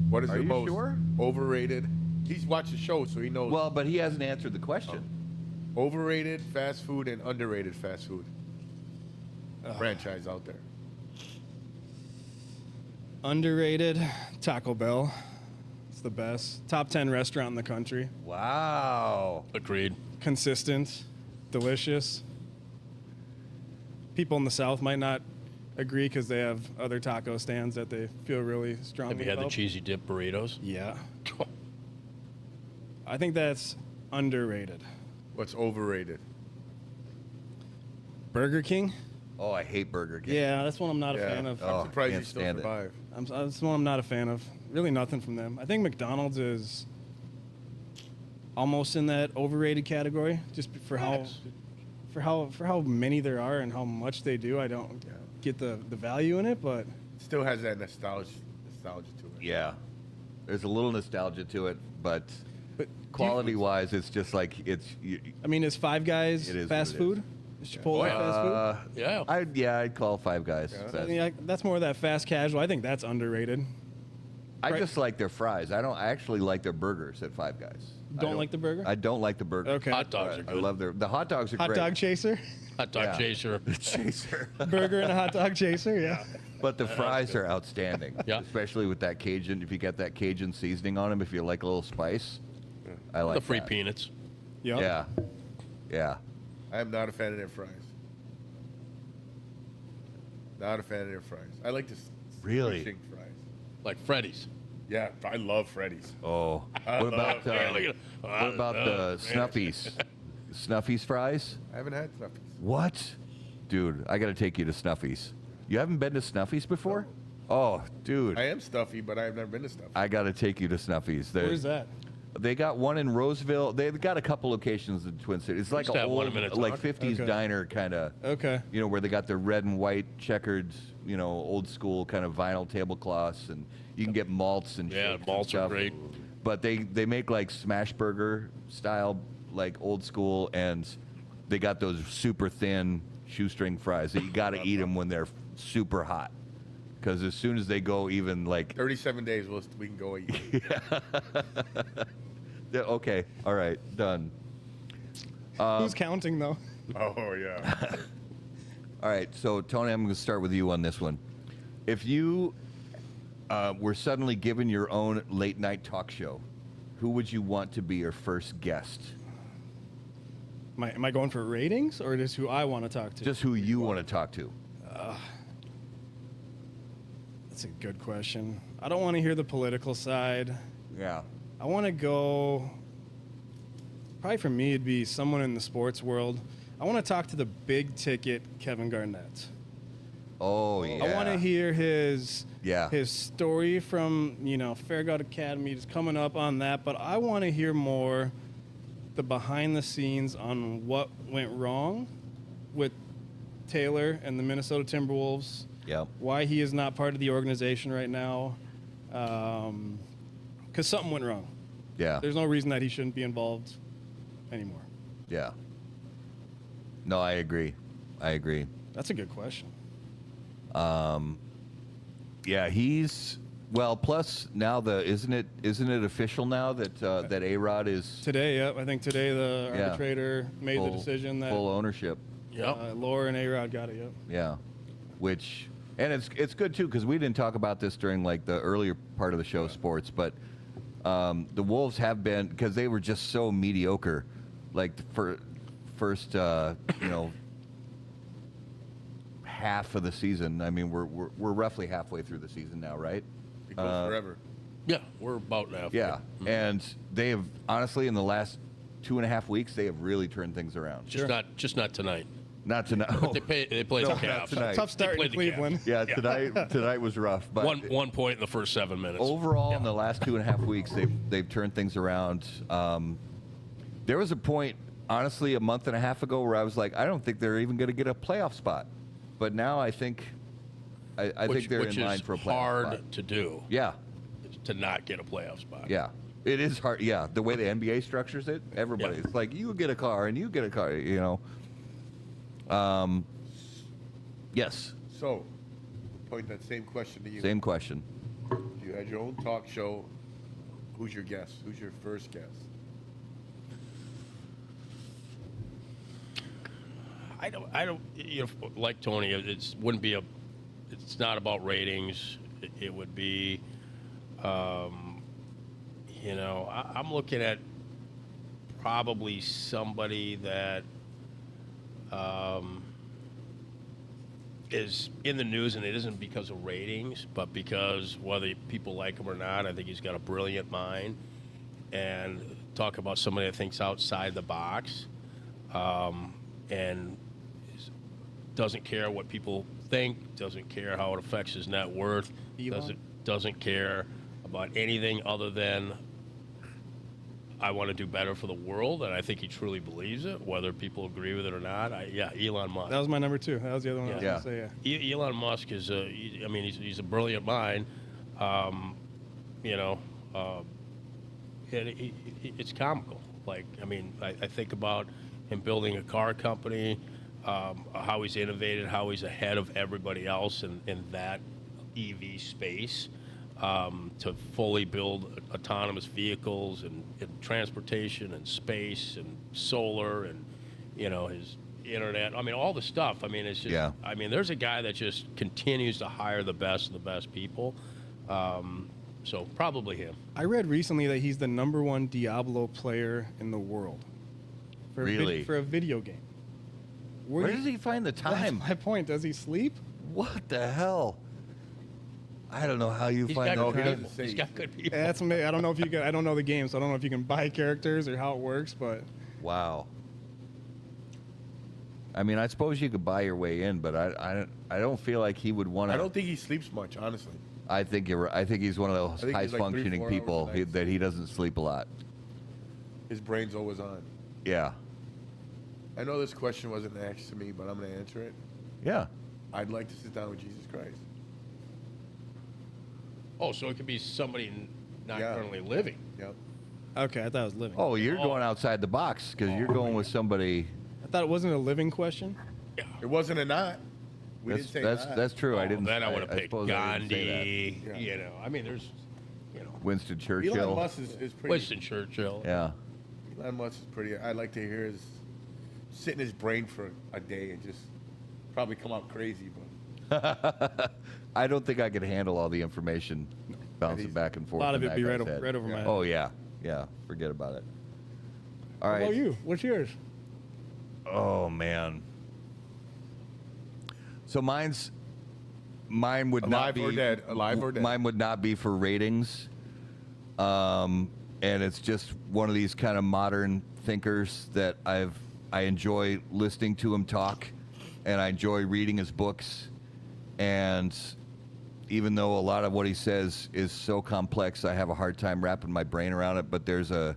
Speaker 3: What is
Speaker 2: Are
Speaker 3: the
Speaker 2: you
Speaker 3: most
Speaker 2: sure?
Speaker 3: overrated? He's watched the show, so he knows.
Speaker 2: Well, but he hasn't answered the question.
Speaker 3: Overrated fast food and underrated fast food franchise out there.
Speaker 4: Underrated Taco Bell. It's the best. Top 10 restaurant in the country.
Speaker 2: Wow.
Speaker 5: Agreed.
Speaker 4: Consistent, delicious. People in the South might not agree because they have other taco stands that they feel really strongly
Speaker 5: Have you had the
Speaker 4: about.
Speaker 5: cheesy dip burritos?
Speaker 4: Yeah. I think that's underrated.
Speaker 3: What's overrated?
Speaker 4: Burger King?
Speaker 2: Oh, I hate Burger King.
Speaker 4: Yeah, that's one I'm not a fan of.
Speaker 2: Oh,
Speaker 3: I'm surprised you
Speaker 2: can't
Speaker 3: still
Speaker 2: stand it.
Speaker 3: survive.
Speaker 4: That's one I'm not a fan of. Really nothing from them. I think McDonald's is almost in that overrated category just for how many there are and how much they do. I don't get the value in it, but
Speaker 3: Still has that nostalgia to it.
Speaker 2: Yeah. There's a little nostalgia to it, but
Speaker 4: but
Speaker 2: quality-wise, it's just like it's.
Speaker 4: I mean, is Five Guys
Speaker 2: It is
Speaker 4: fast
Speaker 2: what it
Speaker 4: food? Is Chipotle fast food?
Speaker 5: Yeah.
Speaker 2: I'd call Five Guys.
Speaker 3: Yeah.
Speaker 2: fast.
Speaker 4: Yeah, that's more of that fast casual. I think that's underrated.
Speaker 2: I just like their fries. I actually like their burgers at Five Guys. I
Speaker 4: Don't like the burger?
Speaker 2: I don't like the burger.
Speaker 4: Okay.
Speaker 5: Hot dogs are
Speaker 2: I
Speaker 5: good.
Speaker 2: love the hot dogs are
Speaker 4: Hot
Speaker 2: great.
Speaker 4: dog chaser?
Speaker 5: Hot dog
Speaker 2: Yeah.
Speaker 5: chaser.
Speaker 2: chaser.
Speaker 4: Burger and a hot dog chaser, yeah.
Speaker 2: But the fries are outstanding.
Speaker 5: Yeah.
Speaker 2: Especially with that Cajun. If you get that Cajun seasoning on them, if you like a little spice, I like
Speaker 5: The free
Speaker 2: that.
Speaker 5: peanuts.
Speaker 4: Yep.
Speaker 2: Yeah. Yeah.
Speaker 3: I am not a fan of their fries. Not a fan of their fries. I like the
Speaker 2: Really?
Speaker 3: squishing fries.
Speaker 5: Like Freddy's.
Speaker 3: Yeah, I love Freddy's.
Speaker 2: Oh. What about what about the Snuffies? Snuffies fries?
Speaker 3: I haven't had Snuffies.
Speaker 2: What? Dude, I got to take you to Snuffies. You haven't been to Snuffies before? Oh, dude.
Speaker 3: I am stuffy, but I've never been to Snuffies.
Speaker 2: I got to take you to Snuffies.
Speaker 4: Where's that?
Speaker 2: They got one in Roseville. They've got a couple locations in Twin Cities. It's like
Speaker 5: Used to
Speaker 2: a
Speaker 5: have one
Speaker 2: old,
Speaker 5: in Minnetonka.
Speaker 2: like 50s
Speaker 4: Okay.
Speaker 2: diner kind of.
Speaker 4: Okay.
Speaker 2: You know, where they got the red and white checkered, you know, old school kind of vinyl tablecloths, and you can get malts and
Speaker 5: Yeah,
Speaker 2: shakes and
Speaker 5: malts are
Speaker 2: stuff.
Speaker 5: great.
Speaker 2: But they make like smash burger style, like old school, and they got those super thin shoestring fries that you got to eat them when they're super hot, because as soon as they go even like
Speaker 3: 37 days, we can go eat.
Speaker 2: Yeah, okay, all right, done.
Speaker 4: Who's counting, though?
Speaker 3: Oh, yeah.
Speaker 2: All right, so Tony, I'm going to start with you on this one. If you were suddenly given your own late night talk show, who would you want to be your first guest?
Speaker 4: Am I going for ratings or just who I want to talk to?
Speaker 2: Just who you want to talk to.
Speaker 4: That's a good question. I don't want to hear the political side.
Speaker 2: Yeah.
Speaker 4: I want to go. Probably for me, it'd be someone in the sports world. I want to talk to the big ticket Kevin Garnett.
Speaker 2: Oh yeah.
Speaker 4: I want to hear his
Speaker 2: Yeah.
Speaker 4: his story from Fairgout Academy. Just coming up on that, but I want to hear more the behind the scenes on what went wrong with Taylor and the Minnesota Timberwolves.
Speaker 2: Yep.
Speaker 4: Why he is not part of the organization right now. Because something went wrong.
Speaker 2: Yeah.
Speaker 4: There's no reason that he shouldn't be involved anymore.
Speaker 2: Yeah. No, I agree.
Speaker 4: That's a good question.
Speaker 2: Yeah, he's plus now isn't it official now that that A-Rod is
Speaker 4: Today, I think today the
Speaker 2: Yeah.
Speaker 4: arbitrator made the decision that
Speaker 2: full ownership.
Speaker 5: Yep.
Speaker 4: Laura and A-Rod got it. Yep.
Speaker 2: Yeah, and it's good too because we didn't talk about this during like the earlier part of the show, sports, but the Wolves have been, because they were just so mediocre, like for first half of the season. I mean, we're roughly halfway through the season now, right?
Speaker 3: It goes forever.
Speaker 5: Yeah, we're about now.
Speaker 2: Yeah, and they have honestly in the last 2.5 weeks they have really turned things around.
Speaker 5: Just not tonight.
Speaker 2: Not tonight.
Speaker 5: They played the
Speaker 2: not
Speaker 5: Cavs.
Speaker 2: tonight.
Speaker 4: Tough start in
Speaker 5: played the
Speaker 4: Cleveland.
Speaker 2: Yeah, tonight was rough. But
Speaker 5: 1 point in the first 7 minutes.
Speaker 2: overall, in the last 2.5 weeks, they've turned things around. There was a point, honestly, a month and a half ago, where I was like, I don't think they're even going to get a playoff spot. But now I think think they're in line for a playoff
Speaker 5: hard
Speaker 2: spot.
Speaker 5: to do.
Speaker 2: Yeah,
Speaker 5: To not get a playoff spot.
Speaker 2: yeah. It is hard. Yeah, the way the NBA structures it, everybody.
Speaker 5: Yeah.
Speaker 2: It's like you get a car and you get a car. Yes.
Speaker 3: So, point that same question to you.
Speaker 2: Same question.
Speaker 3: You had your own talk show. Who's your guest? Who's your first guest?
Speaker 5: I don't. Like Tony, it's not about ratings. It would be, I'm looking at probably somebody that is in the news, and it isn't because of ratings, but because whether people like him or not, I think he's got a brilliant mind, and talk about somebody that thinks outside the box, and doesn't care what people think, doesn't care how it affects his net worth, doesn't care about anything other than I want to do better for the world, and I think he truly believes it, whether people agree with it or not. Elon Musk.
Speaker 4: That was my number 2. That was the other one I was going to say, yeah.
Speaker 5: Elon Musk is he's a brilliant mind. It's comical. I think about him building a car company, how he's innovated, how he's ahead of everybody else in that EV space, to fully build autonomous vehicles and transportation and space and solar and his internet. All the stuff. It's just.
Speaker 2: Yeah.
Speaker 5: There's a guy that just continues to hire the best of the best people. So probably him.
Speaker 4: I read recently that he's the number 1 Diablo player in the world.
Speaker 2: Really?
Speaker 4: For a video game.
Speaker 2: Where does he find the time?
Speaker 4: That's my point. Does he sleep?
Speaker 2: What the hell? I don't know how you find
Speaker 5: got
Speaker 2: that
Speaker 5: good
Speaker 2: time.
Speaker 5: people. He's got good people.
Speaker 4: That's amazing. I don't know if you can. I don't know the game, so I don't know if you can buy characters or how it works. But
Speaker 2: Wow. I suppose you could buy your way in, but I don't feel like he would want to.
Speaker 3: I don't think he sleeps much, honestly.
Speaker 2: I think you're right. I think he's one of those
Speaker 3: I think he's like 3-4
Speaker 2: high-functioning
Speaker 3: hours
Speaker 2: people
Speaker 3: a night.
Speaker 2: that he doesn't sleep a lot.
Speaker 3: His brain's always on.
Speaker 2: Yeah.
Speaker 3: I know this question wasn't asked to me, but I'm going to answer it.
Speaker 2: Yeah.
Speaker 3: I'd like to sit down with Jesus Christ.
Speaker 5: Oh, so it could be somebody not
Speaker 3: Yeah.
Speaker 5: currently living.
Speaker 3: Yep.
Speaker 4: okay, I thought it was living.
Speaker 2: Oh, you're going outside the box because you're going with somebody.
Speaker 4: I thought it wasn't a living question.
Speaker 3: It wasn't a not. We
Speaker 2: That's
Speaker 3: didn't say not.
Speaker 2: that's true. I didn't.
Speaker 5: Then I would have picked
Speaker 2: suppose I didn't say
Speaker 5: Gandhi.
Speaker 3: Yeah.
Speaker 5: There's,
Speaker 2: that. Winston Churchill.
Speaker 3: Elon Musk is pretty.
Speaker 5: Winston Churchill.
Speaker 2: Yeah.
Speaker 3: Elon Musk is pretty. I'd like to hear sit in his brain for a day and just probably come out crazy. But
Speaker 2: I don't think I could handle all the information bouncing back and
Speaker 4: A
Speaker 2: forth.
Speaker 4: lot of
Speaker 2: in
Speaker 4: it be
Speaker 2: that
Speaker 4: right,
Speaker 2: guy's head.
Speaker 4: right over my head.
Speaker 2: Oh yeah, yeah. Forget about it. All
Speaker 4: What
Speaker 2: right.
Speaker 4: about you? What's yours?
Speaker 2: Oh man. So mine would not
Speaker 3: Alive
Speaker 2: be
Speaker 3: or dead. Alive or dead.
Speaker 2: Mine would not be for ratings. and it's just one of these kind of modern thinkers that I enjoy listening to him talk, and I enjoy reading his books. And even though a lot of what he says is so complex, I have a hard time wrapping my brain around it. But there's a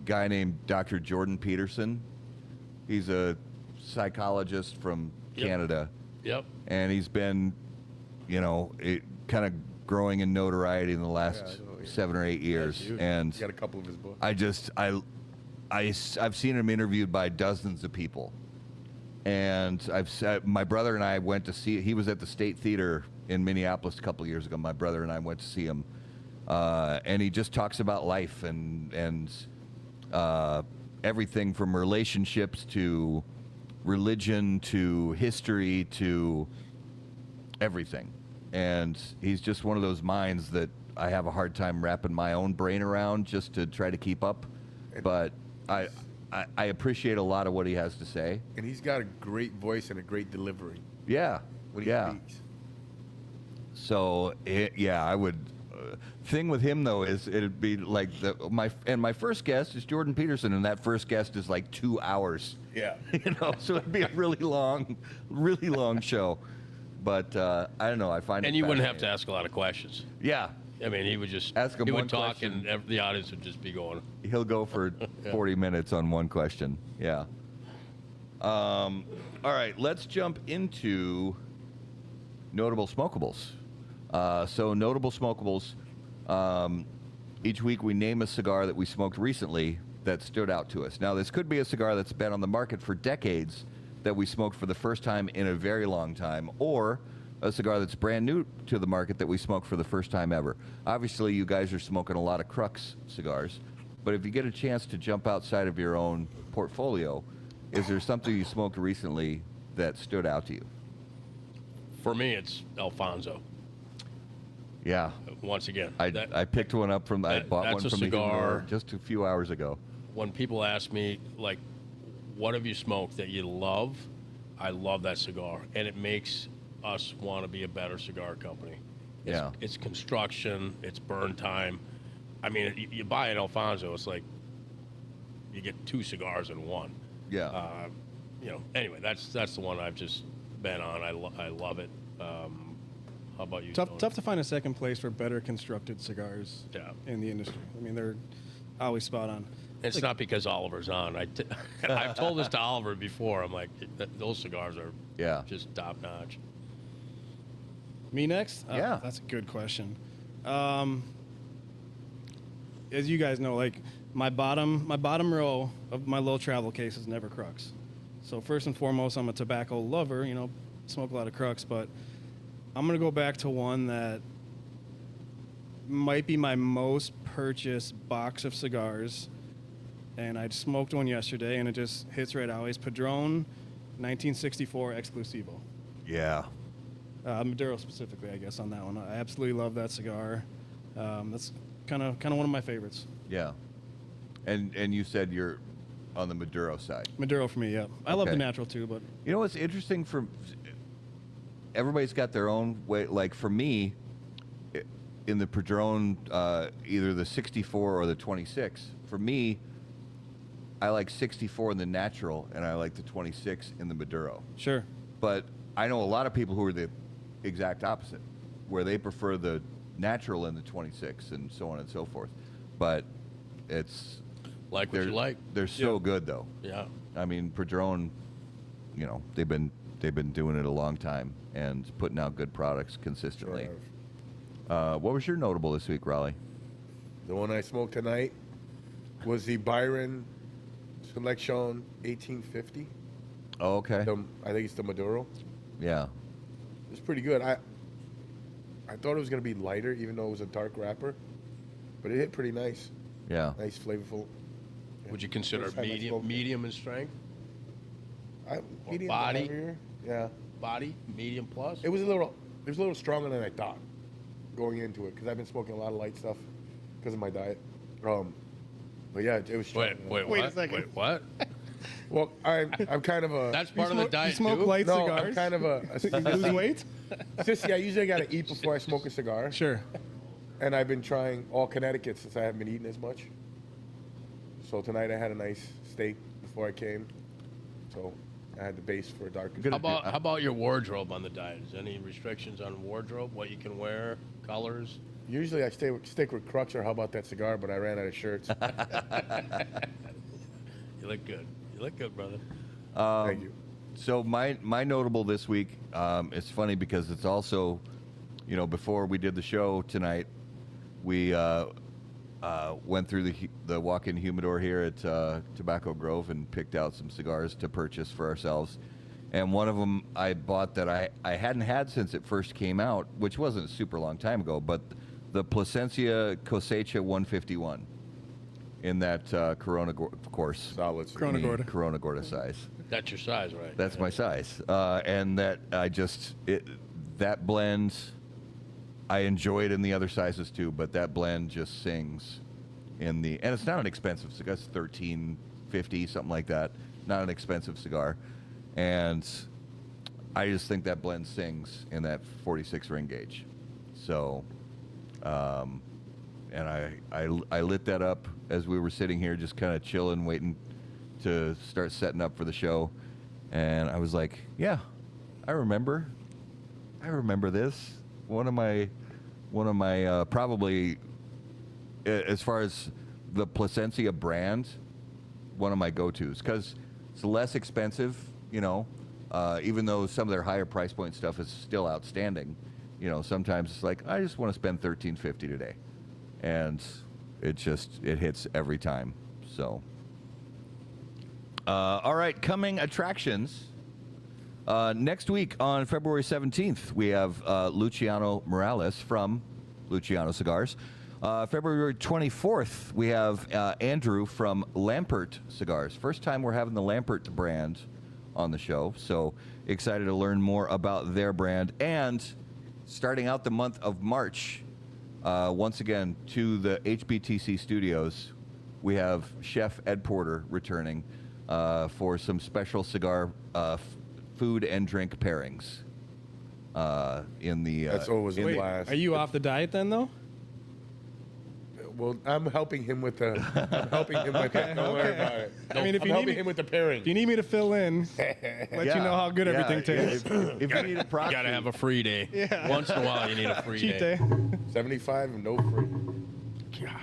Speaker 2: guy named Dr. Jordan Peterson. He's a psychologist from Canada.
Speaker 5: Yep.
Speaker 2: And he's been, kind of growing in notoriety in the last 7 or 8 years. And
Speaker 3: He got a couple of his books.
Speaker 2: I've seen him interviewed by dozens of people. And my brother and I went to see, he was at the State Theater in Minneapolis a couple of years ago. My brother and I went to see him. And he just talks about life and everything from relationships to religion to history to everything. And he's just one of those minds that I have a hard time wrapping my own brain around just to try to keep up. But I appreciate a lot of what he has to say.
Speaker 3: And he's got a great voice and a great delivery
Speaker 2: Yeah.
Speaker 3: when he speaks.
Speaker 2: So, I would. Thing with him though is it'd be like my first guest is Jordan Peterson, and that first guest is like 2 hours.
Speaker 3: Yeah.
Speaker 2: So it'd be a really long show. But I don't know. I find
Speaker 5: And
Speaker 2: it
Speaker 5: you wouldn't have to
Speaker 2: fascinating.
Speaker 5: ask a lot of questions.
Speaker 2: Yeah.
Speaker 5: I mean, he would just
Speaker 2: Ask him
Speaker 5: he
Speaker 2: one
Speaker 5: would talk,
Speaker 2: question.
Speaker 5: and the audience would just be going.
Speaker 2: He'll go for 40 minutes on one question. Yeah. All right, let's jump into notable smokables. So notable smokables. Each week we name a cigar that we smoked recently that stood out to us. Now, this could be a cigar that's been on the market for decades that we smoked for the first time in a very long time, or a cigar that's brand new to the market that we smoked for the first time ever. Obviously, you guys are smoking a lot of Crux cigars, but if you get a chance to jump outside of your own portfolio, is there something you smoked recently that stood out to you?
Speaker 5: For me, it's Alfonso.
Speaker 2: Yeah.
Speaker 5: Once again,
Speaker 2: I picked one up from, I bought
Speaker 5: that's
Speaker 2: one
Speaker 5: a
Speaker 2: from the
Speaker 5: cigar.
Speaker 2: humidor just a few hours ago.
Speaker 5: When people ask me, like, what have you smoked that you love? I love that cigar, and it makes us want to be a better cigar company. It's construction, it's burn time. I mean, you buy an Alfonso, it's like you get 2 cigars in one.
Speaker 2: Yeah.
Speaker 5: Anyway, that's the one I've just been on. I love it. How about you?
Speaker 4: Tough
Speaker 5: Tony?
Speaker 4: to find a second place for better constructed cigars in the industry. I mean, they're always spot on.
Speaker 5: It's not because Oliver's on. I've told this to Oliver before. I'm like, those cigars are just top notch.
Speaker 4: Me next?
Speaker 2: Yeah.
Speaker 4: That's a good question. As you guys know, like my bottom row of my low travel case is never Crux. So first and foremost, I'm a tobacco lover, smoke a lot of Crux, but I'm going to go back to one that might be my most purchased box of cigars. And I smoked one yesterday, and it just hits right always. Padron 1964 Exclusivo.
Speaker 2: Yeah.
Speaker 4: Maduro specifically, I guess, on that one. I absolutely love that cigar. That's kind of one of my favorites.
Speaker 2: Yeah. And you said you're on the Maduro side.
Speaker 4: Maduro for me, yeah. I love the
Speaker 2: Okay.
Speaker 4: natural too, but
Speaker 2: You know what's interesting? Everybody's got their own way. Like for me, in the Padron, either the 64 or the 26. For me, I like 64 in the natural, and I like the 26 in the Maduro.
Speaker 4: sure.
Speaker 2: But I know a lot of people who are the exact opposite, where they prefer the natural in the 26 and so on and so forth. But it's
Speaker 5: Like what you like.
Speaker 2: They're so good though.
Speaker 5: Yeah.
Speaker 2: I mean, Padron, they've been doing it a long time and putting out good products consistently.
Speaker 3: Sure.
Speaker 2: What was your notable this week, Raleigh?
Speaker 3: The one I smoked tonight was the Byron Selection 1850.
Speaker 2: Oh, okay.
Speaker 3: I think it's the Maduro.
Speaker 2: Yeah.
Speaker 3: It's pretty good. I thought it was going to be lighter, even though it was a dark wrapper, but it hit pretty nice.
Speaker 2: Yeah.
Speaker 3: Nice, flavorful.
Speaker 5: Would you consider
Speaker 3: First time I smoked it.
Speaker 5: medium in strength?
Speaker 3: Medium
Speaker 5: body?
Speaker 3: heavier. Yeah.
Speaker 5: Body? Medium plus?
Speaker 3: It was a little stronger than I thought going into it because I've been smoking a lot of light stuff because of my diet. But yeah, it was strong.
Speaker 5: Wait,
Speaker 4: Wait a
Speaker 5: what?
Speaker 4: second.
Speaker 5: Wait, what?
Speaker 3: Well, I'm kind of a.
Speaker 5: That's part of the diet
Speaker 4: You smoke
Speaker 5: too?
Speaker 4: light
Speaker 3: no,
Speaker 4: cigars?
Speaker 3: I'm kind of a.
Speaker 4: You lose weight?
Speaker 3: Just, yeah, I usually got to eat before I smoke a cigar.
Speaker 4: Sure.
Speaker 3: And I've been trying all Connecticut since I haven't been eating as much. So tonight I had a nice steak before I came. So I had the base for a darker.
Speaker 5: How about your wardrobe on the diet? Is any restrictions on wardrobe? What you can wear, colors?
Speaker 3: Usually I stick with Crux or how about that cigar, but I ran out of shirts.
Speaker 5: You look good. You look good, brother.
Speaker 3: Thank you.
Speaker 2: So my notable this week, it's funny because it's also, before we did the show tonight, we went through the walk-in humidor here at Tobacco Grove and picked out some cigars to purchase for ourselves. And one of them I bought that I hadn't had since it first came out, which wasn't a super long time ago, but the Plasencia Cosecha 151 in that Corona, of course.
Speaker 3: Solid.
Speaker 4: Corona Gorda.
Speaker 2: Corona Gorda size.
Speaker 5: That's your size, right?
Speaker 2: That's my size. And that that blend, I enjoy it in the other sizes too, but that blend just sings and it's not an expensive cigar. It's $13.50, something like that. Not an expensive cigar. And I just think that blend sings in that 46 ring gauge. So, and I lit that up as we were sitting here just kind of chilling, waiting to start setting up for the show. And I was like, yeah, I remember this. One of my probably, as far as the Plasencia brand, one of my go-tos, because it's less expensive, even though some of their higher price point stuff is still outstanding. Sometimes it's like, I just want to spend $13.50 today. And it hits every time. So, all right, coming attractions. Next week on February 17th, we have Luciano Morales from Luciano Cigars. February 24th, we have Andrew from Lampert Cigars. First time we're having the Lampert brand on the show, so excited to learn more about their brand. And starting out the month of March, once again, to the HBTC studios, we have Chef Ed Porter returning for some special cigar food and drink pairings. In the
Speaker 3: That's always a blast.
Speaker 4: Are you off the diet then, though?
Speaker 3: Well, I'm helping him with the. Don't worry about it.
Speaker 4: I mean, if
Speaker 3: I'm
Speaker 4: you need
Speaker 3: helping him with the pairing.
Speaker 4: If you need me to fill in, let you know how good everything tastes.
Speaker 2: If you need a proxy,
Speaker 5: You got to have a free day.
Speaker 4: Yeah.
Speaker 5: Once in a while, you need a free
Speaker 4: Cheat
Speaker 5: day.
Speaker 4: day.
Speaker 3: 75 and no free.
Speaker 5: Yeah.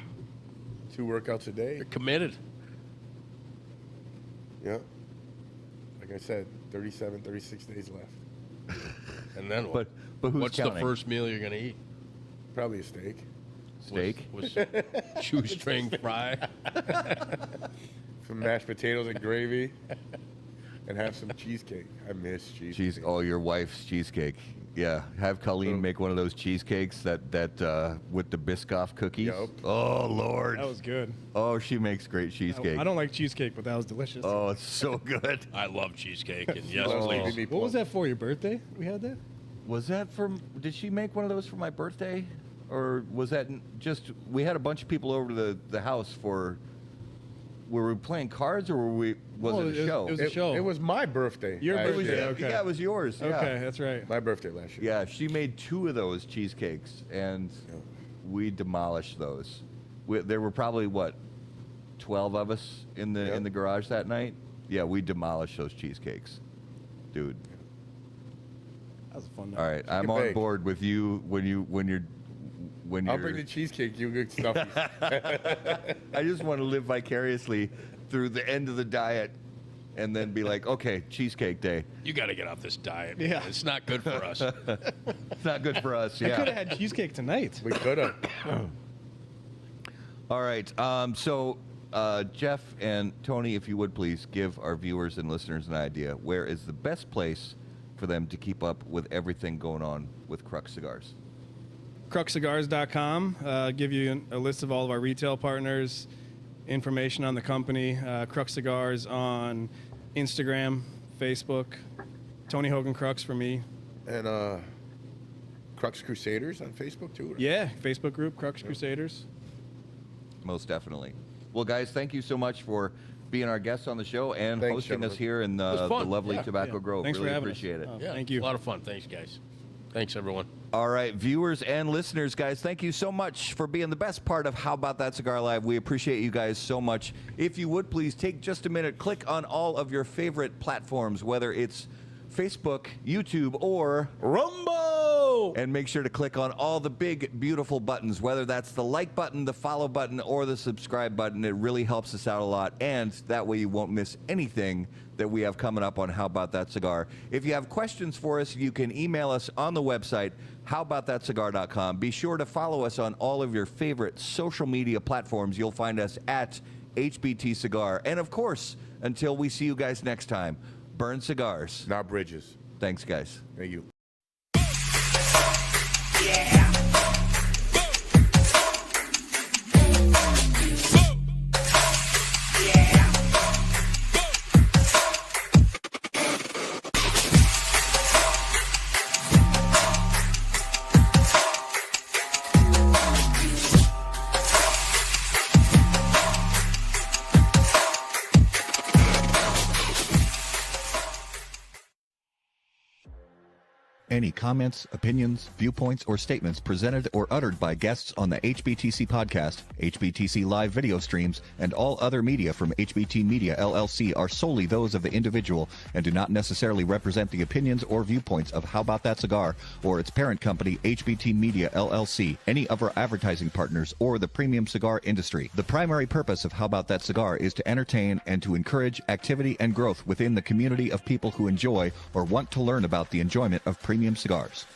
Speaker 3: 2 workouts a day.
Speaker 5: You're committed.
Speaker 3: Yeah. Like I said, 37, 36 days left.
Speaker 5: And then what?
Speaker 2: but who's
Speaker 5: What's
Speaker 2: counting?
Speaker 5: the first meal you're going to eat?
Speaker 3: Probably a steak.
Speaker 2: Steak?
Speaker 5: With shoestring fry.
Speaker 3: Some mashed potatoes and gravy. And have some cheesecake. I miss cheesecake.
Speaker 2: Your wife's cheesecake. Yeah, have Colleen make one of those cheesecakes that with the Biscoff cookies.
Speaker 3: Yep.
Speaker 2: Oh Lord.
Speaker 4: That was good.
Speaker 2: Oh, she makes great cheesecake.
Speaker 4: I don't like cheesecake, but that was delicious.
Speaker 2: Oh, it's so good.
Speaker 5: I love cheesecake. And yes,
Speaker 3: Oh.
Speaker 5: please.
Speaker 4: What was that for, your birthday? We had that?
Speaker 2: Was that did she make one of those for my birthday? Or was that we had a bunch of people over to the house were we playing cards or was it a show?
Speaker 4: It was a show.
Speaker 3: It was my birthday.
Speaker 4: Your
Speaker 3: last
Speaker 4: birthday,
Speaker 3: year.
Speaker 4: okay.
Speaker 2: Yeah, it was yours. Yeah.
Speaker 4: Okay, that's right.
Speaker 3: My birthday last year.
Speaker 2: Yeah, she made 2 of those cheesecakes, and we demolished those. There were probably 12 of us in the garage that night. Yeah, we demolished those cheesecakes, dude.
Speaker 4: That was a fun night.
Speaker 2: All right, I'm on board with you when you're.
Speaker 3: I'll bring the cheesecake. You good stuff.
Speaker 2: I just want to live vicariously through the end of the diet, and then be like, okay, cheesecake day.
Speaker 5: You got to get off this diet.
Speaker 4: Yeah.
Speaker 5: Man. It's not good for us.
Speaker 2: It's not good for us.
Speaker 4: I could have
Speaker 2: Yeah.
Speaker 4: had cheesecake tonight.
Speaker 3: We could have.
Speaker 2: All right. So, Jeff and Tony, if you would please give our viewers and listeners an idea, where is the best place for them to keep up with everything going on with Crux Cigars?
Speaker 4: CruxCigars.com. Give you a list of all of our retail partners, information on the company. Crux Cigars on Instagram, Facebook. Tony Hogan Crux for me.
Speaker 3: And Crux Crusaders on Facebook too? Or?
Speaker 4: Yeah, Facebook group, Crux Crusaders.
Speaker 2: Most definitely. Well, guys, thank you so much for being our guests on the show and
Speaker 3: Thanks,
Speaker 2: hosting us
Speaker 3: gentlemen.
Speaker 2: here in
Speaker 5: was
Speaker 2: the
Speaker 5: fun.
Speaker 2: lovely
Speaker 5: Yeah.
Speaker 2: Tobacco Grove.
Speaker 4: Thanks
Speaker 2: really
Speaker 4: for having
Speaker 2: appreciate
Speaker 4: us.
Speaker 2: it.
Speaker 4: Oh,
Speaker 5: Yeah,
Speaker 4: thank you.
Speaker 5: A lot of fun. Thanks, guys. Thanks, everyone.
Speaker 2: All right, viewers and listeners, guys, thank you so much for being the best part of How About That Cigar Live. We appreciate you guys so much. If you would please take just a minute, click on all of your favorite platforms, whether it's Facebook, YouTube, or
Speaker 3: Rumbo!
Speaker 2: and make sure to click on all the big, beautiful buttons, whether that's the like button, the follow button, or the subscribe button. It really helps us out a lot, and that way you won't miss anything that we have coming up on How About That Cigar. If you have questions for us, you can email us on the website, howaboutthatcigar.com. Be sure to follow us on all of your favorite social media platforms. You'll find us at HBT Cigar. And of course, until we see you guys next time, burn cigars,
Speaker 3: Not bridges.
Speaker 2: Thanks, guys.
Speaker 3: Thank you.
Speaker 7: Any comments, opinions, viewpoints, or statements presented or uttered by guests on the HBTC podcast, HBTC live video streams, and all other media from HBT Media LLC are solely those of the individual and do not necessarily represent the opinions or viewpoints of How About That Cigar or its parent company, HBT Media LLC, any of our advertising partners, or the premium cigar industry. The primary purpose of How About That Cigar is to entertain and to encourage activity and growth within the community of people who enjoy or want to learn about the enjoyment of premium cigars.